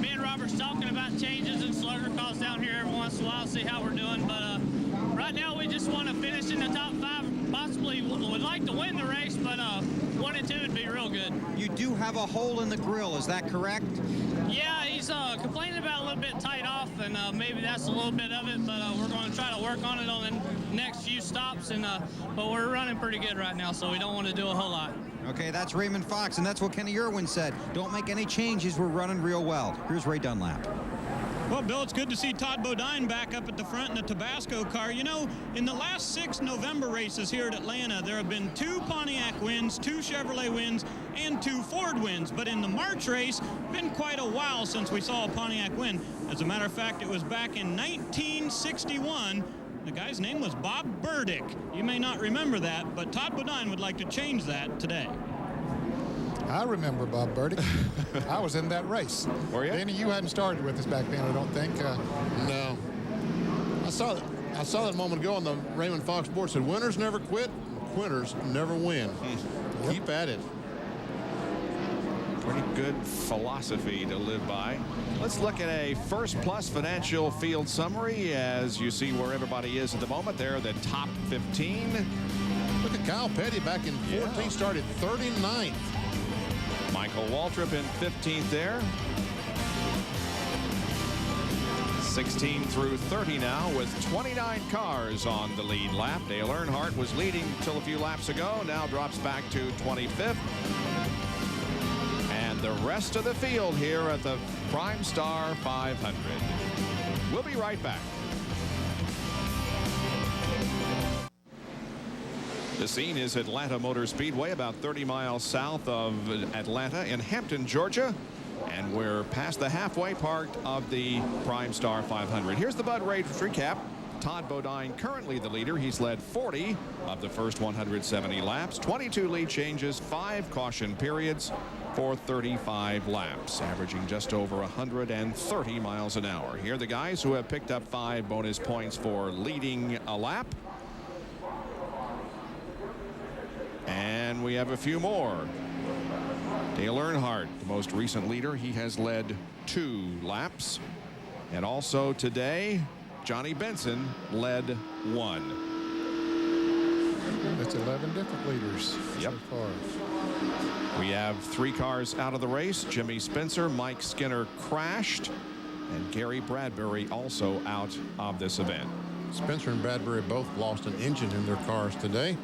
N: me and Robert's talking about changes, and Slugger calls down here every once in a while to see how we're doing. But right now, we just want to finish in the top 5. Possibly would like to win the race, but 1 and 2 would be real good.
E: You do have a hole in the grill, is that correct?
N: Yeah, he's complaining about a little bit tight off, and maybe that's a little bit of it, but we're going to try to work on it on the next few stops, and but we're running pretty good right now, so we don't want to do a whole lot.
E: Okay, that's Raymond Fox, and that's what Kenny Irwin said. Don't make any changes. We're running real well. Here's Ray Dunlap.
M: Well, Bill, it's good to see Todd Bodine back up at the front in the Tabasco car. You know, in the last 6 November races here at Atlanta, there have been 2 Pontiac wins, 2 Chevrolet wins, and 2 Ford wins. But in the March race, it's been quite a while since we saw a Pontiac win. As a matter of fact, it was back in 1961. The guy's name was Bob Burdick. You may not remember that, but Todd Bodine would like to change that today.
C: I remember Bob Burdick. I was in that race.
A: Were you?
C: Danny, you hadn't started with us back then, I don't think.
B: No. I saw that a moment ago on the Raymond Fox board. Said, winners never quit, quitters never win. Yep. Keep at it.
A: Pretty good philosophy to live by. Let's look at a First Plus Financial Field Summary as you see where everybody is at the moment. They're the top 15.
B: Look at Kyle Petty back in 14, started 39th.
A: Michael Waltrip in 15th there. 16 through 30 now with 29 cars on the lead lap. Dale Earnhardt was leading till a few laps ago, now drops back to 25th. And the rest of the field here at the PrimeStar 500. We'll be right back. The scene is Atlanta Motor Speedway, about 30 miles south of Atlanta in Hampton, Georgia. And we're past the halfway part of the PrimeStar 500. Here's the Bud Race recap. Todd Bodine currently the leader. He's led 40 of the first 170 laps, 22 lead changes, 5 caution periods for 35 laps, averaging just over 130 miles an hour. Here are the guys who have picked up 5 bonus points for leading a lap. And we have a few more. Dale Earnhardt, the most recent leader. He has led 2 laps. And also today, Johnny Benson led 1.
C: That's 11 different leaders so far.
A: We have 3 cars out of the race. Jimmy Spencer, Mike Skinner crashed, and Gary Bradbury also out of this event.
B: Spencer and Bradbury both lost an engine in their cars today.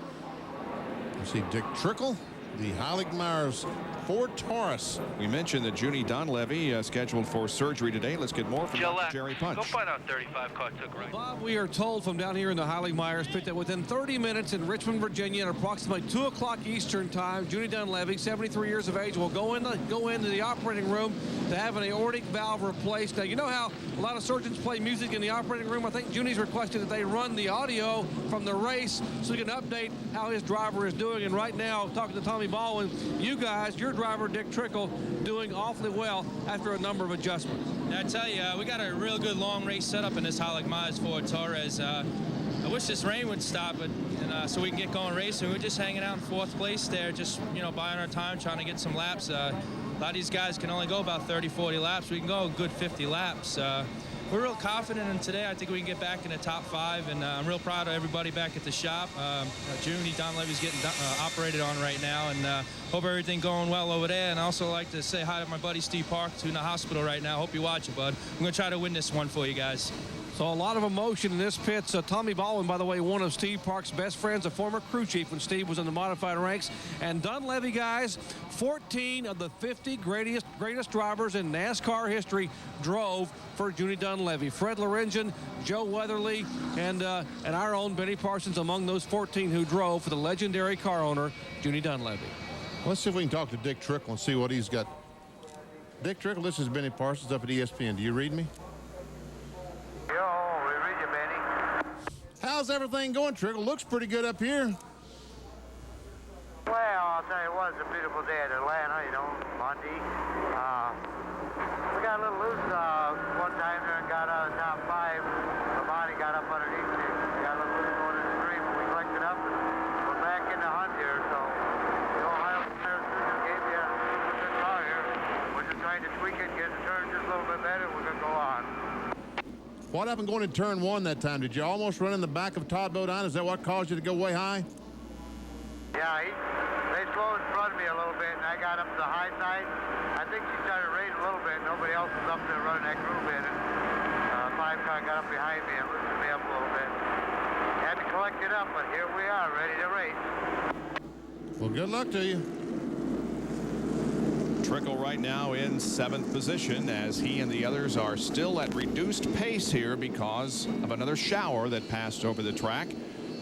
B: You see Dick Trickle, the Heiligmeyer's Ford Taurus.
A: We mentioned that Junie Donlevy scheduled for surgery today. Let's get more from Jerry Punch.
L: Go find out 35 car took right.
P: Bob, we are told from down here in the Heiligmeyer's pit that within 30 minutes in Richmond, Virginia, at approximately 2 o'clock Eastern time, Junie Donlevy, 73 years of age, will go into the operating room to have an aortic valve replaced. Now, you know how a lot of surgeons play music in the operating room? I think Junie's requested that they run the audio from the race so we can update how his driver is doing. And right now, talking to Tommy Baldwin, you guys, your driver, Dick Trickle, doing awfully well after a number of adjustments.
Q: I tell you, we got a real good long race set up in this Heiligmeyer's Ford Taurus. I wish this rain would stop it, so we can get going racing. We're just hanging out in 4th place there, just, buying our time, trying to get some laps. A lot of these guys can only go about 30, 40 laps. We can go a good 50 laps.
T: we're real confident, and today I think we can get back in the top 5, and I'm real proud of everybody back at the shop. Junie Donlevy's getting operated on right now, and hope everything going well over there. And I also like to say hi to my buddy Steve Park, who's in the hospital right now. Hope you watch it, bud. I'm going to try to win this one for you guys.
P: So a lot of emotion in this pit. So Tommy Baldwin, by the way, one of Steve Park's best friends, a former crew chief when Steve was in the modified ranks. And Dunlevy, guys, 14 of the 50 greatest drivers in NASCAR history drove for Junie Donlevy. Fred Lorenzen, Joe Weatherly, and our own Benny Parsons among those 14 who drove for the legendary car owner, Junie Donlevy.
B: Let's see if we can talk to Dick Trickle and see what he's got. Dick Trickle, this is Benny Parsons up at ESPN. Do you read me?
L: Yo, we read you, Benny.
B: How's everything going, Trickle? Looks pretty good up here.
L: Well, I'll tell you what, it's a beautiful day at Atlanta, you know, Monday. We got a little loose one time there and got out of the top 5. The body got up underneath it. We got a little loose going in the stream, but we collected up and we're back in the hunt here. So, the Ohio Players Union gave you a good car here. We're just trying to tweak it, get the turn just a little bit better. We're going to go on.
B: What happened going in turn 1 that time? Did you almost run in the back of Todd Bodine? Is that what caused you to go way high?
L: Yeah, they slowed in front of me a little bit, and I got up to the high side. I think she started raining a little bit. Nobody else was up there running that groove in, and 5 car got up behind me and loosened me up a little bit. Had to collect it up, but here we are, ready to race.
B: Well, good luck to you.
A: Trickle right now in 7th position as he and the others are still at reduced pace here because of another shower that passed over the track.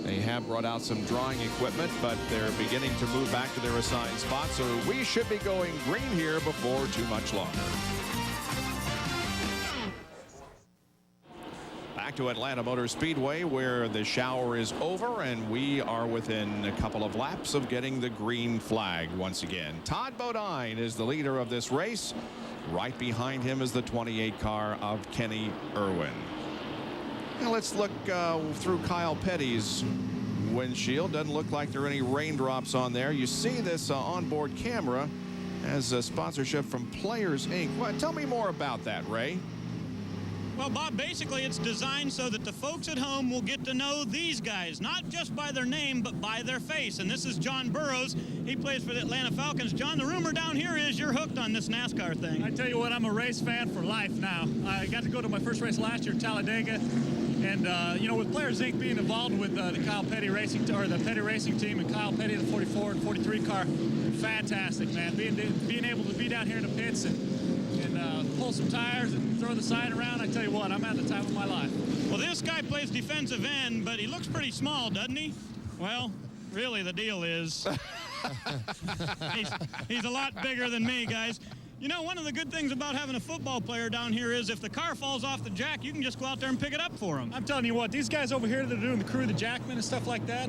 A: They have brought out some drawing equipment, but they're beginning to move back to their assigned spots, so we should be going green here before too much longer. Back to Atlanta Motor Speedway, where the shower is over and we are within a couple of laps of getting the green flag once again. Todd Bodine is the leader of this race. Right behind him is the 28 car of Kenny Irwin. Now let's look through Kyle Petty's windshield. Doesn't look like there are any raindrops on there. You see this onboard camera as a sponsorship from Players Inc. Well, tell me more about that, Ray.
M: Well, Bob, basically it's designed so that the folks at home will get to know these guys, not just by their name, but by their face. And this is John Burroughs. He plays for the Atlanta Falcons. John, the rumor down here is you're hooked on this NASCAR thing.
N: I tell you what, I'm a race fan for life now. I got to go to my first race last year in Talladega. And, you know, with Players Inc. being involved with the Kyle Petty racing, or the Petty racing team, and Kyle Petty, the 44 and 43 car, fantastic, man. Being able to be down here in the pits and pull some tires and throw the sign around, I tell you what, I'm having the time of my life.
M: Well, this guy plays defensive end, but he looks pretty small, doesn't he? Well, really, the deal is he's a lot bigger than me, guys. You know, one of the good things about having a football player down here is if the car falls off the jack, you can just go out there and pick it up for him.
N: I'm telling you what, these guys over here that are doing the crew, the jackmen and stuff like that,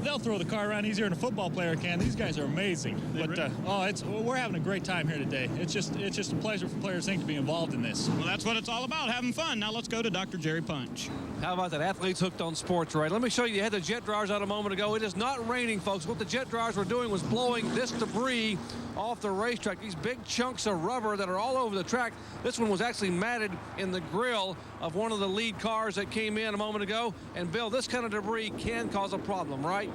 N: they'll throw the car around easier than a football player can. These guys are amazing. But we're having a great time here today. It's just a pleasure for Players Inc. to be involved in this.
M: Well, that's what it's all about, having fun. Now let's go to Dr. Jerry Punch.
P: How about that? Athletes hooked on sports, right? Let me show you. You had the jet dryers out a moment ago. It is not raining, folks. What the jet dryers were doing was blowing this debris off the racetrack. These big chunks of rubber that are all over the track. This one was actually matted in the grill of one of the lead cars that came in a moment ago. And Bill, this kind of debris can cause a problem, right?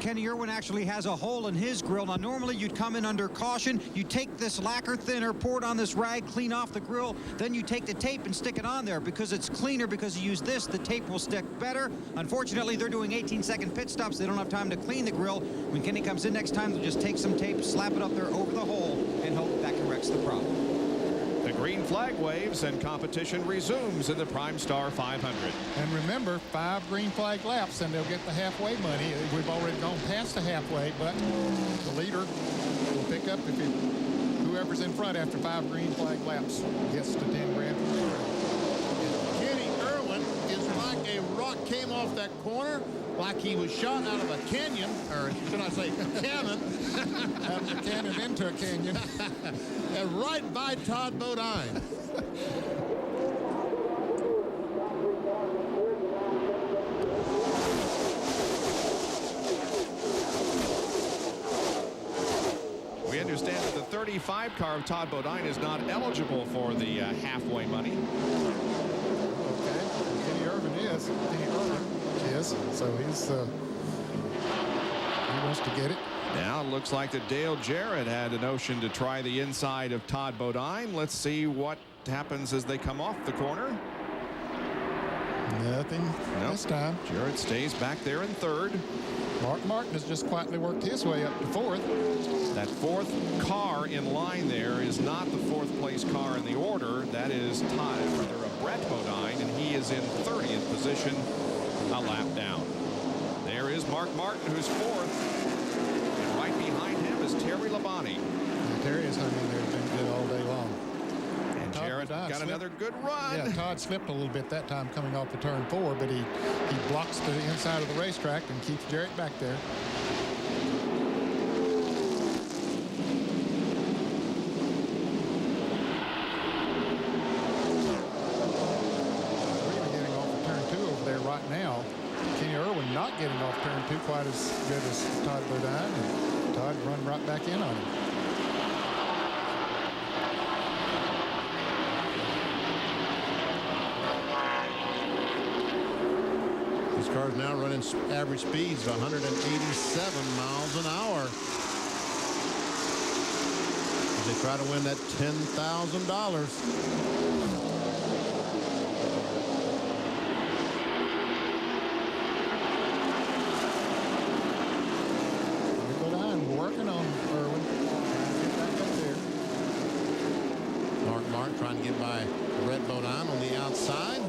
E: Kenny Irwin actually has a hole in his grill. Now, normally you'd come in under caution. You take this lacquer thinner, pour it on this rag, clean off the grill. Then you take the tape and stick it on there. Because it's cleaner, because you use this, the tape will stick better. Unfortunately, they're doing 18-second pit stops. They don't have time to clean the grill. When Kenny comes in next time, they'll just take some tape, slap it up there over the hole, and hope that corrects the problem.
A: The green flag waves and competition resumes in the PrimeStar 500.
C: And remember, 5 green flag laps and they'll get the halfway money. We've already gone past the halfway, but the leader will pick up if whoever's in front after 5 green flag laps gets to 10 grand.
B: Kenny Irwin is like a rock came off that corner, like he was shot out of a canyon, or should I say cannon.
C: Out of a cannon into a canyon.
B: And right by Todd Bodine.
A: We understand that the 95 car of Todd Bodine is not eligible for the halfway money.
C: Okay, Kenny Irvin is. So he's he wants to get it.
A: Now it looks like that Dale Jarrett had a notion to try the inside of Todd Bodine. Let's see what happens as they come off the corner.
C: Nothing this time.
A: Jarrett stays back there in third.
C: Mark Martin has just quietly worked his way up to fourth.
A: That fourth car in line there is not the fourth place car in the order. That is Brett Bodine, and he is in 30th position, a lap down. There is Mark Martin, who's fourth. And right behind him is Terry Labonte.
C: Terry has hung in there, been good all day long.
A: And Jarrett got another good run.
C: Yeah, Todd slipped a little bit that time coming off the turn 4, but he blocks the inside of the racetrack and keeps Jarrett back there. Really getting off the turn 2 over there right now. Kenny Irwin not getting off turn 2 quite as good as Todd Bodine, and Todd run right back in on him.
B: Cars now running average speeds of 187 miles an hour as they try to win that $10,000.
C: Working on Irwin. Back up there.
B: Mark Martin trying to get by Brett Bodine on the outside.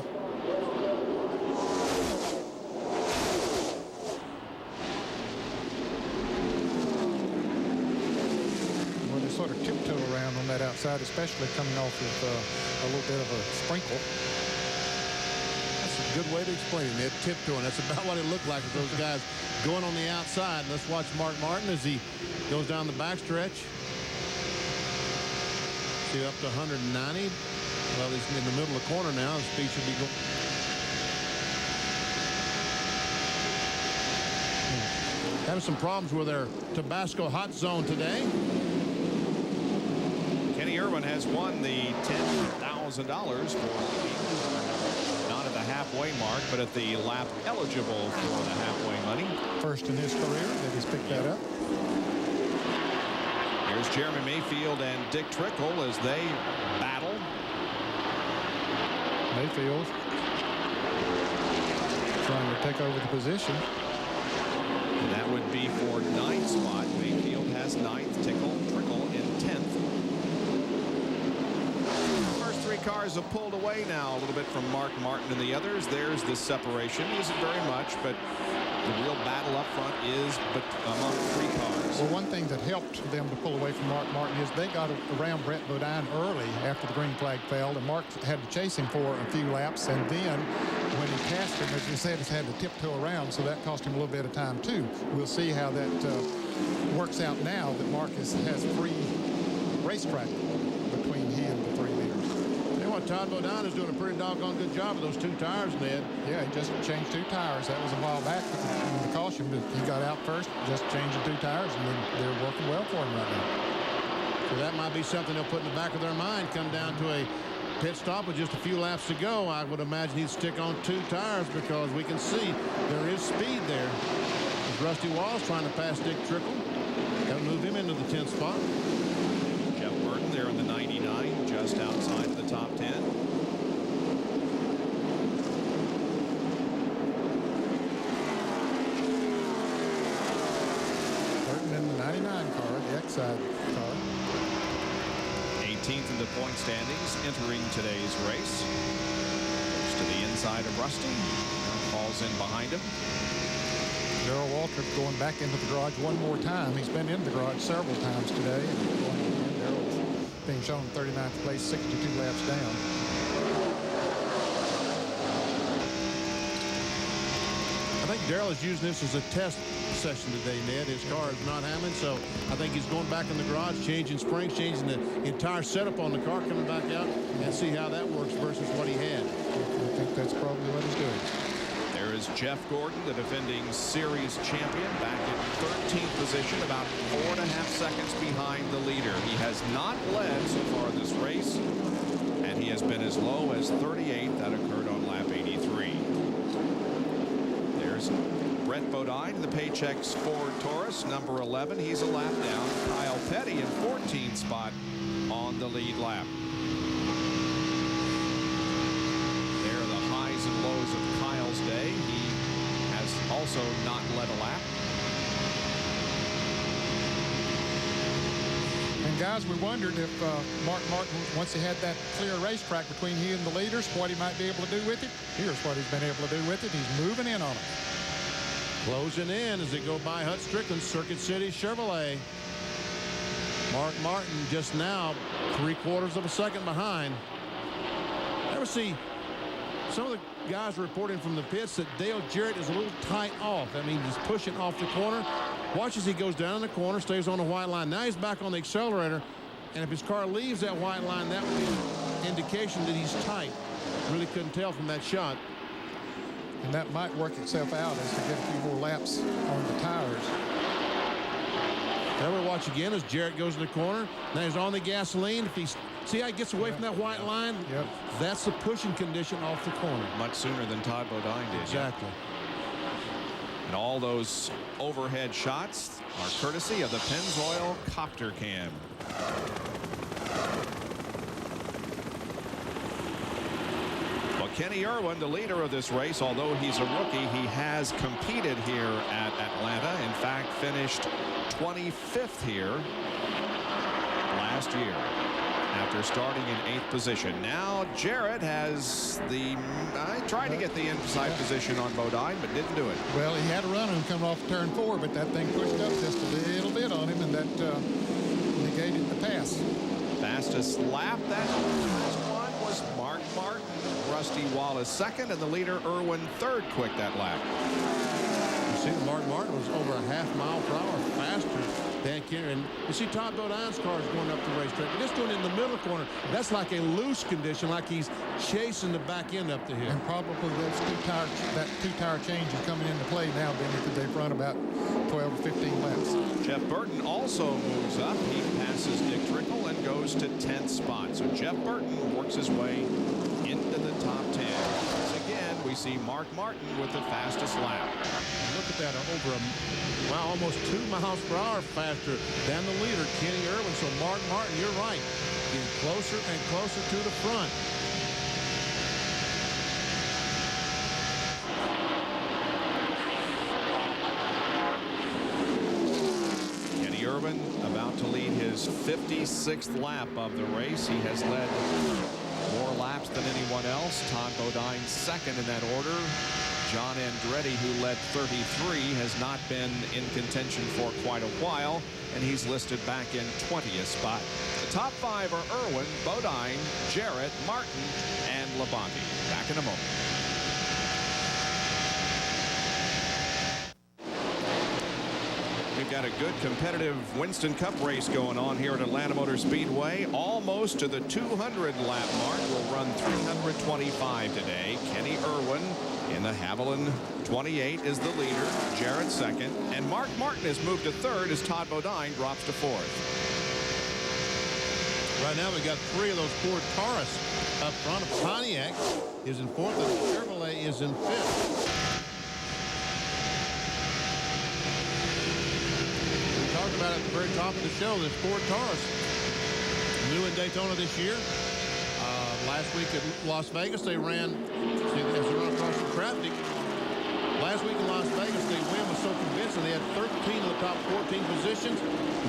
C: Sort of tiptoe around on that outside, especially coming off of a little bit of a sprinkle.
B: That's a good way to explain it, Ned. Tiptoeing. That's about what it looked like with those guys going on the outside. Let's watch Mark Martin as he goes down the backstretch. See, up to 190. Well, he's in the middle of the corner now. His speed should be going. Having some problems with their Tabasco hot zone today.
A: Kenny Irwin has won the $10,000 for not at the halfway mark, but at the lap eligible for the halfway money.
C: First in his career that he's picked that up.
A: Here's Jeremy Mayfield and Dick Trickle as they battle.
C: Mayfield trying to take over the position.
A: And that would be for 9th spot. Mayfield has 9th, Trickle in 10th. First three cars have pulled away now a little bit from Mark Martin and the others. There's the separation. Isn't very much, but the real battle up front is among three cars.
C: Well, one thing that helped them to pull away from Mark Martin is they got around Brett Bodine early after the green flag failed, and Mark had to chase him for a few laps, and then when he passed him, as you said, he had to tiptoe around, so that cost him a little bit of time too. We'll see how that works out now that Mark has free racetrack between he and the three leaders.
B: You know what, Todd Bodine is doing a pretty doggone good job with those two tires, Ned.
C: Yeah, he just changed two tires. That was a while back in the caution, but he got out first, just changed the two tires, and then they're working well for him right now.
B: So that might be something they'll put in the back of their mind, come down to a pit stop with just a few laps to go. I would imagine he'd stick on two tires because we can see there is speed there. As Rusty Wallace trying to pass Dick Trickle. Got to move him into the 10th spot.
A: Jeff Burton there in the 99, just outside of the top 10.
C: Burton in the 99 car, the X-side car.
A: 18th in the point standings entering today's race. Goes to the inside of Rusty. Falls in behind him.
C: Darrell Waltrip going back into the garage one more time. He's been in the garage several times today. Darrell's being shown 39th place, 62 laps down.
B: I think Darrell is using this as a test session today, Ned. His car is not hammering, so I think he's going back in the garage, changing springs, changing the entire setup on the car, coming back out and see how that works versus what he had.
C: I think that's probably what he's doing.
A: There is is Jeff Gordon, the defending series champion, back in 13th position, about 4.5 seconds behind the leader. He has not led so far this race, and he has been as low as 38th. That occurred on lap 83. There's Brett Bodine, the Paychex Ford Taurus, number 11. He's a lap down. Kyle Petty in 14th spot on the lead lap. There are the highs and lows of Kyle's day. He has also not led a lap.
C: And guys, we wondered if Mark Martin, once he had that clear racetrack between he and the leaders, what he might be able to do with it. Here's what he's been able to do with it. He's moving in on it.
B: Closing in as they go by Hut Strickland, Circuit City Chevrolet. Mark Martin just now 3/4 of a second behind. Ever see some of the guys reporting from the pits that Dale Jarrett is a little tight off. That means he's pushing off the corner. Watch as he goes down in the corner, stays on the white line. Now he's back on the accelerator, and if his car leaves that white line, that would be an indication that he's tight. Really couldn't tell from that shot.
C: And that might work itself out as to get a few more laps on the tires.
B: Now we watch again as Jarrett goes in the corner. Now he's on the gasoline. If he's see how he gets away from that white line?
C: Yep.
B: That's the pushing condition off the corner.
A: Much sooner than Todd Bodine did.
B: Exactly.
A: And all those overhead shots are courtesy of the Pennzoil Copter Cam. Well, Kenny Irwin, the leader of this race, although he's a rookie, he has competed here at Atlanta. In fact, finished 25th here last year after starting in 8th position. Now Jarrett has the tried to get the inside position on Bodine, but didn't do it.
C: Well, he had a run on him coming off turn 4, but that thing pushed up just a little bit on him, and that negated the pass.
A: Fastest lap that one was Mark Martin. Rusty Wallace second, and the leader Irwin third quick that lap.
B: You see that Mark Martin was over a half mile per hour faster than Kenny. And you see Todd Bodine's car is going up the racetrack. But this one in the middle corner, that's like a loose condition, like he's chasing the back end up the hill.
C: And probably that two-tire change is coming into play now, being that they've run about 12 or 15 laps.
A: Jeff Burton also moves up. He passes Dick Trickle and goes to 10th spot. So Jeff Burton works his way into the top 10. Once again, we see Mark Martin with the fastest lap.
B: Look at that, over almost 2 miles per hour faster than the leader, Kenny Irwin. So Mark Martin, you're right, getting closer and closer to the front.
A: Kenny Irwin about to lead his 56th lap of the race. He has led more laps than anyone else. Todd Bodine second in that order. John Andretti, who led 33, has not been in contention for quite a while, and he's listed back in 20th spot. The top 5 are Irwin, Bodine, Jarrett, Martin, and Labonte. Back in a moment. We've got a good competitive Winston Cup race going on here at Atlanta Motor Speedway. Almost to the 200 lap mark. We'll run 325 today. Kenny Irwin in the Haviland 28 is the leader. Jarrett second. And Mark Martin has moved to third as Todd Bodine drops to fourth.
B: Right now we've got 3 of those Ford Taurus up front. Pontiac is in 4th and Chevrolet is in 5th. About at the very top of the show, this Ford Taurus, new in Daytona this year. Last week at Las Vegas, they ran, as they run across the traffic. Last week in Las Vegas, the win was so convincing. They had 13 of the top 14 positions.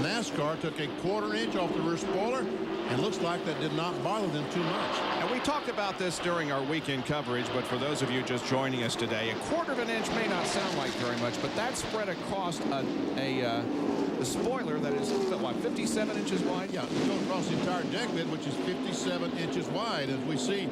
B: NASCAR took a 1/4 inch off the rear spoiler, and looks like that did not bother them too much.
A: And we talked about this during our weekend coverage, but for those of you just joining us today, a 1/4 inch may not sound like very much, but that's spread across a spoiler that is, what, 57 inches wide?
B: Yeah, it goes across the entire deck bed, which is 57 inches wide, as we see.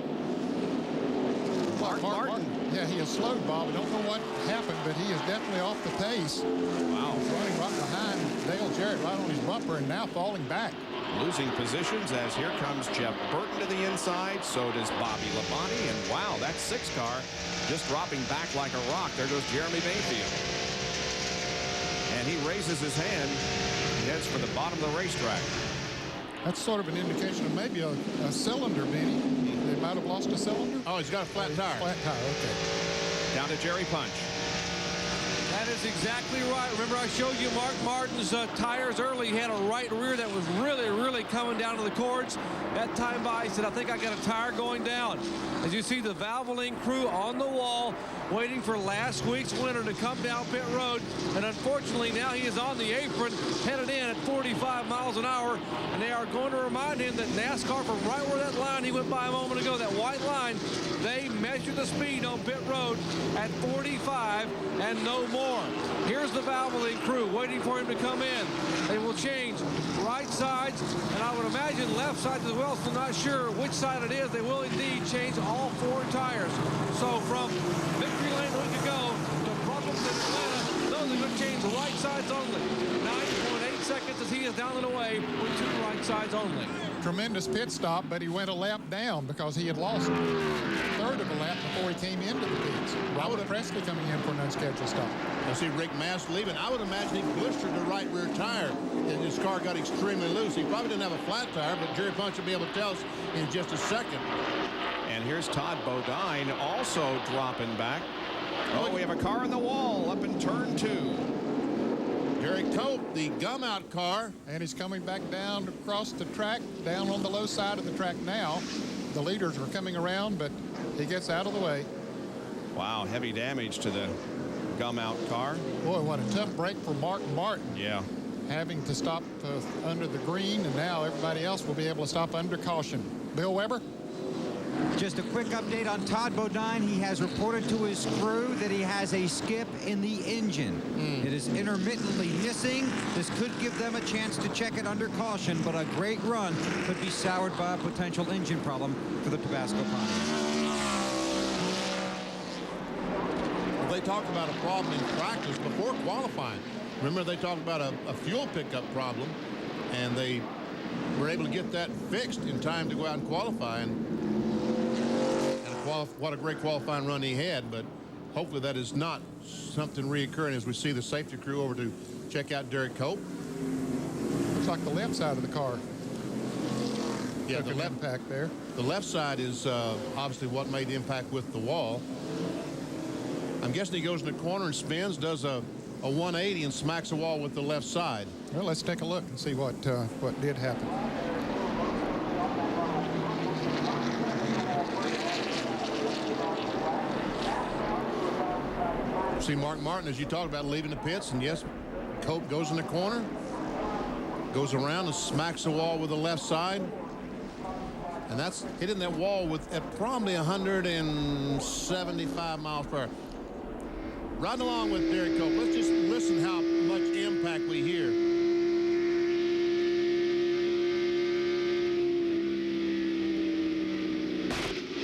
C: Martin Yeah, he has slowed, Bob. I don't know what happened, but he is definitely off the pace.
A: Wow.
C: He's running right behind Dale Jarrett, right on his bumper, and now falling back.
A: Losing positions as here comes Jeff Burton to the inside. So does Bobby Labonte. And wow, that 6 car just dropping back like a rock. There goes Jeremy Mayfield. And he raises his hand. He heads for the bottom of the racetrack.
C: That's sort of an indication of maybe a cylinder, Benny. They might have lost a cylinder.
B: Oh, he's got a flat tire.
C: Flat tire, okay.
A: Down to Jerry Punch.
O: That is exactly right. Remember, I showed you Mark Martin's tires early. He had a right rear that was really coming down to the cords. That time by, he said, I think I got a tire going down. As you see the Valvoline crew on the wall waiting for last week's winner to come down pit road. And unfortunately, now he is on the apron, headed in at 45 miles an hour. And they are going to remind him that NASCAR, from right where that line he went by a moment ago, that white line, they measure the speed on pit road at 45 and no more. Here's the Valvoline crew waiting for him to come in. They will change right sides, and I would imagine left sides as well. Still not sure which side it is. They will indeed change all 4 tires. So from victory lane a week ago to problems in Atlanta, those are going to change the right sides only. 9.8 seconds as he is down and away with 2 right sides only.
C: Tremendous pit stop, but he went a lap down because he had lost a third of a lap before he came into the pits. Robert Presley coming in for an unscheduled stop.
B: I see Rick Mast leaving. I would imagine he blistered the right rear tire, and his car got extremely loose. He probably didn't have a flat tire, but Jerry Punch will be able to tell us in just a second.
A: And here's Todd Bodine also dropping back. Oh, we have a car in the wall up in turn 2.
B: Jerry Cope, the gum out car.
C: And he's coming back down across the track, down on the low side of the track now. The leaders are coming around, but he gets out of the way.
A: Wow, heavy damage to the gum out car.
C: Boy, what a tough break for Mark Martin.
A: Yeah.
C: Having to stop under the green, and now everybody else will be able to stop under caution. Bill Weber?
E: Just a quick update on Todd Bodine. He has reported to his crew that he has a skip in the engine. It is intermittently missing. This could give them a chance to check it under caution, but a great run could be soured by a potential engine problem for the Tabasco Pontiac.
B: They talked about a problem in practice before qualifying. Remember, they talked about a fuel pickup problem, and they were able to get that fixed in time to go out and qualify. And what a great qualifying run he had, but hopefully that is not something reoccurring as we see the safety crew over to check out Derek Cope.
C: Looks like the left side of the car.
B: Yeah, the left
C: impact there.
B: The left side is obviously what made the impact with the wall. I'm guessing he goes in the corner and spins, does a 180 and smacks the wall with the left side.
C: Well, let's take a look and see what did happen.
B: See Mark Martin, as you talked about, leaving the pits, and yes, Cope goes in the corner, goes around and smacks the wall with the left side. And that's hitting that wall with at probably 175 miles per hour. Riding along with Derek Cope. Let's just listen how much impact we hear.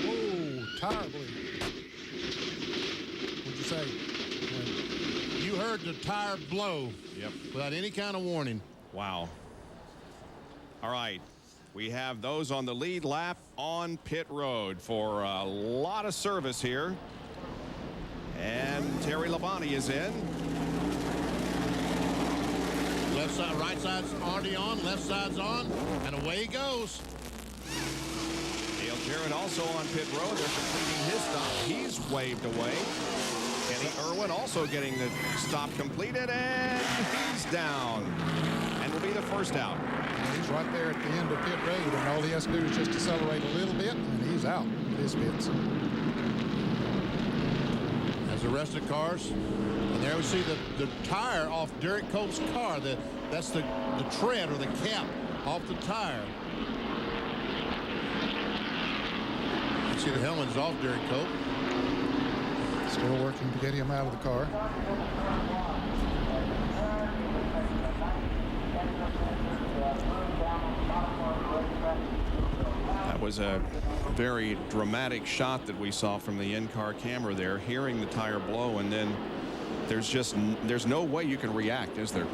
C: Oh, tire bleed. What'd you say?
B: You heard the tire blow.
A: Yep.
B: Without any kind of warning.
A: Wow. All right. We have those on the lead lap on pit road for a lot of service here. And Terry Labonte is in.
B: Left side, right side's already on, left side's on, and away he goes.
A: Dale Jarrett also on pit road. They're completing his stop. He's waved away. Kenny Irwin also getting the stop completed, and he's down. And will be the first out.
C: He's right there at the end of pit road, and all he has to do is just accelerate a little bit, and he's out of his pits.
B: As the rest of the cars, and there we see the tire off Derek Cope's car. That's the tread or the cap off the tire. You see the helmet is off Derek Cope.
C: Still working to get him out of the car.
A: That was a very dramatic shot that we saw from the in-car camera there, hearing the tire blow, and then there's no way you can react, is there?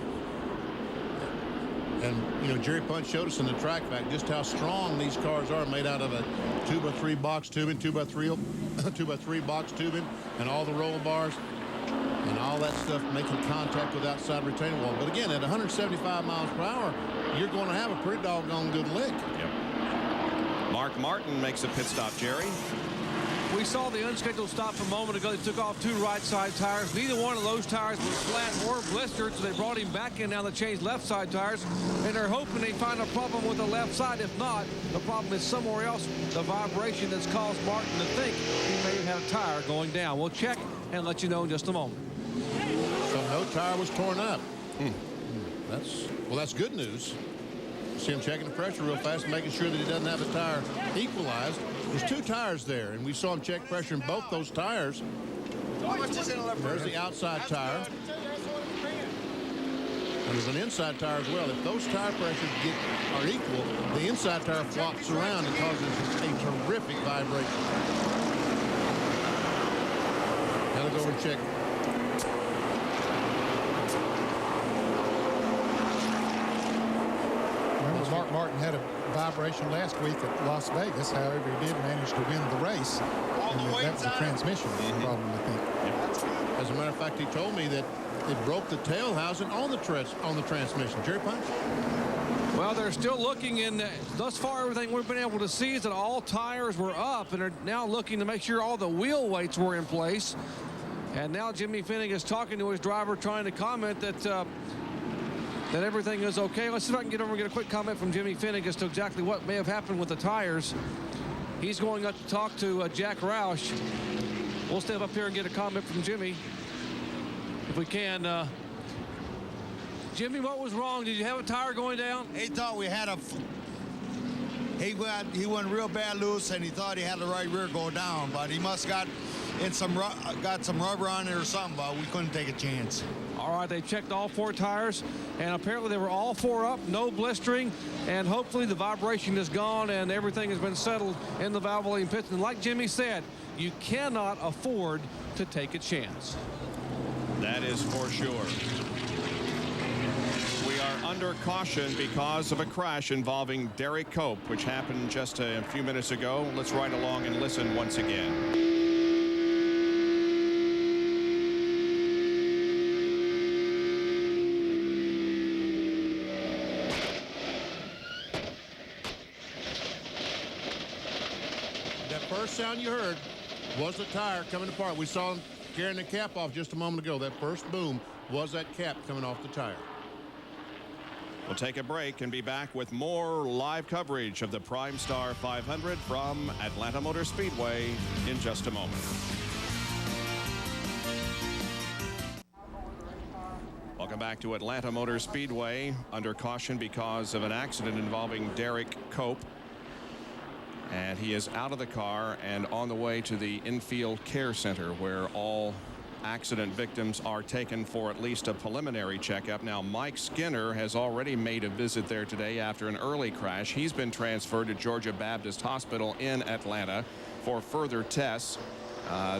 B: And, you know, Jerry Punch showed us in the track back just how strong these cars are, made out of a 2x3 box tubing, 2x3 box tubing, and all the roll bars and all that stuff making contact with outside retaining wall. But again, at 175 miles per hour, you're going to have a pretty doggone good lick.
A: Yep. Mark Martin makes a pit stop, Jerry.
O: We saw the unscheduled stop a moment ago. They took off 2 right side tires. Neither one of those tires was flat or blistered, so they brought him back in. Now they changed left side tires, and they're hoping they find a problem with the left side. If not, the problem is somewhere else. The vibration that's caused Martin to think he may have had a tire going down. We'll check and let you know in just a moment.
B: So no tire was torn up. That's good news. See him checking the pressure real fast, making sure that he doesn't have a tire equalized. There's 2 tires there, and we saw him check pressure in both those tires. There's the outside tire. And there's an inside tire as well. If those tire pressures are equal, the inside tire flops around and causes a terrific vibration. Now let's go over and check.
C: Remember, Mark Martin had a vibration last week at Las Vegas. However, he did manage to win the race. And that was a transmission problem, I think.
B: As a matter of fact, he told me that it broke the tail housing on the transmission. Jerry Punch?
O: Well, they're still looking, and thus far everything we've been able to see is that all tires were up, and are now looking to make sure all the wheel weights were in place. And now Jimmy Finning is talking to his driver, trying to comment that everything is okay. Let's see if I can get over and get a quick comment from Jimmy Finning as to exactly what may have happened with the tires. He's going up to talk to Jack Roush. We'll step up here and get a comment from Jimmy if we can. Jimmy, what was wrong? Did you have a tire going down?
U: He thought we had he went real bad loose, and he thought he had the right rear go down, but he must got some rubber on it or something, but we couldn't take a chance.
O: All right, they checked all 4 tires, and apparently they were all 4 up, no blistering, and hopefully the vibration is gone and everything has been settled in the Valvoline pits. And like Jimmy said, you cannot afford to take a chance.
A: That is for sure. We are under caution because of a crash involving Derek Cope, which happened just a few minutes ago. Let's ride along and listen once again.
B: First sound you heard was the tire coming apart. We saw him carrying the cap off just a moment ago. That first boom was that cap coming off the tire.
A: We'll take a break and be back with more live coverage of the PrimeStar 500 from Atlanta Motor Speedway in just a moment. Welcome back to Atlanta Motor Speedway. Under caution because of an accident involving Derek Cope. And he is out of the car and on the way to the infield care center, where all accident victims are taken for at least a preliminary checkup. Now, Mike Skinner has already made a visit there today after an early crash. He's been transferred to Georgia Baptist Hospital in Atlanta for further tests.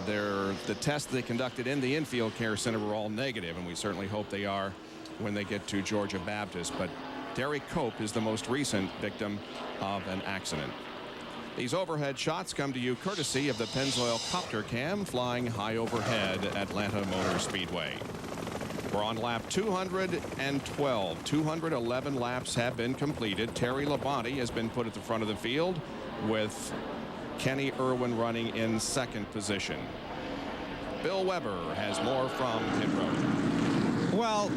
A: The tests they conducted in the infield care center were all negative, and we certainly hope they are when they get to Georgia Baptist. But Derek Cope is the most recent victim of an accident. These overhead shots come to you courtesy of the Pennzoil Copter Cam, flying high overhead at Atlanta Motor Speedway. We're on lap 212. 211 laps have been completed. Terry Labonte has been put at the front of the field, with Kenny Irwin running in second position. Bill Weber has more from pit road.
D: Well,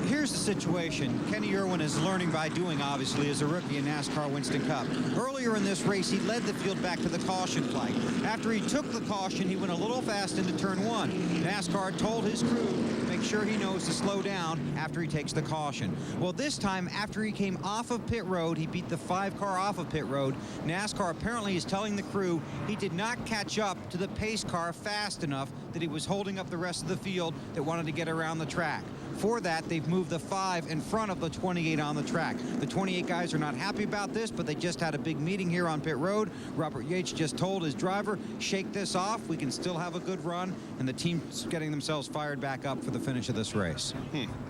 D: here's the situation. Kenny Irwin is learning by doing, obviously, as a rookie in NASCAR Winston Cup. Earlier in this race, he led the field back to the caution flag. After he took the caution, he went a little fast into turn 1. NASCAR told his crew to make sure he knows to slow down after he takes the caution. Well, this time, after he came off of pit road, he beat the 5 car off of pit road. NASCAR apparently is telling the crew he did not catch up to the pace car fast enough, that he was holding up the rest of the field that wanted to get around the track.
E: For that, they've moved the 5 in front of the 28 on the track. The 28 guys are not happy about this, but they just had a big meeting here on pit road. Robert Yates just told his driver, shake this off. We can still have a good run. And the team's getting themselves fired back up for the finish of this race.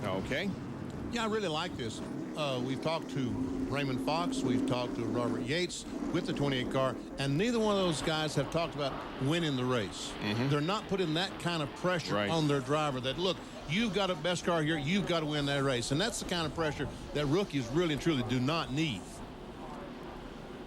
A: Okay.
B: Yeah, I really like this. We've talked to Raymond Fox. We've talked to Robert Yates with the 28 car, and neither one of those guys have talked about winning the race. They're not putting that kind of pressure on their driver that, look, you've got a best car here, you've got to win that race. And that's the kind of pressure that rookies really and truly do not need.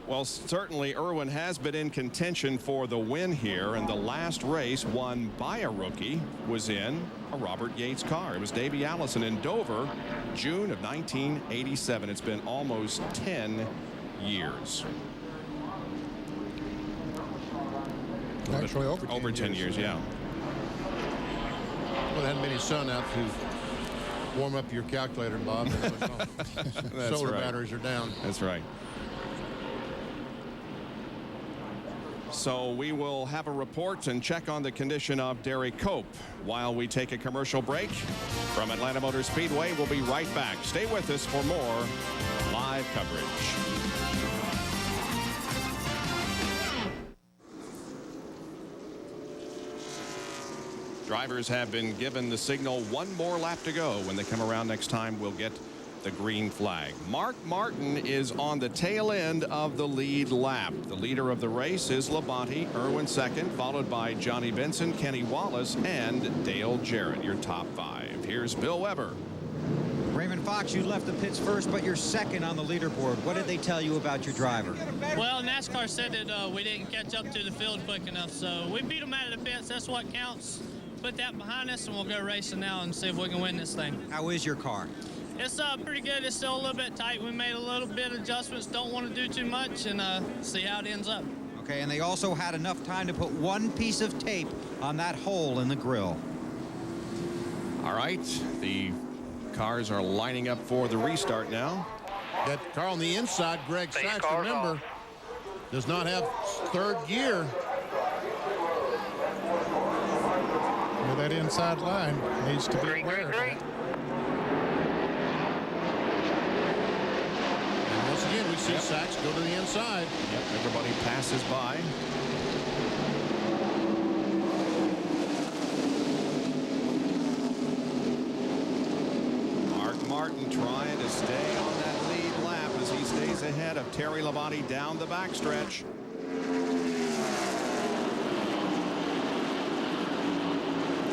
A: Well, certainly Irwin has been in contention for the win here, and the last race won by a rookie was in a Robert Yates car. It was Davey Allison in Dover, June of 1987. It's been almost 10 years.
C: Actually,
A: over 10 years, yeah.
B: Well, there hadn't been any sun out to warm up your calculator, Bob. Solar batteries are down.
A: That's right. So we will have a report and check on the condition of Derek Cope while we take a commercial break. From Atlanta Motor Speedway, we'll be right back. Stay with us for more live coverage. Drivers have been given the signal, one more lap to go. When they come around next time, we'll get the green flag. Mark Martin is on the tail end of the lead lap. The leader of the race is Labonte, Irwin second, followed by Johnny Benson, Kenny Wallace, and Dale Jarrett, your top 5. Here's Bill Weber.
E: Raymond Fox, you left the pits first, but you're second on the leaderboard. What did they tell you about your driver?
H: Well, NASCAR said that we didn't catch up to the field quick enough, so we beat them out of the pits. That's what counts. Put that behind us, and we'll go racing now and see if we can win this thing.
E: How is your car?
H: It's pretty good. It's still a little bit tight. We made a little bit of adjustments. Don't want to do too much, and see how it ends up.
E: Okay, and they also had enough time to put one piece of tape on that hole in the grill.
A: All right, the cars are lining up for the restart now.
B: That car on the inside, Greg Sachs, remember, does not have third gear.
C: Well, that inside line needs to be aware of that.
B: Again, we see Sachs go to the inside.
A: Yep, everybody passes by. Mark Martin trying to stay on that lead lap as he stays ahead of Terry Labonte down the backstretch.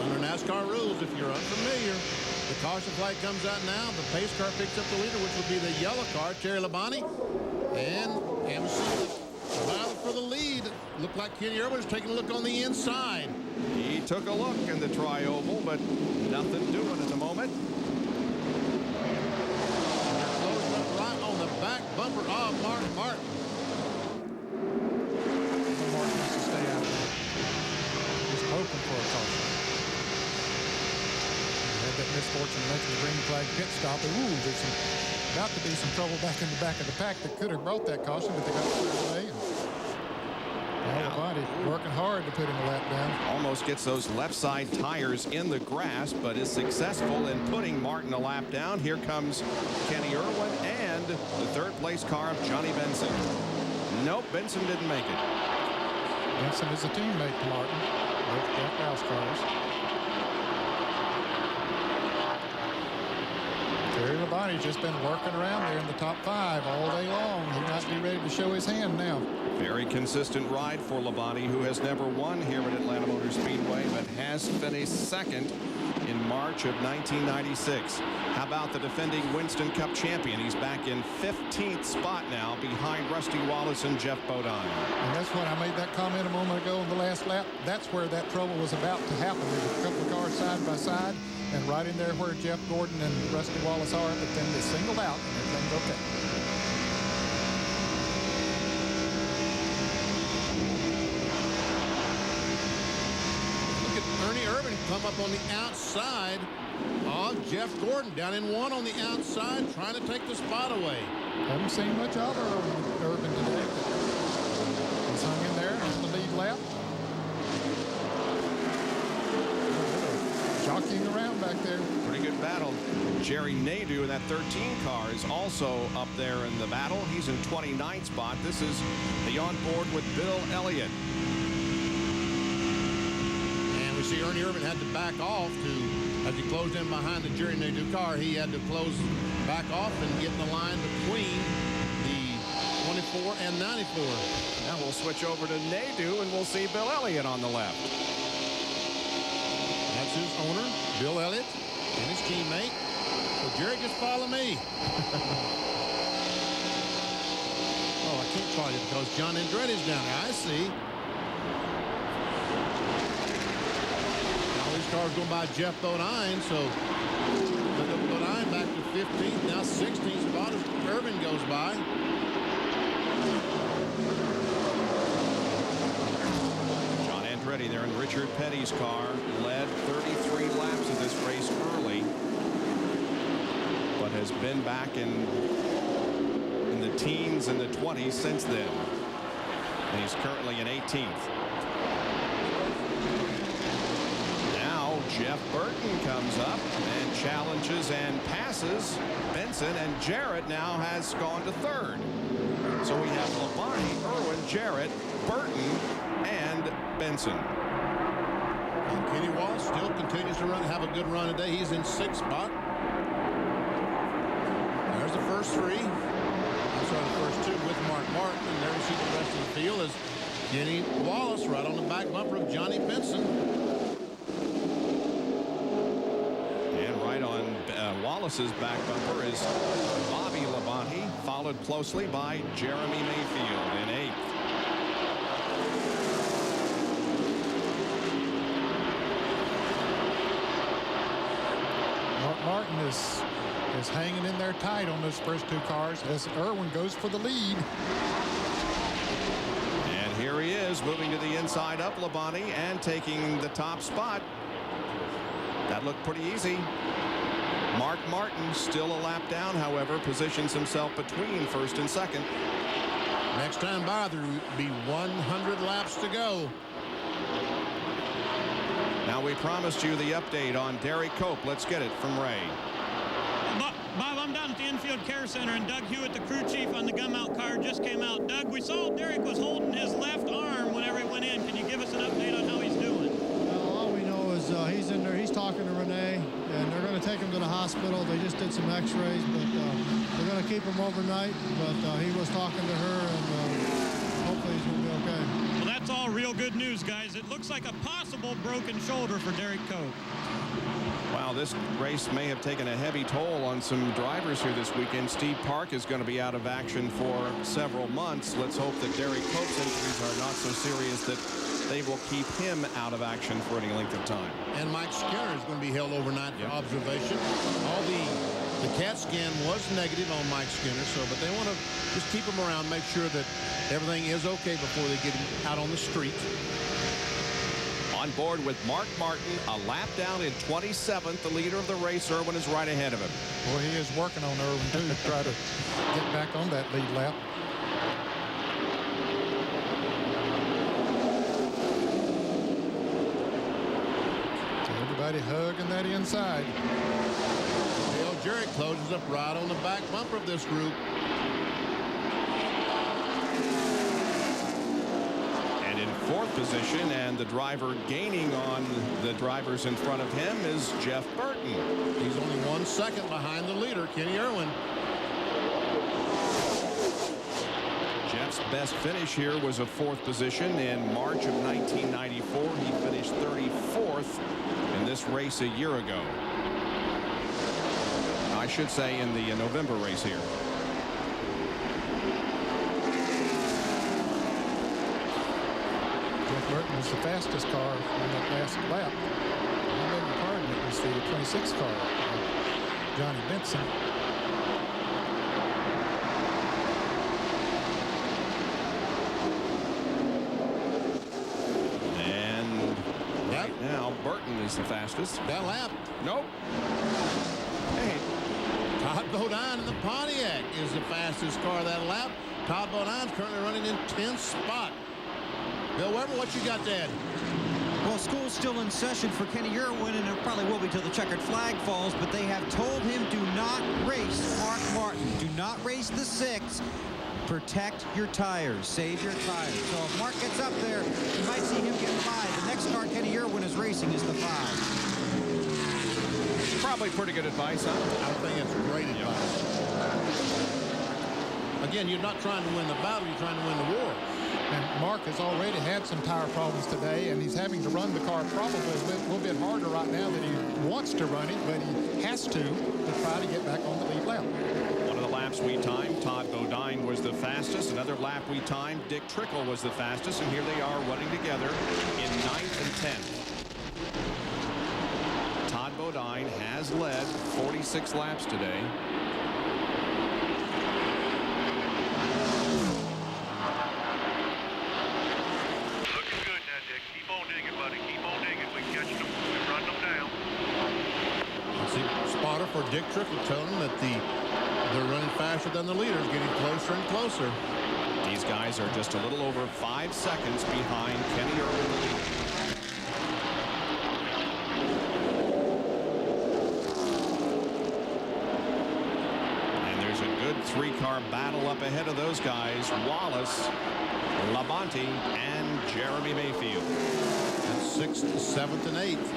B: Under NASCAR rules, if you're unfamiliar, the caution flag comes out now. The pace car picks up the leader, which would be the yellow car, Terry Labonte. And Emerson battle for the lead. Looked like Kenny Irwin was taking a look on the inside.
A: He took a look in the tri-oval, but nothing doing at the moment.
B: Closed up right on the back bumper of Mark Martin.
C: Martin has to stay out there. Just hoping for a caution. Had that misfortune to make the green flag pit stop. Ooh, there's about to be some trouble back in the back of the pack that could have brought that caution, but they got cleared away. Labonte working hard to put him a lap down.
A: Almost gets those left side tires in the grass, but is successful in putting Martin a lap down. Here comes Kenny Irwin and the third place car of Johnny Benson. Nope, Benson didn't make it.
C: Benson is a teammate to Martin. Both Jeff Rouse cars. Terry Labonte's just been working around there in the top 5 all day long. He might be ready to show his hand now.
A: Very consistent ride for Labonte, who has never won here at Atlanta Motor Speedway, but has finished second in March of 1996. How about the defending Winston Cup champion? He's back in 15th spot now behind Rusty Wallace and Jeff Bodine.
C: And that's when I made that comment a moment ago in the last lap. That's where that trouble was about to happen. There's a couple of cars side by side, and right in there where Jeff Gordon and Rusty Wallace are, but then they singled out and everything's okay.
B: Ernie Irvin come up on the outside of Jeff Gordon, down in 1 on the outside, trying to take the spot away.
C: Haven't seen much of Irvin today. He's hung in there on the lead lap. jockeying around back there.
A: Pretty good battle. Jerry Nadeau in that 13 car is also up there in the battle. He's in 29th spot. This is the onboard with Bill Elliott.
B: And we see Ernie Irvin had to back off as he closed in behind the Jerry Nadeau car. He had to back off and get in the line between the 24 and 94.
A: Now we'll switch over to Nadeau and we'll see Bill Elliott on the left.
B: That's his owner, Bill Elliott, and his teammate. So Jerry, just follow me. Oh, I can't follow you because John Andretti's down there. I see. Now these cars going by Jeff Bodine, so Bodine back to 15th, now 16th spot as Irvin goes by.
A: John Andretti there in Richard Petty's car led 33 laps of this race early, but has been back in the teens and the 20s since then. And he's currently in 18th. Now Jeff Burton comes up and challenges and passes Benson, and Jarrett now has gone to third. So we have Labonte, Irwin, Jarrett, Burton, and Benson.
B: And Kenny Wallace still continues to have a good run today. He's in 6th spot. There's the first three. I'm sorry, the first two with Mark Martin. And there we see the rest of the field is Kenny Wallace right on the back bumper of Johnny Benson.
A: And right on Wallace's back bumper is Bobby Labonte, followed closely by Jeremy Mayfield in 8th.
C: Martin is hanging in there tight on those first two cars as Irwin goes for the lead.
A: And here he is moving to the inside up Labonte and taking the top spot. That looked pretty easy. Mark Martin still a lap down, however, positions himself between first and second.
B: Next time by, there will be 100 laps to go.
A: Now we promised you the update on Derek Cope. Let's get it from Ray.
M: Bob, I'm down at the infield care center, and Doug Hewitt, the crew chief on the gum-out car, just came out. Doug, we saw Derek was holding his left arm whenever he went in. Can you give us an update on how he's doing?
I: Well, all we know is he's in there. He's talking to Renee, and they're going to take him to the hospital. They just did some x-rays, but they're going to keep him overnight. But he was talking to her, and hopefully he's going to be okay.
M: Well, that's all real good news, guys. It looks like a possible broken shoulder for Derek Cope.
A: Wow, this race may have taken a heavy toll on some drivers here this weekend. Steve Park is going to be out of action for several months. Let's hope that Derek Cope's injuries are not so serious that they will keep him out of action for any length of time.
B: And Mike Skinner is going to be held overnight for observation. All the CAT scan was negative on Mike Skinner, but they want to just keep him around, make sure that everything is okay before they get him out on the street.
A: On board with Mark Martin, a lap down in 27th. The leader of the race, Irwin, is right ahead of him.
C: Well, he is working on Irwin, too, to try to get back on that lead lap. Everybody hugging that inside.
B: Dale Jarrett closes up right on the back bumper of this group.
A: And in 4th position, and the driver gaining on the drivers in front of him, is Jeff Burton.
B: He's only 1 second behind the leader, Kenny Irwin.
A: Jeff's best finish here was a 4th position in March of 1994. He finished 34th in this race a year ago. I should say in the November race here.
C: Jeff Burton was the fastest car on that last lap. I beg your pardon, it was the 26th car, Johnny Benson.
A: And right now, Burton is the fastest.
B: That lap.
A: Nope. Hey.
B: Todd Bodine in the Pontiac is the fastest car that lap. Todd Bodine's currently running in 10th spot. Bill Weber, what you got, Dad?
E: Well, school's still in session for Kenny Irwin, and it probably will be till the checkered flag falls, but they have told him do not race Mark Martin. Do not race the 6. Protect your tires. Save your tires. So if Mark gets up there, you might see him get by. The next car Kenny Irwin is racing is the 5.
A: Probably pretty good advice, huh?
B: I think it's great advice. Again, you're not trying to win the battle, you're trying to win the war.
C: And Mark has already had some tire problems today, and he's having to run the car probably a little bit harder right now than he wants to run it, but he has to try to get back on the lead lap.
A: One of the laps we timed, Todd Bodine was the fastest. Another lap we timed, Dick Trickle was the fastest, and here they are running together in 9th and 10th. Todd Bodine has led 46 laps today.
B: For Dick Trickle telling them that they're running faster than the leaders, getting closer and closer.
A: These guys are just a little over 5 seconds behind Kenny Irwin, the leader. And there's a good 3-car battle up ahead of those guys. Wallace, Labonte, and Jeremy Mayfield.
B: And 6th, 7th, and 8th.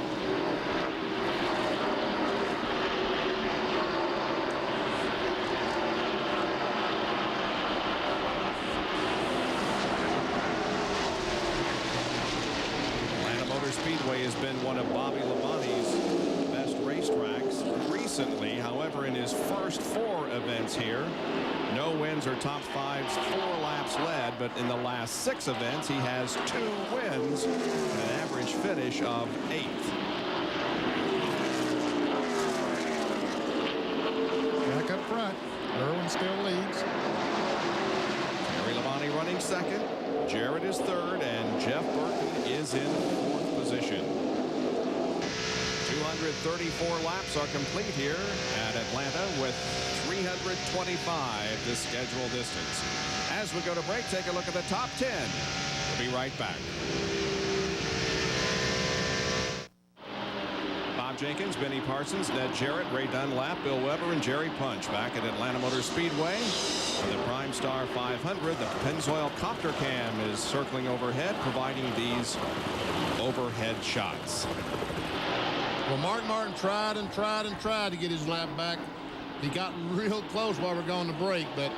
A: Speedway has been one of Bobby Labonte's best racetracks recently. However, in his first 4 events here, no wins or top 5s, 4 laps led, but in the last 6 events, he has 2 wins and an average finish of 8th.
C: Back up front, Irwin still leads.
A: Terry Labonte running 2nd, Jarrett is 3rd, and Jeff Burton is in 4th position. 234 laps are complete here at Atlanta with 325 the scheduled distance. As we go to break, take a look at the top 10. We'll be right back. Bob Jenkins, Benny Parsons, Ned Jarrett, Ray Dunlap, Bill Weber, and Jerry Punch back at Atlanta Motor Speedway. For the PrimeStar 500, the Pennzoil Copter Cam is circling overhead, providing these overhead shots.
B: Well, Mark Martin tried and tried and tried to get his lap back. He got real close while we're going to break, but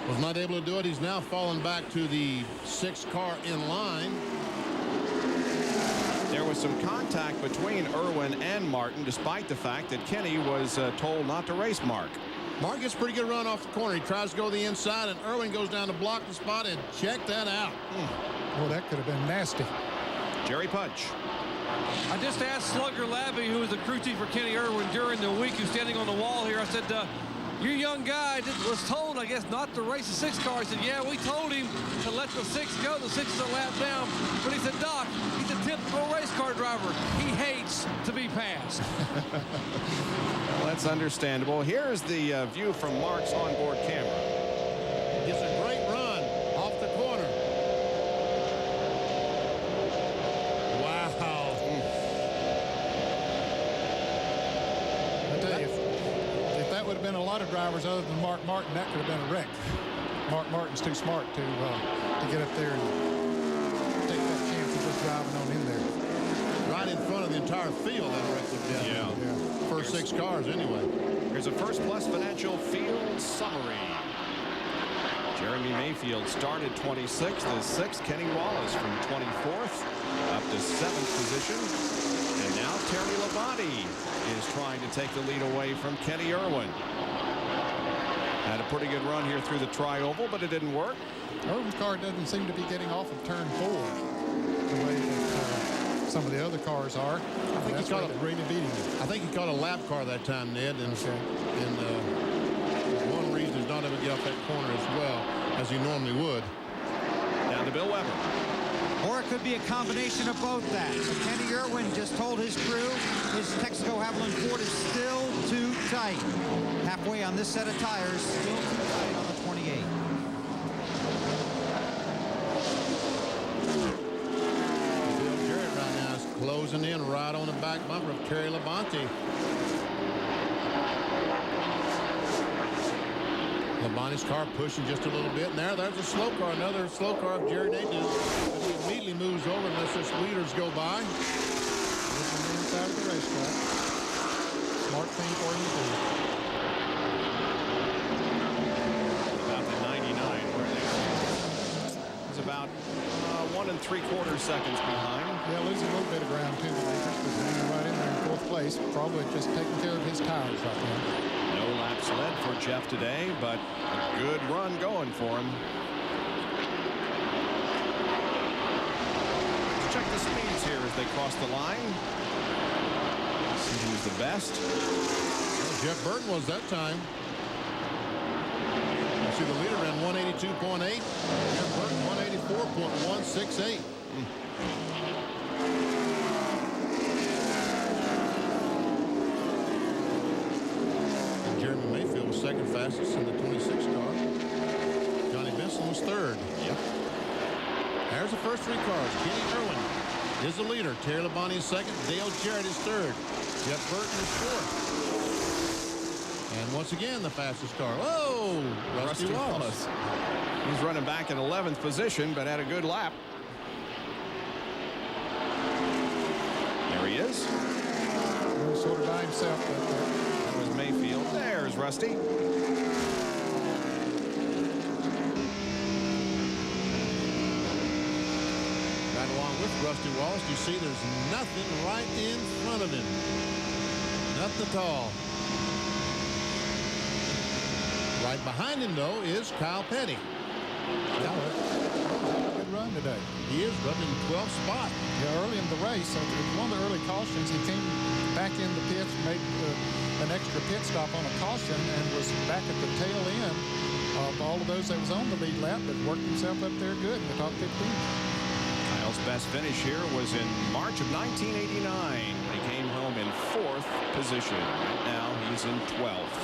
B: was not able to do it. He's now fallen back to the 6th car in line.
A: There was some contact between Irwin and Martin, despite the fact that Kenny was told not to race Mark.
B: Mark gets a pretty good run off the corner. He tries to go to the inside, and Irwin goes down to block the spot, and check that out.
C: Well, that could have been nasty.
A: Jerry Punch.
O: I just asked Slugger Labby, who was the crew chief for Kenny Irwin during the week, who's standing on the wall here. I said, your young guy was told, I guess, not to race the 6 car. He said, yeah, we told him to let the 6 go. The 6 is a lap down. But he said, Doc, he's a typical race car driver. He hates to be passed.
A: Well, that's understandable. Here's the view from Mark's onboard camera.
B: Gets a great run off the corner. Wow.
C: I tell you, if that would have been a lot of drivers other than Mark Martin, that could have been a wreck. Mark Martin's too smart to get up there and take that chance of just driving on in there.
B: Right in front of the entire field, that wreck would have been.
A: Yeah.
B: First 6 cars, anyway.
A: Here's a First Plus Financial field summary. Jeremy Mayfield started 26th. The 6th, Kenny Wallace from 24th up to 7th position. And now Terry Labonte is trying to take the lead away from Kenny Irwin. Had a pretty good run here through the tri-oval, but it didn't work.
C: Irwin's car doesn't seem to be getting off of turn 4 the way that some of the other cars are.
B: I think
C: that's really beating him.
B: I think he caught a lap car that time, Ned, and one reason he's not able to get off that corner as well as he normally would.
A: Down to Bill Weber.
E: Or it could be a combination of both that. So Kenny Irwin just told his crew his Texaco Havoline Ford is still too tight. Halfway on this set of tires, still too tight on the 28.
B: closing in right on the back bumper of Terry Labonte. Labonte's car pushing just a little bit, and there's a slow car, another slow car of Jerry Nathan. He immediately moves over unless his leaders go by.
C: Looking inside of the racetrack. Smart thing for him to do.
J: About the 99, where they was about 1 3/4 seconds behind.
C: Yeah, losing a little bit of ground too, but hanging right in there in 4th place. Probably just taking care of his tires right now.
J: No laps led for Jeff today, but a good run going for him. Let's check the speeds here as they cross the line. See who's the best.
B: Well, Jeff Burton was that time. You see the leader ran 182.8. Jeff Burton 184.168. Jeremy Mayfield was second fastest in the 26 car. Johnny Benson was third.
J: Yep.
B: There's the first 3 cars. Kenny Irwin is the leader. Terry Labonte is second. Dale Jarrett is third. Jeff Burton is fourth. And once again, the fastest car. Whoa! Rusty Wallace.
J: He's running back in 11th position, but had a good lap. There he is.
C: Sort of by himself.
J: That was Mayfield. There's Rusty.
B: Right along with Rusty Wallace, you see there's nothing right in front of him. Nothing at all. Right behind him, though, is Kyle Petty.
C: Good run today.
B: He is running 12th spot.
C: Yeah, early in the race, one of the early cautions, he came back in the pits, made an extra pit stop on a caution, and was back at the tail end of all of those that was on the lead lap, but worked himself up there good in the top 15.
J: Kyle's best finish here was in March of 1989. He came home in 4th position. Right now, he's in 12th.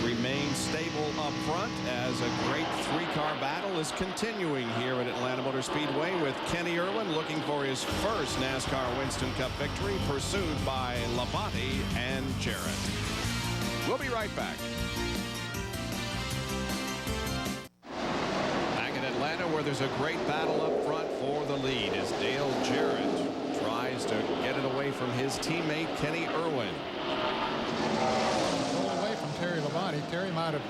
J: Remain stable up front as a great 3-car battle is continuing here at Atlanta Motor Speedway, with Kenny Irwin looking for his first NASCAR Winston Cup victory, pursued by Labonte and Jarrett. We'll be right back. Back in Atlanta, where there's a great battle up front for the lead as Dale Jarrett tries to get it away from his teammate Kenny Irwin.
C: Terry Labonte. Terry might have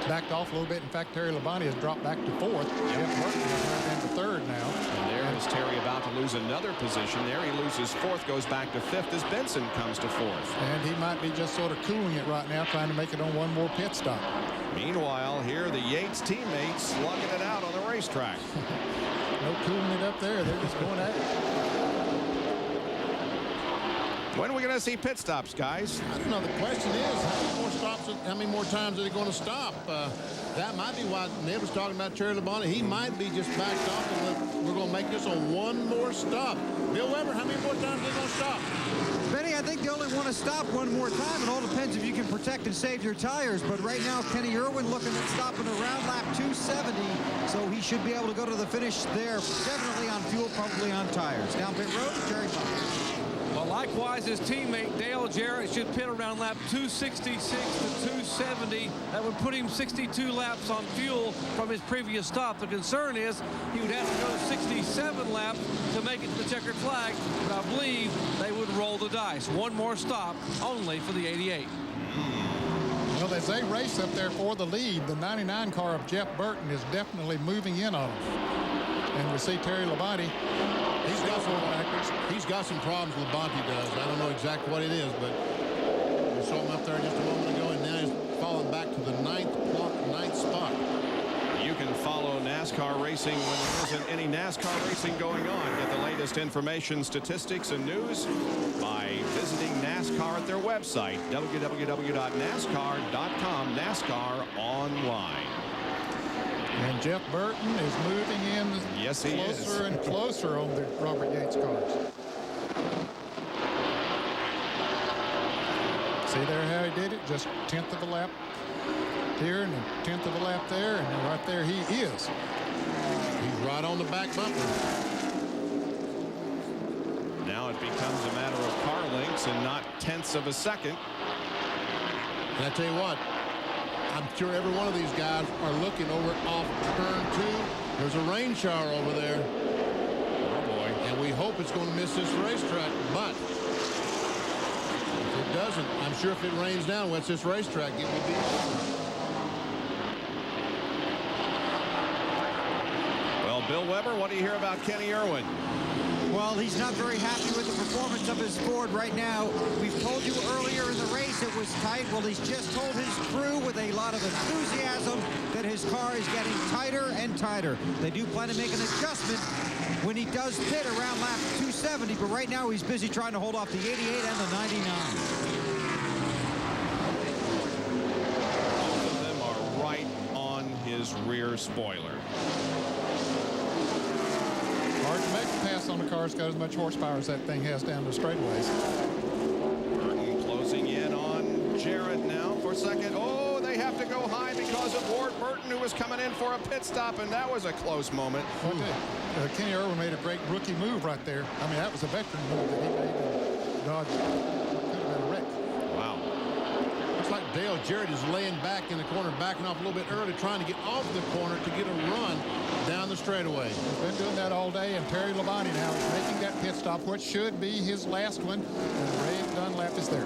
C: backed off a little bit. In fact, Terry Labonte has dropped back to 4th. Jeff Burton has moved into 3rd now.
J: And there is Terry about to lose another position. There he loses 4th, goes back to 5th as Benson comes to 4th.
C: And he might be just sort of cooling it right now, trying to make it on one more pit stop.
J: Meanwhile, here the Yates teammates slugging it out on the racetrack.
C: No cooling it up there. They're just going at it.
J: When are we going to see pit stops, guys?
B: I don't know. The question is, how many more times are they going to stop? That might be why Ned was talking about Terry Labonte. He might be just backed off, and we're going to make this on one more stop. Bill Weber, how many more times are they going to stop?
E: Benny, I think they only want to stop one more time. It all depends if you can protect and save your tires. But right now, Kenny Irwin looking at stopping around lap 270. So he should be able to go to the finish there. Definitely on fuel, probably on tires. Down pit road, Jerry Buck.
O: Well, likewise, his teammate Dale Jarrett should pit around lap 266 to 270. That would put him 62 laps on fuel from his previous stop. The concern is he would have to go 67 laps to make it to the checkered flag, but I believe they would roll the dice. One more stop only for the 88.
C: Well, as they race up there for the lead, the 99 car of Jeff Burton is definitely moving in on them. And we see Terry Labonte.
B: He's got some problems Labonte does. I don't know exactly what it is, but we saw him up there just a moment ago, and now he's falling back to the ninth spot.
J: You can follow NASCAR racing when there isn't any NASCAR racing going on. Get the latest information, statistics, and news by visiting NASCAR at their website, www.nascar.com, NASCAR Online.
C: And Jeff Burton is moving in closer and closer on the Robert Yates cars. See there how he did it? Just 1/10 of a lap here and a 10th of a lap there, and right there he is.
B: He's right on the back bumper.
J: Now it becomes a matter of car lengths and not tenths of a second.
B: And I tell you what, I'm sure every one of these guys are looking over off turn 2. There's a rain shower over there.
J: Oh, boy.
B: And we hope it's going to miss this racetrack, but if it doesn't, I'm sure if it rains down, what's this racetrack, it will be.
J: Well, Bill Weber, what do you hear about Kenny Irwin?
E: Well, he's not very happy with the performance of his Ford right now. We've told you earlier in the race it was tight. Well, he's just told his crew with a lot of enthusiasm that his car is getting tighter and tighter. They do plan to make an adjustment when he does pit around lap 270, but right now he's busy trying to hold off the 88 and the 99.
J: Both of them are right on his rear spoiler.
C: Hard to make a pass on the car. It's got as much horsepower as that thing has down the straightaways.
J: Burton closing in on Jarrett now for second. Oh, they have to go high because of Ward Burton, who was coming in for a pit stop, and that was a close moment.
C: Kenny Irwin made a great rookie move right there. I mean, that was a veteran move that he made. Dodge could have been a wreck.
J: Wow.
B: Looks like Dale Jarrett is laying back in the corner, backing off a little bit early, trying to get off the corner to get a run down the straightaway.
C: He's been doing that all day, and Terry Labonte now is making that pit stop, which should be his last one, and Ray Dunlap is there.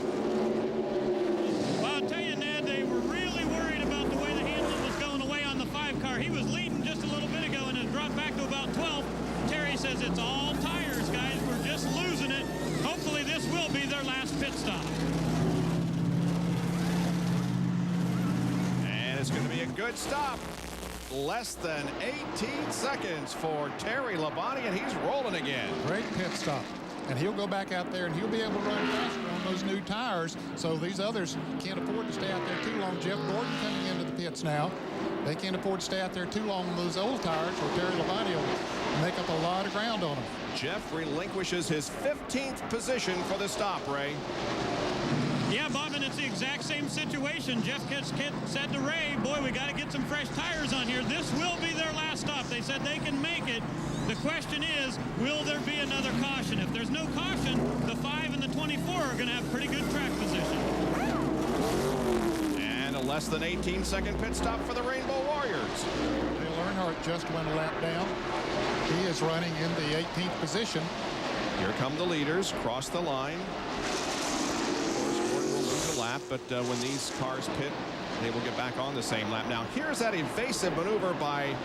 M: Well, I'll tell you, Ned, they were really worried about the way the Hampton was going away on the 5 car. He was leading just a little bit ago and has dropped back to about 12th. Terry says it's all tires, guys. We're just losing it. Hopefully this will be their last pit stop.
J: And it's going to be a good stop. Less than 18 seconds for Terry Labonte, and he's rolling again.
C: Great pit stop. And he'll go back out there, and he'll be able to run faster on those new tires, so these others can't afford to stay out there too long. Jeff Gordon coming into the pits now. They can't afford to stay out there too long on those old tires, or Terry Labonte will make up a lot of ground on them.
J: Jeff relinquishes his 15th position for the stop, Ray.
M: Yeah, Bob, and it's the exact same situation. Jeff said to Ray, boy, we got to get some fresh tires on here. This will be their last stop. They said they can make it. The question is, will there be another caution? If there's no caution, the 5 and the 24 are going to have pretty good track position.
J: And a less than 18-second pit stop for the Rainbow Warriors.
C: Dale Earnhardt just went a lap down. He is running in the 18th position.
J: Here come the leaders, cross the line. Lap, but when these cars pit, they will get back on the same lap. Now, here's that evasive maneuver by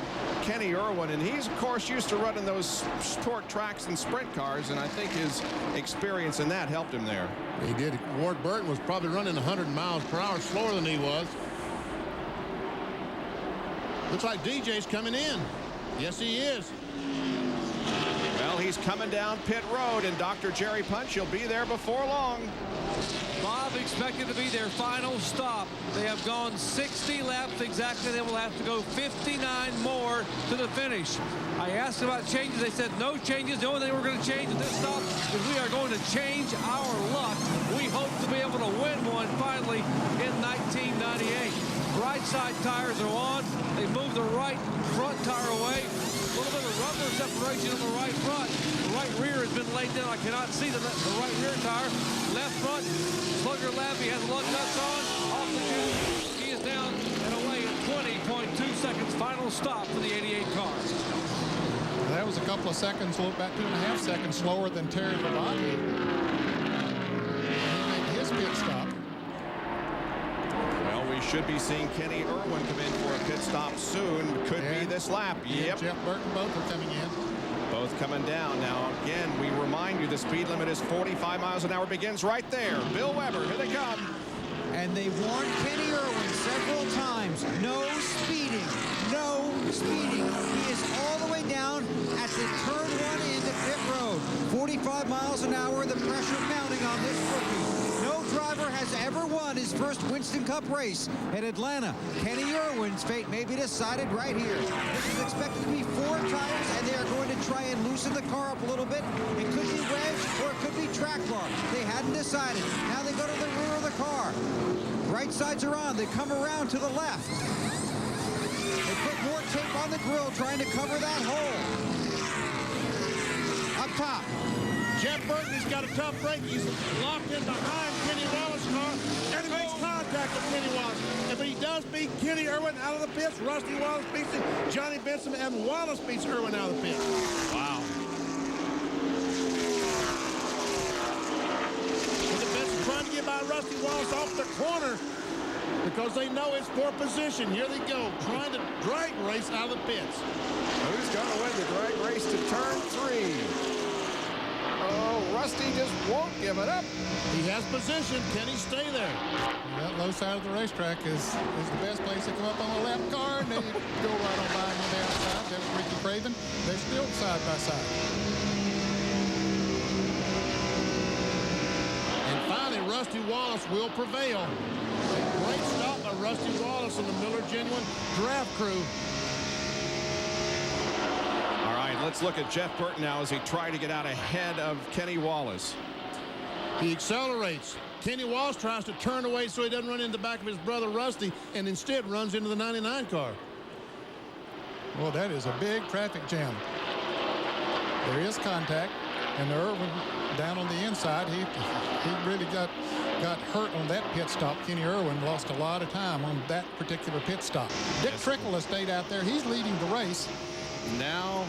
J: Kenny Irwin, and he's, of course, used to running those sport tracks and sprint cars, and I think his experience in that helped him there.
B: He did. Ward Burton was probably running 100 miles per hour slower than he was. Looks like DJ's coming in. Yes, he is.
J: Well, he's coming down pit road, and Dr. Jerry Punch, he'll be there before long.
O: Bob expected to be their final stop. They have gone 60 laps exactly. They will have to go 59 more to the finish. I asked about changes. They said no changes. The only thing we're going to change at this stop is we are going to change our luck. We hope to be able to win one finally in 1998. Right side tires are on. They moved the right front tire away. A little bit of rubber separation on the right front. The right rear has been laid down. I cannot see the right rear tire. Left front, Slugger Laffey has lug nuts on. Off the tube. He is down and away at 20.2 seconds. Final stop for the 88 car.
C: That was a couple of seconds, about 2.5 seconds slower than Terry Labonte. He made his pit stop.
J: Well, we should be seeing Kenny Irwin come in for a pit stop soon. Could be this lap. Yep.
C: Jeff Burton, both are coming in.
J: Both coming down. Now, again, we remind you the speed limit is 45 miles an hour. Begins right there. Bill Weber, here they come.
E: And they warned Kenny Irwin several times, no speeding, no speeding. He is all the way down at the turn 1 into pit road. 45 miles an hour, the pressure mounting on this rookie. No driver has ever won his first Winston Cup race at Atlanta. Kenny Irwin's fate may be decided right here. This is expected to be 4 tires, and they are going to try and loosen the car up a little bit. It could be wedge or it could be track bar. They hadn't decided. Now they go to the rear of the car. Right sides are on. They come around to the left. They put more tape on the grill trying to cover that hole. Up top.
B: Jeff Burton has got a tough break. He's locked in behind Kenny Wallace's car, and he makes contact with Kenny Wallace. If he does beat Kenny Irwin out of the pits, Rusty Wallace beats him, Johnny Benson, and Wallace beats Irwin out of the pits.
J: Wow.
B: The Benson trying to get by Rusty Wallace off the corner because they know it's for position. Here they go, trying to drag race out of the pits.
J: Who's going to win the drag race to turn 3? Oh, Rusty just won't give it up.
B: He has position. Can he stay there?
C: That low side of the racetrack is the best place to come up on a lap car, and they go right on by on the outside. That was Ricky Craven. They're still side by side.
B: And finally, Rusty Wallace will prevail. A great stop by Rusty Wallace and the Miller Genuine draft crew.
J: Let's look at Jeff Burton now as he tried to get out ahead of Kenny Wallace.
B: He accelerates. Kenny Wallace tries to turn away so he doesn't run in the back of his brother Rusty, and instead runs into the 99 car.
C: Well, that is a big traffic jam. There is contact, and Irwin down on the inside. He really got hurt on that pit stop. Kenny Irwin lost a lot of time on that particular pit stop. Dick Trickle has stayed out there. He's leading the race.
J: Now,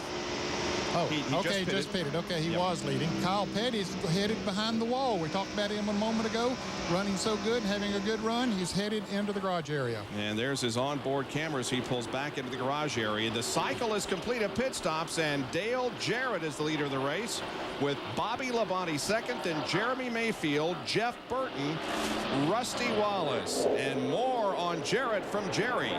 C: he just pitted. Okay, he was leading. Kyle Petty's headed behind the wall. We talked about him a moment ago, running so good, having a good run. He's headed into the garage area.
J: And there's his onboard cameras. He pulls back into the garage area. The cycle is complete of pit stops, and Dale Jarrett is the leader of the race, with Bobby Labonte second, and Jeremy Mayfield, Jeff Burton, Rusty Wallace, and more on Jarrett from Jerry.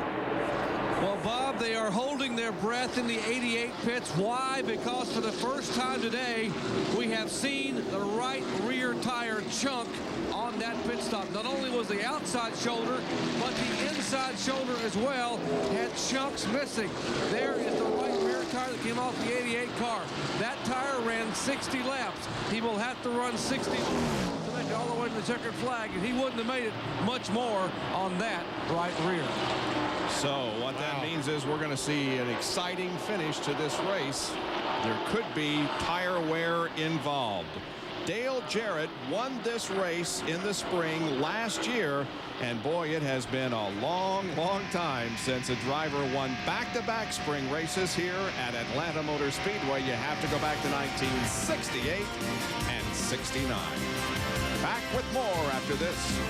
O: Well, Bob, they are holding their breath in the 88 pits. Why? Because for the first time today, we have seen the right rear tire chunk on that pit stop. Not only was the outside shoulder, but the inside shoulder as well had chunks missing. There is the right rear tire that came off the 88 car. That tire ran 60 laps. He will have to run 60 to make it all the way to the checkered flag, and he wouldn't have made it much more on that right rear.
J: So what that means is we're going to see an exciting finish to this race. There could be tire wear involved. Dale Jarrett won this race in the spring last year, and boy, it has been a long time since a driver won back-to-back spring races here at Atlanta Motor Speedway. You have to go back to 1968 and 69. Back with more after this.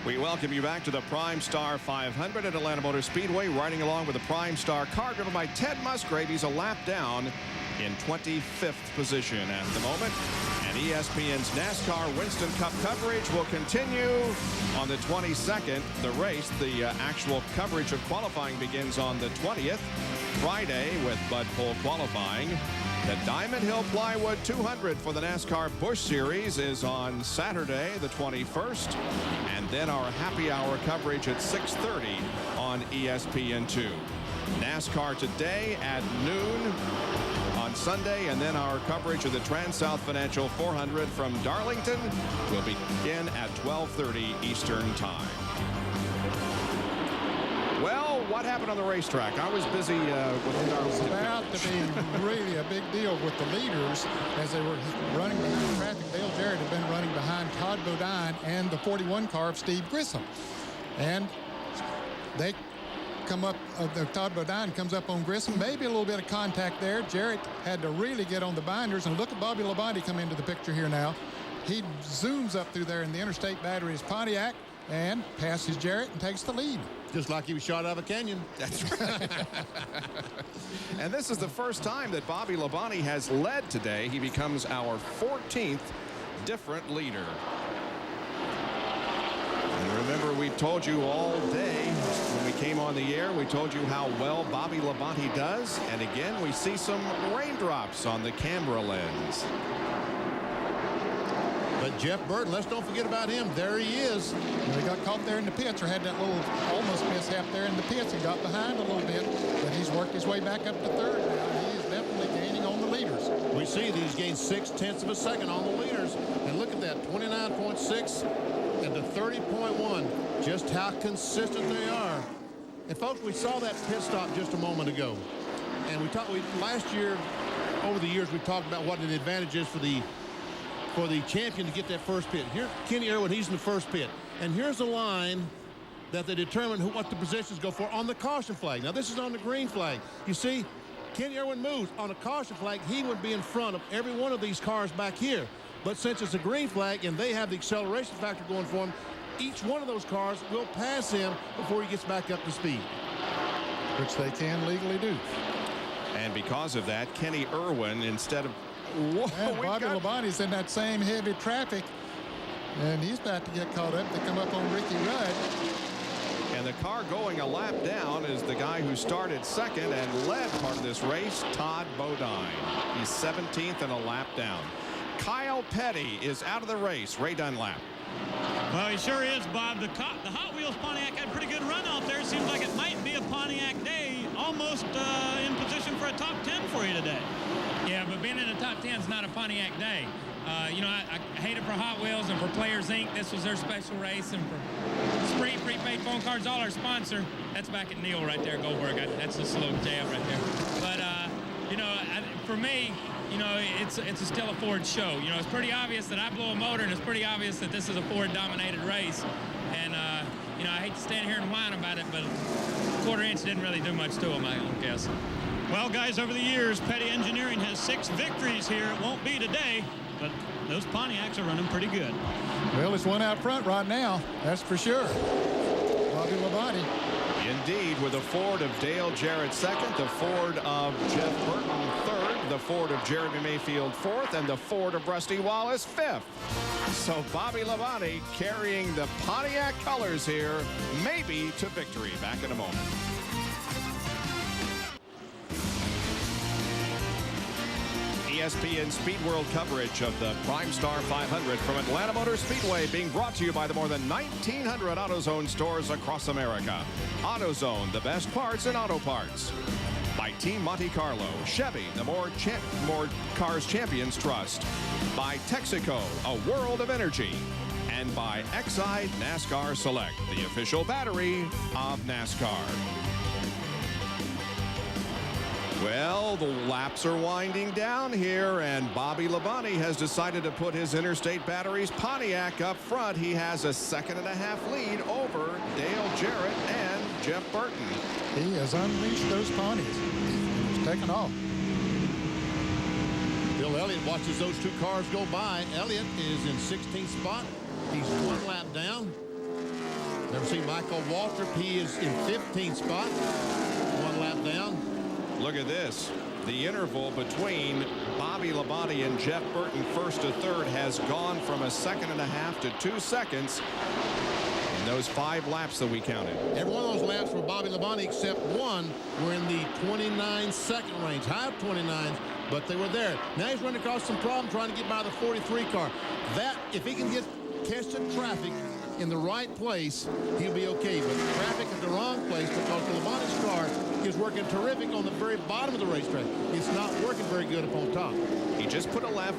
J: We welcome you back to the PRIMESTAR 500 at Atlanta Motor Speedway. Riding along with the PRIMESTAR car driven by Ted Musgrave. He's a lap down in 25th position at the moment. And ESPN's NASCAR Winston Cup coverage will continue on the 22nd. The race, the actual coverage of qualifying begins on the 20th, Friday, with Bud Pole qualifying. The Diamond Hill Plywood 200 for the NASCAR Busch Series is on Saturday, the 21st. And then our happy hour coverage at 6:30 on ESPN2. NASCAR today at noon on Sunday, and then our coverage of the Trans-South Financial 400 from Darlington will begin at 12:30 Eastern Time. Well, what happened on the racetrack? I was busy with
C: It was about to be really a big deal with the leaders as they were running behind traffic. Dale Jarrett had been running behind Todd Bodine and the 41 car of Steve Grissom. And they come up, Todd Bodine comes up on Grissom, maybe a little bit of contact there. Jarrett had to really get on the binders, and look at Bobby Labonte come into the picture here now. He zooms up through there in the Interstate Battery's Pontiac and passes Jarrett and takes the lead.
B: Just like he was shot out of a canyon.
J: That's right. And this is the first time that Bobby Labonte has led today. He becomes our 14th different leader. And remember, we told you all day when we came on the air, we told you how well Bobby Labonte does. And again, we see some raindrops on the camera lens.
B: But Jeff Burton, let's don't forget about him. There he is.
C: He got caught there in the pits, or had that little almost mishap there in the pits. He got behind a little bit, but he's worked his way back up to third now. He is definitely gaining on the leaders.
B: We see that he's gained 0.6 of a second on the leaders. And look at that, 29.6 and the 30.1. Just how consistent they are. And folks, we saw that pit stop just a moment ago. And last year, over the years, we talked about what an advantage is for the champion to get that first pit. Here, Kenny Irwin, he's in the first pit. And here's the line that they determine what the positions go for on the caution flag. Now, this is on the green flag. You see, Kenny Irwin moves. On a caution flag, he would be in front of every one of these cars back here. But since it's a green flag and they have the acceleration factor going for them, each one of those cars will pass him before he gets back up to speed.
C: Which they can legally do.
J: And because of that, Kenny Irwin, instead of... Whoa,
C: and Bobby Labonte's in that same heavy traffic, and he's about to get caught up. They come up on Ricky Rudd.
J: And the car going a lap down is the guy who started second and led part of this race, Todd Bodine. He's 17th and a lap down. Kyle Petty is out of the race. Ray Dunlap.
M: Well, he sure is, Bob. The Hot Wheels Pontiac had a pretty good run out there. Seems like it might be a Pontiac day, almost in position for a top 10 for you today.
K: Yeah, but being in the top 10 is not a Pontiac day. You know, I hate it for Hot Wheels and for Players Inc. This was their special race, and for Spree Prepaid Phone Cards, all our sponsor. That's back at Neil right there, Goldberg. That's a slow jab right there. But you know, for me, you know, it's still a Ford show. You know, it's pretty obvious that I blow a motor, and it's pretty obvious that this is a Ford-dominated race. And you know, I hate to stand here and whine about it, but quarter inch didn't really do much to them, I guess.
M: Well, guys, over the years, Petty Engineering has 6 victories here. It won't be today, but those Pontiacs are running pretty good.
C: Well, it's one out front right now, that's for sure. Bobby Labonte.
J: Indeed, with the Ford of Dale Jarrett second, the Ford of Jeff Burton third, the Ford of Jeremy Mayfield fourth, and the Ford of Rusty Wallace fifth. So Bobby Labonte carrying the Pontiac colors here, maybe to victory. Back in a moment. ESPN Speed World coverage of the PrimeStar 500 from Atlanta Motor Speedway, being brought to you by the more than 1,900 AutoZone stores across America. AutoZone, the best parts in auto parts. By Team Monte Carlo, Chevy, the more cars champions trust. By Texaco, a world of energy. And by Exide NASCAR Select, the official battery of NASCAR. Well, the laps are winding down here, and Bobby Labonte has decided to put his Interstate Batteries Pontiac up front. He has a 2.5 lead over Dale Jarrett and Jeff Burton.
C: He has unleashed those ponies. He's taken off.
B: Bill Elliott watches those two cars go by. Elliott is in 16th spot. He's 1 lap down. Never seen Michael Waltrip. He is in 15th spot. 1 lap down.
J: Look at this. The interval between Bobby Labonte and Jeff Burton first to third has gone from 1.5 seconds to 2 seconds in those 5 laps that we counted.
B: Every one of those laps for Bobby Labonte except one were in the 29-second range. High of 29s, but they were there. Now he's running across some problem trying to get by the 43 car. That, if he can get tested traffic in the right place, he'll be okay. But traffic is the wrong place because the Labonte's car is working terrific on the very bottom of the racetrack. It's not working very good up on top.
J: He just put a lap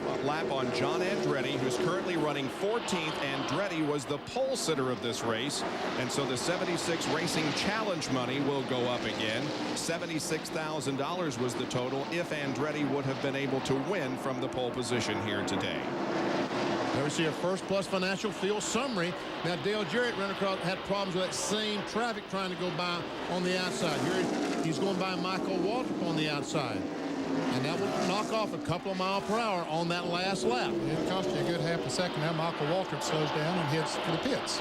J: on John Andretti, who's currently running 14th. Andretti was the pole sitter of this race, and so the 76 Racing Challenge money will go up again. $76,000 was the total if Andretti would have been able to win from the pole position here today.
B: There we see our First Plus Financial Field summary. Now Dale Jarrett had problems with that same traffic trying to go by on the outside. Here he's going by Michael Waltrip on the outside. And that will knock off a couple of miles per hour on that last lap.
C: It cost you a good half a second. Now Michael Waltrip slows down and heads for the pits.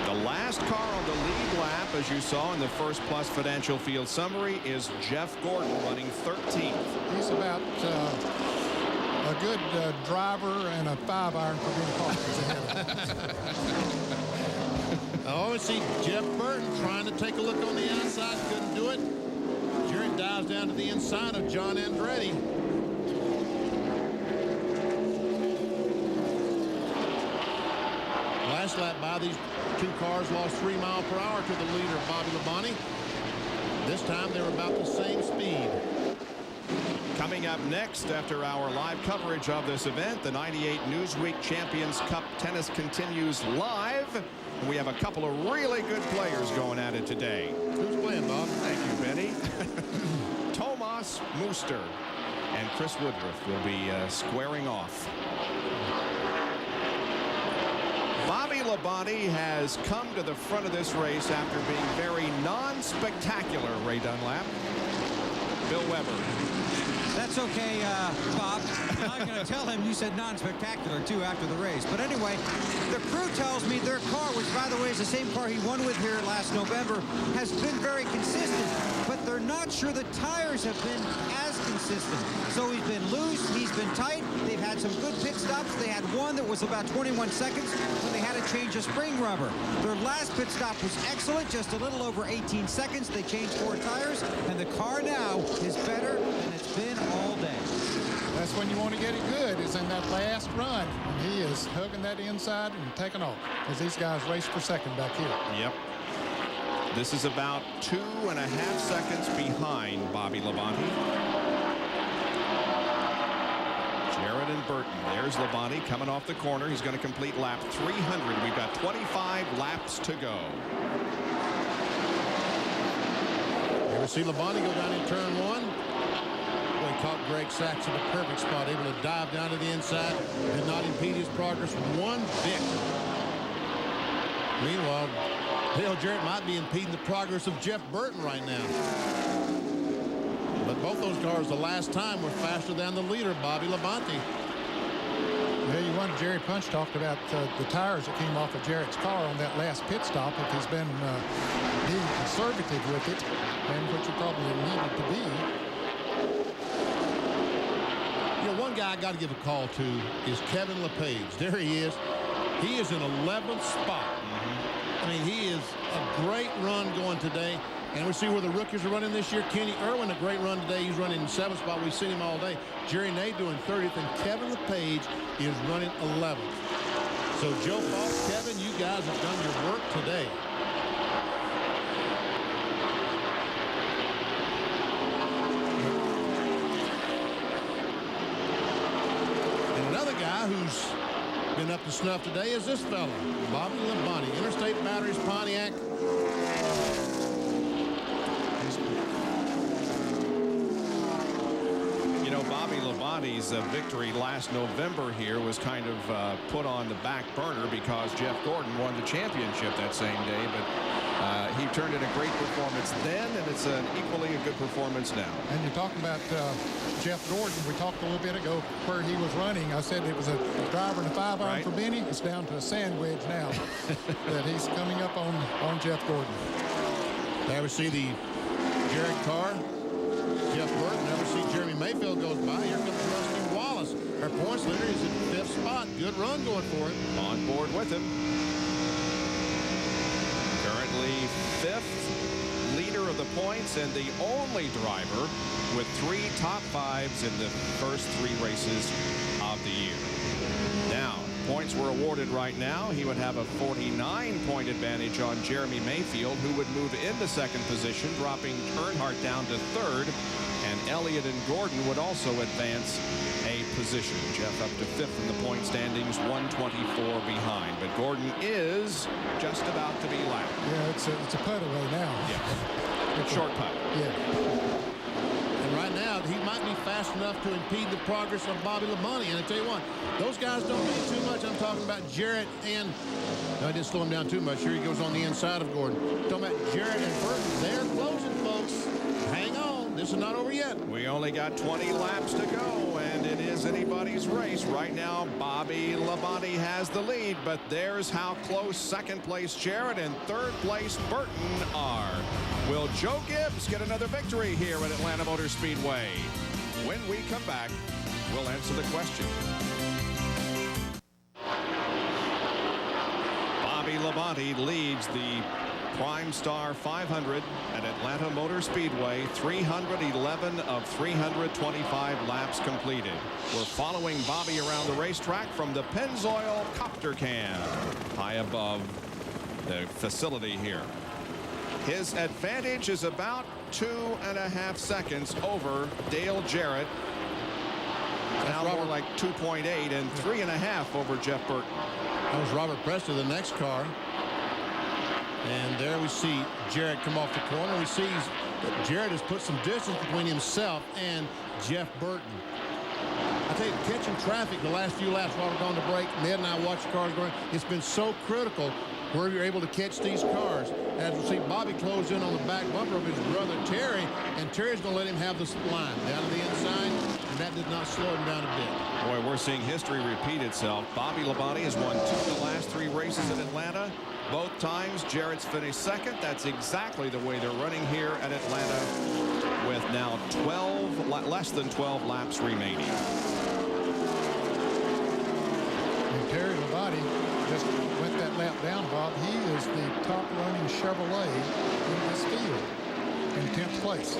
J: The last car on the lead lap, as you saw in the First Plus Financial Field summary, is Jeff Gordon running 13th.
C: He's about a good driver and a 5-iron for being caught.
B: Oh, see Jeff Burton trying to take a look on the outside, couldn't do it. Jarrett dives down to the inside of John Andretti. last lap by, these two cars lost 3 miles per hour to the leader, Bobby Labonte. This time they were about the same speed.
J: Coming up next after our live coverage of this event, the 98 Newsweek Champions Cup Tennis continues live. We have a couple of really good players going at it today.
B: Who's playing, Bob?
J: Thank you, Benny. Thomas Muster and Chris Woodruff will be squaring off. Bobby Labonte has come to the front of this race after being very non-spectacular, Ray Dunlap. Bill Weber.
E: That's okay, Bob. I'm going to tell him you said non-spectacular, too, after the race. But anyway, the crew tells me their car, which, by the way, is the same car he won with here last November, has been very consistent. But they're not sure the tires have been as consistent. So he's been loose, he's been tight. They've had some good pit stops. They had one that was about 21 seconds when they had to change a spring rubber. Their last pit stop was excellent, just a little over 18 seconds. They changed 4 tires, and the car now is better than it's been all day.
C: That's when you want to get it good, is in that last run. And he is hugging that inside and taking off, as these guys race for second back here.
J: Yep. This is about 2.5 seconds behind Bobby Labonte. Jarrett and Burton. There's Labonte coming off the corner. He's going to complete lap 300. We've got 25 laps to go.
B: You ever see Labonte go down in turn 1? He caught Greg Sachs in the perfect spot, able to dive down to the inside and not impede his progress one bit. Meanwhile, Dale Jarrett might be impeding the progress of Jeff Burton right now. But both those cars the last time were faster than the leader, Bobby Labonte.
C: Yeah, you wonder, Jerry Punch talked about the tires that came off of Jarrett's car on that last pit stop, if he's been being conservative with it, and which he probably needed to be.
B: One guy I got to give a call to is Kevin LePage. There he is. He is in 11th spot. I mean, he is a great run going today. And we see where the rookies are running this year. Kenny Irwin, a great run today. He's running in 7th spot. We've seen him all day. Jerry Nate doing 30th, and Kevin LePage is running 11th. So Joe Fox, Kevin, you guys have done your work today. Who's been up to snuff today is this fella, Bobby Labonte, Interstate Batteries, Pontiac.
J: You know, Bobby Labonte's victory last November here was kind of put on the back burner because Jeff Gordon won the championship that same day, but he turned in a great performance then, and it's equally a good performance now.
C: And you're talking about Jeff Gordon. We talked a little bit ago where he was running. I said it was a driver and a 5-iron for Benny. It's down to a sandwich now that he's coming up on Jeff Gordon.
B: Never see the Jarrett car. Jeff Burton. Never see Jeremy Mayfield goes by. Here comes Rusty Wallace. Our points leader is in 5th spot. Good run going for him.
J: On board with him. Currently 5th leader of the points and the only driver with 3 top 5s in the first 3 races of the year. Now, points were awarded right now. He would have a 49-point advantage on Jeremy Mayfield, who would move into 2nd position, dropping Earnhardt down to 3rd. And Elliott and Gordon would also advance a position. Jeff up to 5th in the point standings, 124 behind. But Gordon is just about to be lapped.
C: Yeah, it's a putt away now.
J: Yeah, short putt.
C: Yeah.
B: And right now, he might be fast enough to impede the progress of Bobby Labonte. And I tell you what, those guys don't mean too much. I'm talking about Jarrett and... No, I didn't slow him down too much. Here he goes on the inside of Gordon. Talking about Jarrett and Burton. They're closing, folks. Hang on. This is not over yet.
J: We only got 20 laps to go, and it is anybody's race. Right now, Bobby Labonte has the lead, but there's how close 2nd place Jarrett and 3rd place Burton are. Will Joe Gibbs get another victory here at Atlanta Motor Speedway? When we come back, we'll answer the question. Bobby Labonte leads the PRIMESTAR 500 at Atlanta Motor Speedway. 311 of 325 laps completed. We're following Bobby around the racetrack from the Pennzoil Copter Cam high above the facility here. His advantage is about 2.5 seconds over Dale Jarrett. Now more like 2.8 and 3.5 over Jeff Burton.
B: That was Robert Presley, the next car. And there we see Jarrett come off the corner. We see that Jarrett has put some distance between himself and Jeff Burton. I tell you, catching traffic the last few laps while we're going to break, Ned and I watch the cars going, it's been so critical where you're able to catch these cars. As we see Bobby close in on the back bumper of his brother Terry, and Terry's going to let him have this line down to the inside, and that did not slow him down a bit.
J: Boy, we're seeing history repeat itself. Bobby Labonte has won 2 of the last 3 races in Atlanta. Both times Jarrett's finished second. That's exactly the way they're running here at Atlanta, with now less than 12 laps remaining.
C: And Terry Labonte just went that lap down, Bob. He is the top running Chevrolet in this field in 10th place.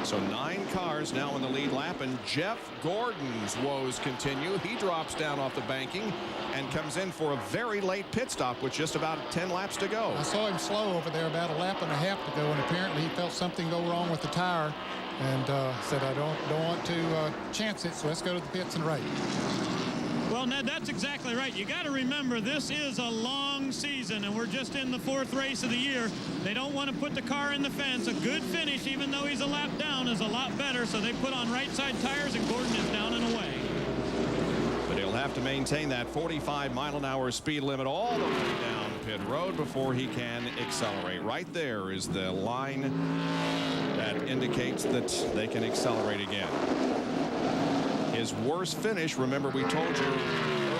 J: So 9 cars now in the lead lap, and Jeff Gordon's woes continue. He drops down off the banking and comes in for a very late pit stop with just about 10 laps to go.
C: I saw him slow over there about 1.5 laps to go, and apparently he felt something go wrong with the tire and said, I don't want to chance it, so let's go to the pits and race.
M: Well, Ned, that's exactly right. You got to remember, this is a long season, and we're just in the 4th race of the year. They don't want to put the car in the fence. A good finish, even though he's a lap down, is a lot better. So they put on right side tires, and Gordon is down and away.
J: But he'll have to maintain that 45-mile-an-hour speed limit all the way down pit road before he can accelerate. Right there is the line that indicates that they can accelerate again. His worst finish, remember we told you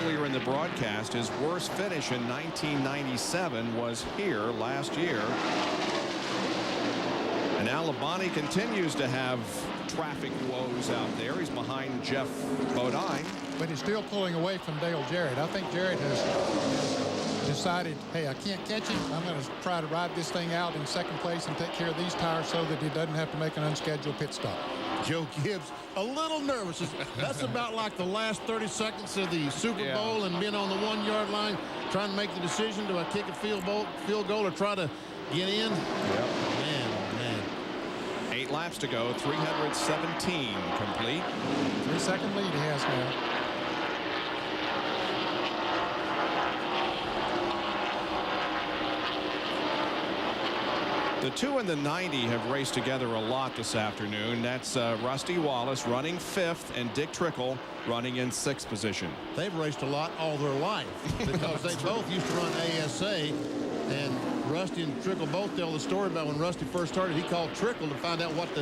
J: earlier in the broadcast, his worst finish in 1997 was here last year. And now Labonte continues to have traffic woes out there. He's behind Jeff Bodine.
C: But he's still pulling away from Dale Jarrett. I think Jarrett has decided, hey, I can't catch him. I'm going to try to ride this thing out in 2nd place and take care of these tires so that he doesn't have to make an unscheduled pit stop.
B: Joe Gibbs a little nervous. That's about like the last 30 seconds of the Super Bowl and being on the 1-yard line, trying to make the decision to kick a field goal or try to get in.
J: Yep.
B: Man.
J: 8 laps to go, 317 complete.
C: 3-second lead he has now.
J: The 2 and the 90 have raced together a lot this afternoon. That's Rusty Wallace running 5th and Dick Trickle running in 6th position.
B: They've raced a lot all their life because they both used to run ASA, and Rusty and Trickle both tell the story about when Rusty first started. He called Trickle to find out what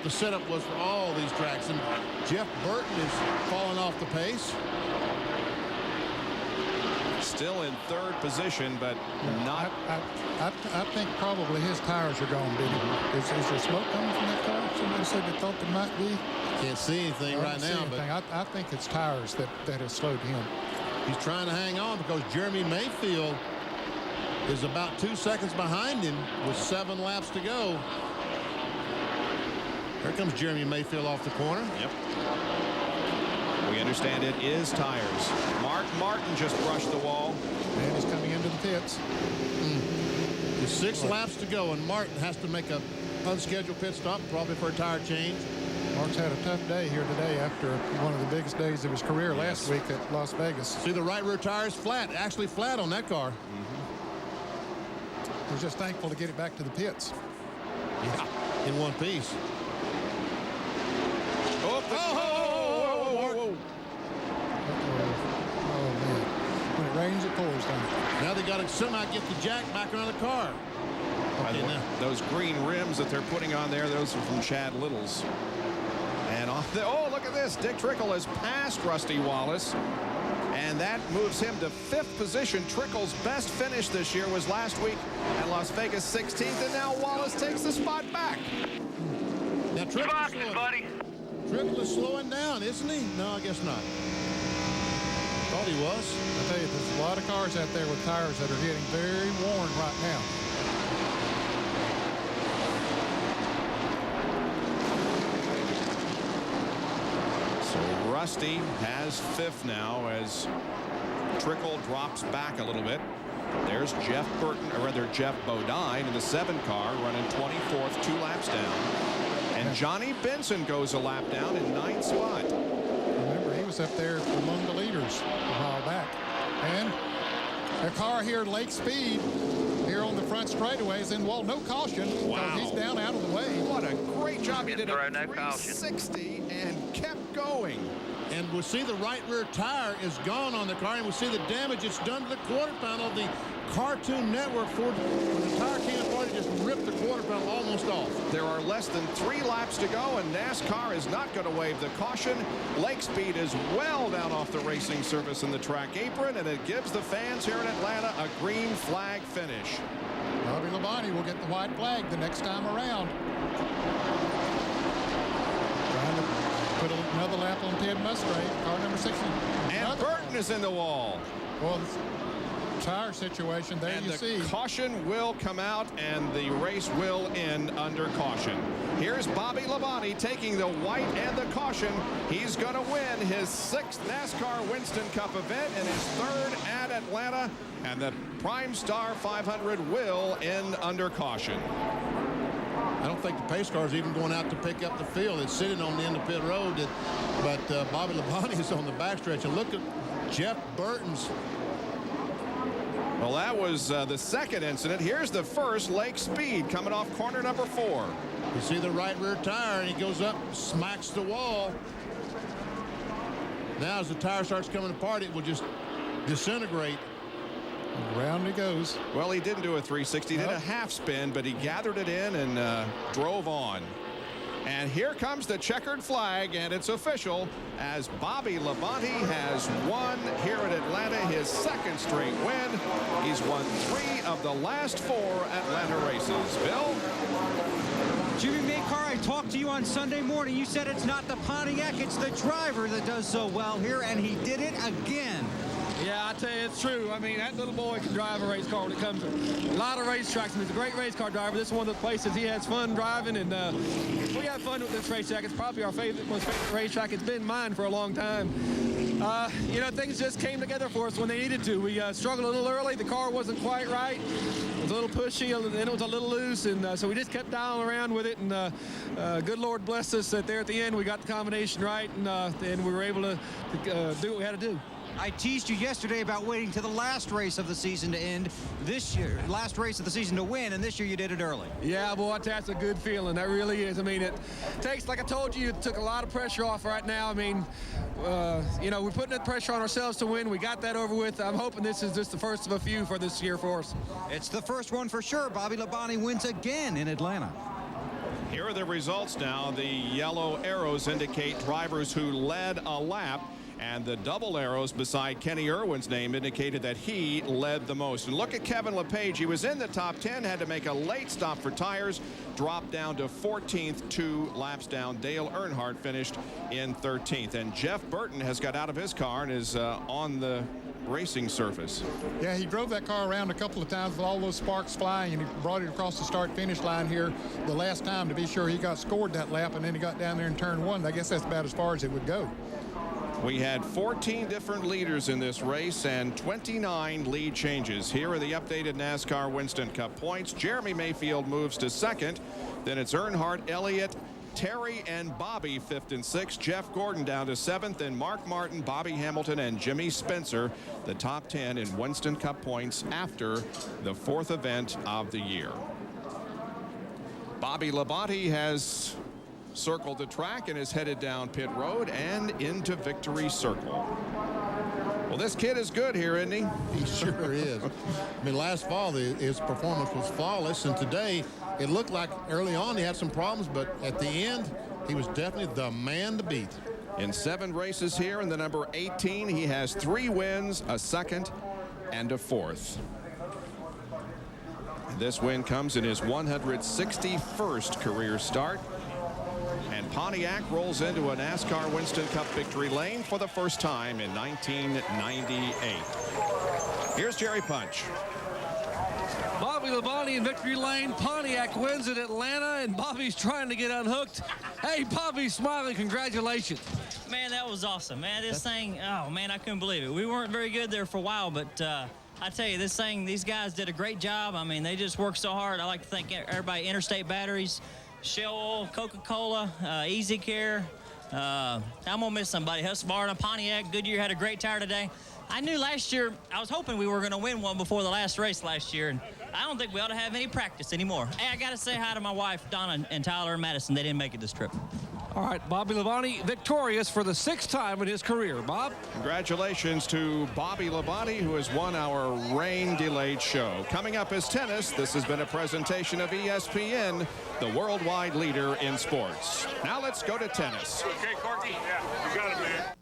B: the setup was for all these tracks. And Jeff Burton is falling off the pace.
J: Still in 3rd position, but not.
C: I think probably his tires are gone, Billy. Is there smoke coming from that car? Somebody said they thought there might be.
B: Can't see anything right now, but
C: I think it's tires that has slowed him.
B: He's trying to hang on because Jeremy Mayfield is about 2 seconds behind him with 7 laps to go. Here comes Jeremy Mayfield off the corner.
J: Yep. We understand it is tires. Mark Martin just brushed the wall.
C: And he's coming into the pits.
B: With 6 laps to go, and Martin has to make a unscheduled pit stop, probably for a tire change.
C: Mark's had a tough day here today after one of the biggest days of his career last week at Las Vegas.
B: See, the right rear tire is flat, actually flat on that car.
C: He's just thankful to get it back to the pits.
B: Yeah, in one piece.
C: When it rains, it pours down.
B: Now they got to somehow get the jack back on the car. Okay, now.
J: Those green rims that they're putting on there, those are from Chad Little's. And off the, oh, look at this. Dick Trickle has passed Rusty Wallace. And that moves him to 5th position. Trickle's best finish this year was last week at Las Vegas 16th. And now Wallace takes the spot back.
B: Now Trickle is slowing down, isn't he? No, I guess not.
U: thought he was.
C: I tell you, there's a lot of cars out there with tires that are getting very worn right now.
J: So Rusty has 5th now as Trickle drops back a little bit. There's Jeff Burton, or rather Jeff Bodine in the 7 car running 24th, 2 laps down. And Johnny Benson goes a lap down in 9th spot.
C: Remember, he was up there among the leaders a while back. And a car here, Lake Speed, here on the front straightaways, and well, no caution.
J: Wow.
C: He's down out of the way.
J: What a great job. He did a 360 and kept going.
B: And we'll see the right rear tire is gone on the car, and we'll see the damage it's done to the quarter panel. The Cartoon Network Ford, when the tire came apart, it just ripped the quarter panel almost off.
J: There are less than 3 laps to go, and NASCAR is not going to waive the caution. Lake Speed is well down off the racing surface in the track apron, and it gives the fans here in Atlanta a green flag finish.
C: Bobby Labonte will get the white flag the next time around. Trying to put another lap on Ted Musgrave, car number 60.
J: And Burton is in the wall.
C: Well, tire situation there,
J: and
C: you see.
J: Caution will come out, and the race will end under caution. Here's Bobby Labonte taking the white and the caution. He's going to win his 6th NASCAR Winston Cup event and his 3rd at Atlanta, and the PRIMESTAR 500 will end under caution.
B: I don't think the pace car is even going out to pick up the field. It's sitting on the end of pit road, but Bobby Labonte is on the backstretch. And look at Jeff Burton's.
J: Well, that was the 2nd incident. Here's the 1st, Lake Speed, coming off corner number 4.
B: You see the right rear tire, and he goes up, smacks the wall. Now, as the tire starts coming apart, it will just disintegrate.
C: Round he goes.
J: Well, he didn't do a 360. He did a half spin, but he gathered it in and drove on. And here comes the checkered flag, and it's official as Bobby Labonte has won here at Atlanta, his 2nd straight win. He's won 3 of the last 4 Atlanta races. Bill?
E: Jimmy Makar, I talked to you on Sunday morning. You said it's not the Pontiac, it's the driver that does so well here, and he did it again.
O: Yeah, I tell you, it's true. I mean, that little boy can drive a race car when it comes to a lot of racetracks. He's a great race car driver. This is one of the places he has fun driving, and we have fun with this racetrack. It's probably our most favorite racetrack. It's been mine for a long time. You know, things just came together for us when they needed to. We struggled a little early. The car wasn't quite right. It was a little pushy, and it was a little loose, and so we just kept dialing around with it, and good Lord bless us that there at the end we got the combination right, and we were able to do what we had to do.
E: I teased you yesterday about waiting to the last race of the season to end. This year, last race of the season to win, and this year you did it early.
O: Yeah, boy, that's a good feeling. That really is. I mean, it takes, like I told you, it took a lot of pressure off right now. I mean, you know, we're putting that pressure on ourselves to win. We got that over with. I'm hoping this is just the first of a few for this year for us.
E: It's the first one for sure. Bobby Labonte wins again in Atlanta.
J: Here are the results now. The yellow arrows indicate drivers who led a lap, and the double arrows beside Kenny Irwin's name indicated that he led the most. And look at Kevin LePage. He was in the top 10, had to make a late stop for tires, dropped down to 14th, 2 laps down. Dale Earnhardt finished in 13th. And Jeff Burton has got out of his car and is on the racing surface.
C: Yeah, he drove that car around a couple of times with all those sparks flying, and he brought it across the start-finish line here the last time to be sure he got scored that lap, and then he got down there in turn 1. I guess that's about as far as it would go.
J: We had 14 different leaders in this race and 29 lead changes. Here are the updated NASCAR Winston Cup points. Jeremy Mayfield moves to 2nd. Then it's Earnhardt, Elliott, Terry, and Bobby 5th and 6th. Jeff Gordon down to 7th, and Mark Martin, Bobby Hamilton, and Jimmy Spencer, the top 10 in Winston Cup points after the 4th event of the year. Bobby Labonte has circled the track and is headed down pit road and into victory circle. Well, this kid is good here, isn't he?
B: He sure is. I mean, last fall his performance was flawless, and today it looked like early on he had some problems, but at the end he was definitely the man to beat.
J: In 7 races here in the number 18, he has 3 wins, a 2nd, and a 4th. This win comes in his 161st career start. And And Pontiac rolls into a NASCAR Winston Cup victory lane for the first time in 1998. Here's Jerry Punch.
O: Bobby Labonte in victory lane. Pontiac wins at Atlanta, and Bobby's trying to get unhooked. Hey, Bobby's smiling. Congratulations.
G: Man, that was awesome, man. This thing, oh, man, I couldn't believe it. We weren't very good there for a while, but I tell you, this thing, these guys did a great job. I mean, they just worked so hard. I like to thank everybody, Interstate Batteries, Shell Oil, Coca-Cola, Easy Care. I'm going to miss somebody. Husqvarna, Pontiac, Goodyear had a great tire today. I knew last year, I was hoping we were going to win one before the last race last year, and I don't think we ought to have any practice anymore. Hey, I got to say hi to my wife, Donna, and Tyler and Madison. They didn't make it this trip.
O: All right, Bobby Labonte victorious for the 6th time in his career. Bob?
J: Congratulations to Bobby Labonte, who has won our rain-delayed show. Coming up is tennis. This has been a presentation of ESPN, the worldwide leader in sports. Now let's go to tennis.
V: Okay, Corky? Yeah, you got it, man.